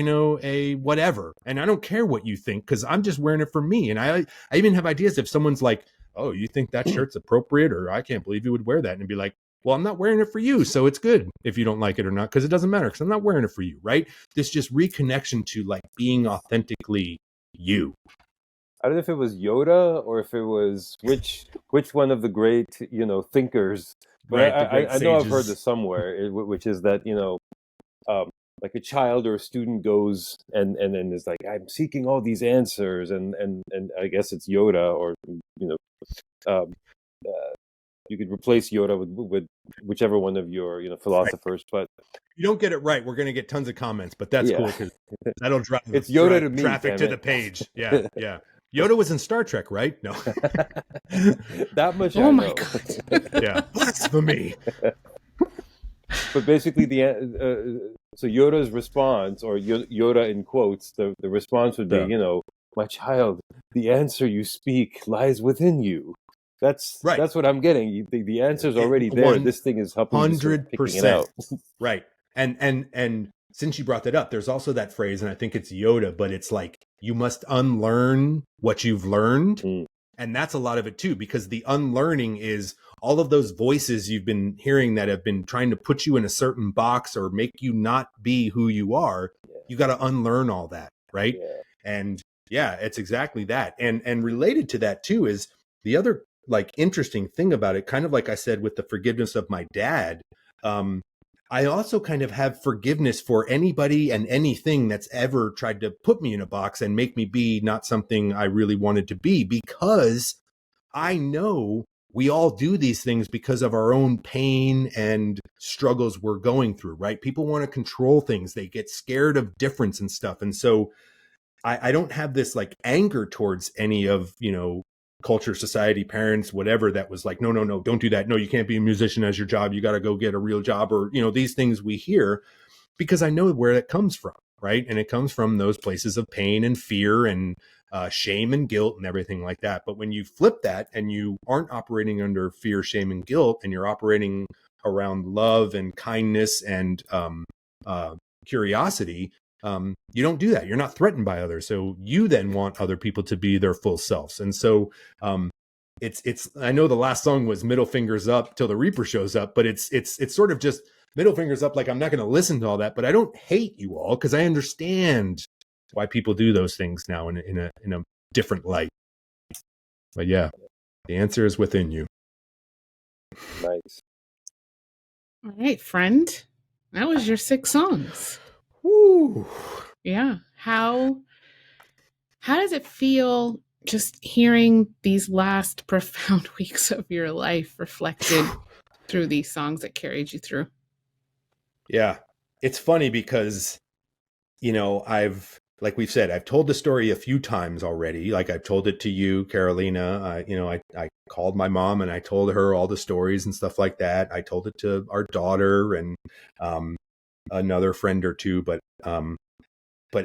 a whatever. And I don't care what you think because I'm just wearing it for me. And I even have ideas if someone's like, oh, you think that shirt's appropriate, or I can't believe you would wear that. And be like, well, I'm not wearing it for you, so it's good if you don't like it or not, because it doesn't matter because I'm not wearing it for you, right? This just reconnection to like being authentically you. I don't know if it was Yoda or if it was which one of the great thinkers. But Right, I know I've heard this somewhere, which is that like a child or a student goes and is like, I'm seeking all these answers, and I guess it's Yoda, or you could replace Yoda with whichever one of your philosophers. But you don't get it right, we're going to get tons of comments, but that's cool because that'll drive it's Yoda to me, traffic to the page. Yeah. Yoda was in Star Trek, right? No. That much. Oh I my know. God. Yeah, blasphemy. But basically, so Yoda's response, or Yoda in quotes, the response would be, my child, the answer you speak lies within you. That's right. That's what I'm getting. The answer's already there. This thing is helping you sort of picking it out. Right. And since you brought that up, there's also that phrase, and I think it's Yoda, but it's like, you must unlearn what you've learned. Mm. And that's a lot of it too, because the unlearning is all of those voices you've been hearing that have been trying to put you in a certain box or make you not be who you are. You got to unlearn all that, right? Yeah. And yeah, it's exactly that. And related to that too is the other like interesting thing about it, kind of like I said with the forgiveness of my dad. I also kind of have forgiveness for anybody and anything that's ever tried to put me in a box and make me be not something I really wanted to be, because I know we all do these things because of our own pain and struggles we're going through, right? People want to control things. They get scared of difference and stuff. And so I don't have this like anger towards any of, you know, culture, society, parents, whatever, that was like, no, don't do that. No, you can't be a musician as your job. You got to go get a real job, or, you know, these things we hear, because I know where it comes from, right? And it comes from those places of pain and fear and shame and guilt and everything like that. But when you flip that and you aren't operating under fear, shame, and guilt, and you're operating around love and kindness and curiosity, you don't do that. You're not threatened by others. So you then want other people to be their full selves. And so it's I know the last song was middle fingers up till the Reaper shows up, but it's sort of just middle fingers up. Like, I'm not going to listen to all that, but I don't hate you all, because I understand why people do those things now in a different light. But yeah, the answer is within you. Nice. All right, friend. That was your 6 songs. Woo. Yeah. How does it feel just hearing these last profound weeks of your life reflected through these songs that carried you through? Yeah. It's funny because, you know, like we've said, I've told the story a few times already. Like, I've told it to you, Carolina. I called my mom and I told her all the stories and stuff like that. I told it to our daughter and another friend or two. But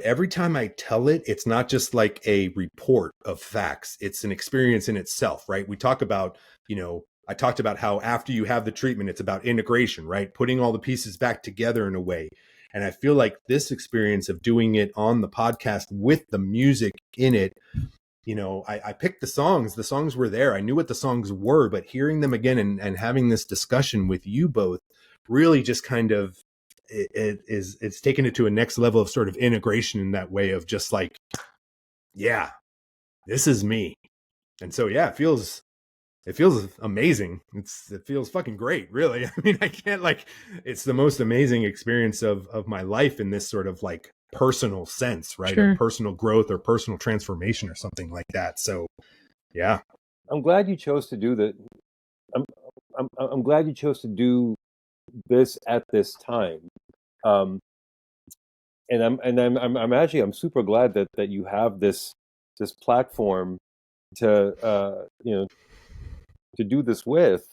every time I tell it, it's not just like a report of facts. It's an experience in itself, right? We talk about, you know, I talked about how after you have the treatment, it's about integration, right? Putting all the pieces back together in a way. And I feel like this experience of doing it on the podcast with the music in it, you know, I picked the songs were there. I knew what the songs were, but hearing them again and having this discussion with you both really just kind of, it's taken it to a next level of sort of integration in that way of just like, yeah, this is me. And so, yeah, it feels amazing. It feels fucking great, really. I mean, I can't, like, it's the most amazing experience of my life in this sort of like personal sense, right? Sure. Or personal growth or personal transformation or something like that. So, yeah. I'm glad you chose to do that. I'm glad you chose to do this at this time. And I'm actually, I'm super glad that you have this platform to to do this with.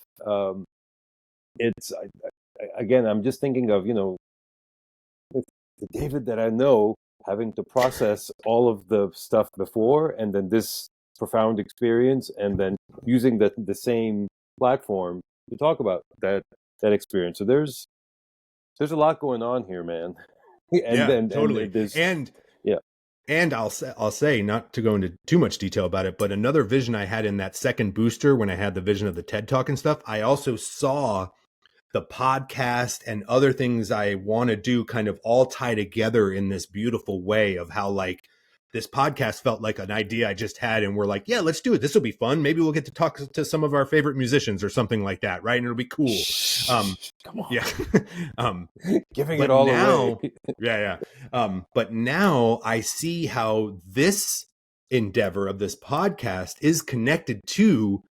It's again, I'm just thinking of, you know, the David that I know having to process all of the stuff before, and then this profound experience, and then using the same platform to talk about that experience. So there's a lot going on here, man. Totally. And I'll say, not to go into too much detail about it, but another vision I had in that second booster, when I had the vision of the TED Talk and stuff, I also saw the podcast and other things I want to do kind of all tie together in this beautiful way of how, like, this podcast felt like an idea I just had, and we're like, yeah, let's do it. This will be fun. Maybe we'll get to talk to some of our favorite musicians or something like that, right? And it'll be cool. Come on. Yeah. Giving it all now, away. yeah. But now I see how this endeavor of this podcast is connected to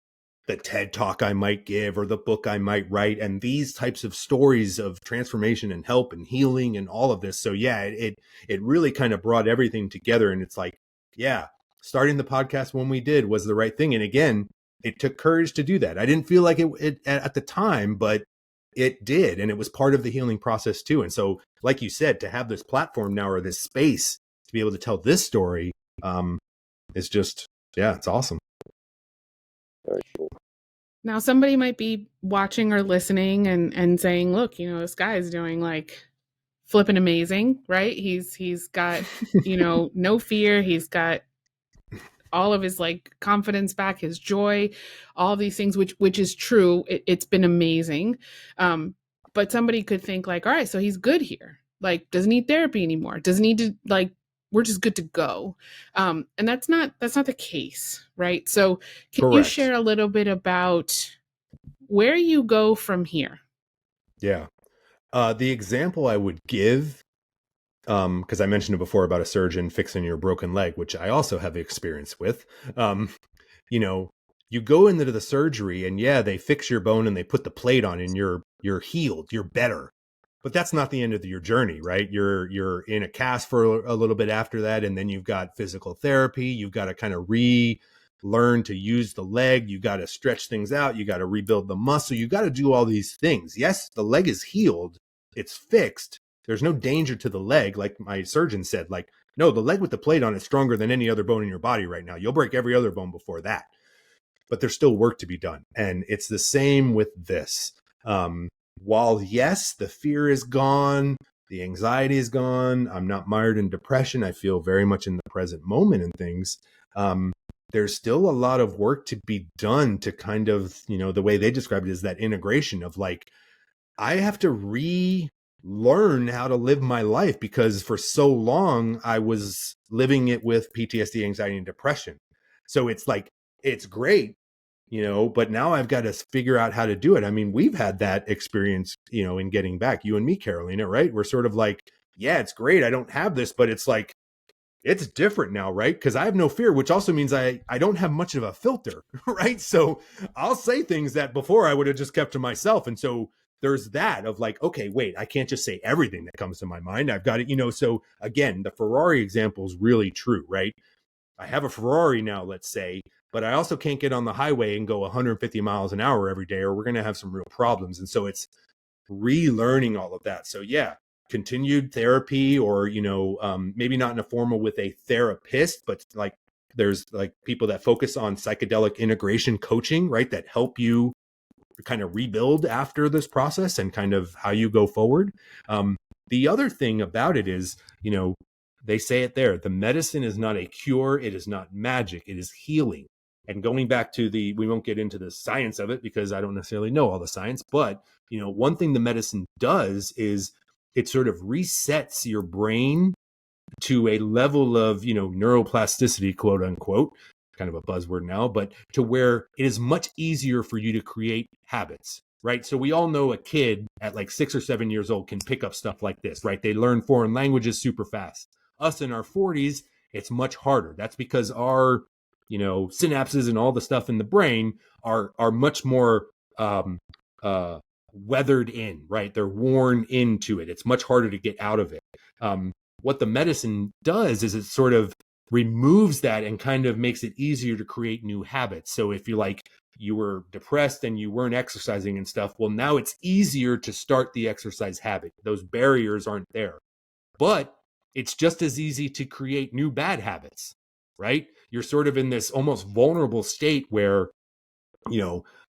the TED Talk I might give or the book I might write, and these types of stories of transformation and help and healing and all of this. So yeah, it really kind of brought everything together. And it's like, yeah, starting the podcast when we did was the right thing. And again, it took courage to do that. I didn't feel like it at the time, but it did. And it was part of the healing process too. And so, like you said, to have this platform now, or this space to be able to tell this story, is just, yeah, it's awesome. Very cool. Now, somebody might be watching or listening and saying, look, you know, this guy is doing like flipping amazing, right? He's got, no fear. He's got all of his like confidence back, his joy, all these things, which is true. It's been amazing. But somebody could think like, all right, so he's good here. Like, doesn't need therapy anymore. Doesn't need to like, we're just good to go. And that's not the case, right? So can you Correct. share a little bit about where you go from here? Yeah. The example I would give, because I mentioned it before about a surgeon fixing your broken leg, which I also have experience with. You know, you go into the surgery and yeah, they fix your bone and they put the plate on and you're healed, you're better. But that's not the end of your journey, right? You're in a cast for a little bit after that, and then you've got physical therapy. You've got to kind of relearn to use the leg. You got to stretch things out. You got to rebuild the muscle. You got to do all these things. Yes, the leg is healed. It's fixed. There's no danger to the leg, like my surgeon said. Like, no, the leg with the plate on is stronger than any other bone in your body right now. You'll break every other bone before that. But there's still work to be done. And it's the same with this. While, yes, the fear is gone, the anxiety is gone, I'm not mired in depression, I feel very much in the present moment and things, there's still a lot of work to be done to kind of, the way they described it is that integration of like, I have to relearn how to live my life because for so long I was living it with PTSD, anxiety, and depression. So it's like, it's great, but now I've got to figure out how to do it. I mean, we've had that experience, in getting back, you and me, Carolina, right? We're sort of like, yeah, it's great. I don't have this, but it's like, it's different now, right? Because I have no fear, which also means I don't have much of a filter, right? So I'll say things that before I would have just kept to myself. And so there's that of like, okay, wait, I can't just say everything that comes to my mind. I've got it, so again, the Ferrari example is really true, right? I have a Ferrari now, let's say, but I also can't get on the highway and go 150 miles an hour every day, or we're going to have some real problems. And so it's relearning all of that. So yeah, continued therapy, or, maybe not in a formal with a therapist, but like there's like people that focus on psychedelic integration coaching, right? That help you kind of rebuild after this process and kind of how you go forward. The other thing about it is, they say it there, the medicine is not a cure. It is not magic. It is healing. And going back to we won't get into the science of it because I don't necessarily know all the science, but, one thing the medicine does is it sort of resets your brain to a level of, neuroplasticity, quote unquote, kind of a buzzword now, but to where it is much easier for you to create habits, right? So we all know a kid at like 6 or 7 years old can pick up stuff like this, right? They learn foreign languages super fast. Us in our 40s, it's much harder. That's because our, synapses and all the stuff in the brain are much more weathered in, right? They're worn into it. It's much harder to get out of it. What the medicine does is it sort of removes that and kind of makes it easier to create new habits. So if you were depressed and you weren't exercising and stuff, well, now it's easier to start the exercise habit. Those barriers aren't there. But it's just as easy to create new bad habits, right? You're sort of in this almost vulnerable state where,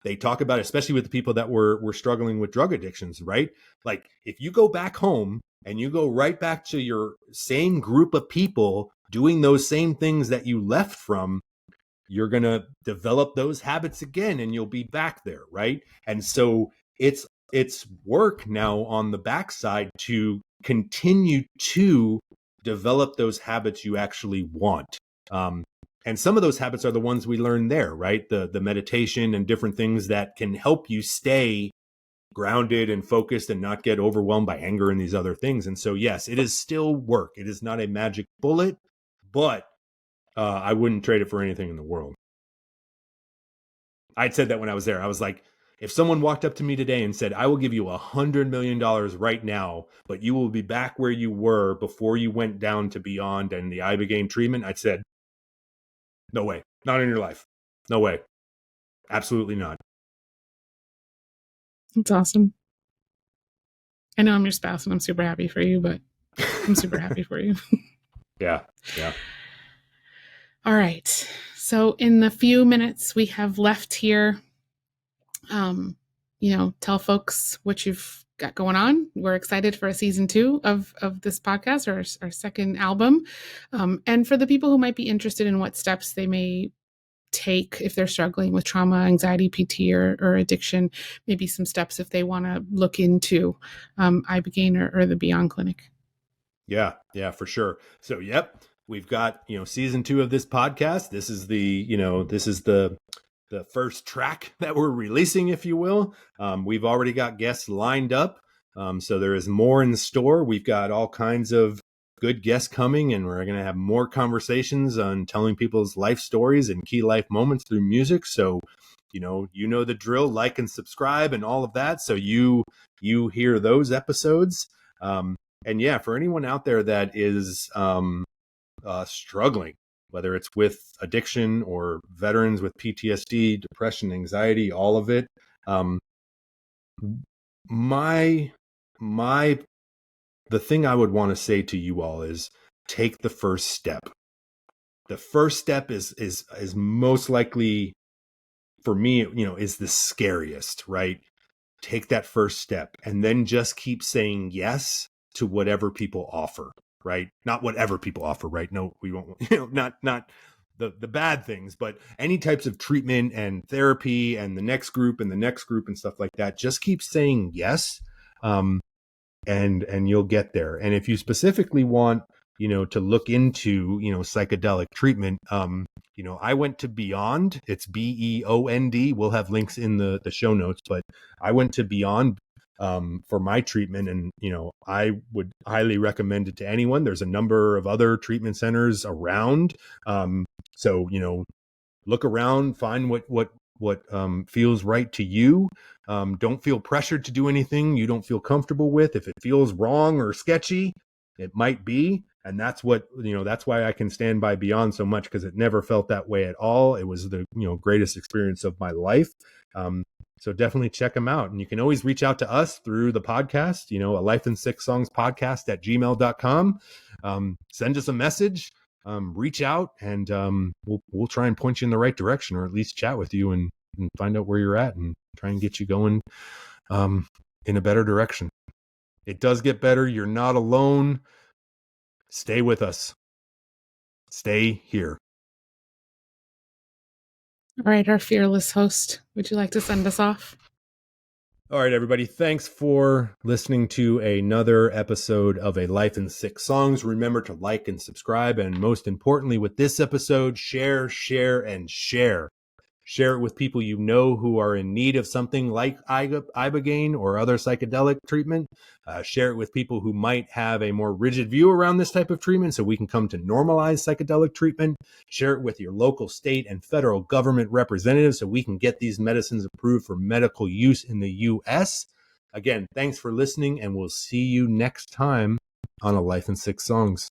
they talk about, especially with the people that were struggling with drug addictions, right? Like if you go back home and you go right back to your same group of people doing those same things that you left from, you're going to develop those habits again and you'll be back there, right? And so it's work now on the backside to continue to develop those habits you actually want. And some of those habits are the ones we learn there, right? The meditation and different things that can help you stay grounded and focused and not get overwhelmed by anger and these other things. And so, yes, it is still work. It is not a magic bullet, but I wouldn't trade it for anything in the world. I'd said that when I was there. I was like, if someone walked up to me today and said, I will give you $100 million right now, but you will be back where you were before you went down to Beōnd and the Ibogaine treatment, I'd said, no way, not in your life. No way. Absolutely not. That's awesome. I know I'm your spouse and I'm super happy for you, but I'm super happy for you. Yeah. All right. So in the few minutes we have left here, tell folks what you've got going on. We're excited for a season 2 of this podcast, or our second album. And for the people who might be interested in what steps they may take if they're struggling with trauma, anxiety, PT, or addiction, maybe some steps if they want to look into Ibogaine or the Beōnd Clinic. Yeah, for sure. So, yep, we've got, season 2 of this podcast. This is the first track that we're releasing, if you will. We've already got guests lined up. So there is more in store. We've got all kinds of good guests coming, and we're going to have more conversations on telling people's life stories and key life moments through music. So, you know the drill, like and subscribe and all of that. So you hear those episodes. And yeah, for anyone out there that is struggling, whether it's with addiction or veterans with PTSD, depression, anxiety, all of it, the thing I would want to say to you all is take the first step. The first step is most likely, for me, is the scariest, right? Take that first step and then just keep saying yes to whatever people offer, right? Not whatever people offer, right? No, we won't, not the bad things, but any types of treatment and therapy and the next group and stuff like that. Just keep saying yes. And you'll get there. And if you specifically want, to look into, psychedelic treatment, I went to Beōnd. It's Beond. We'll have links in the show notes, but I went to Beōnd for my treatment, and I would highly recommend it to anyone. There's a number of other treatment centers around, so look around, find what feels right to you. Don't feel pressured to do anything you don't feel comfortable with. If it feels wrong or sketchy, it might be. And that's what, that's why I can stand by Beōnd so much, because it never felt that way at all. It was the, greatest experience of my life. So definitely check them out. And you can always reach out to us through the podcast, a Life in 6 Songs podcast at gmail.com. Send us a message, reach out, and we'll try and point you in the right direction, or at least chat with you and find out where you're at and try and get you going in a better direction. It does get better. You're not alone. Stay with us. Stay here. All right, our fearless host, would you like to send us off? All right, everybody. Thanks for listening to another episode of A Life in 6 Songs. Remember to like and subscribe. And most importantly, with this episode, share, and share. Share it with people you know who are in need of something like Ibogaine or other psychedelic treatment. Share it with people who might have a more rigid view around this type of treatment, so we can come to normalize psychedelic treatment. Share it with your local, state, and federal government representatives so we can get these medicines approved for medical use in the U.S. Again, thanks for listening, and we'll see you next time on A Life in 6 Songs.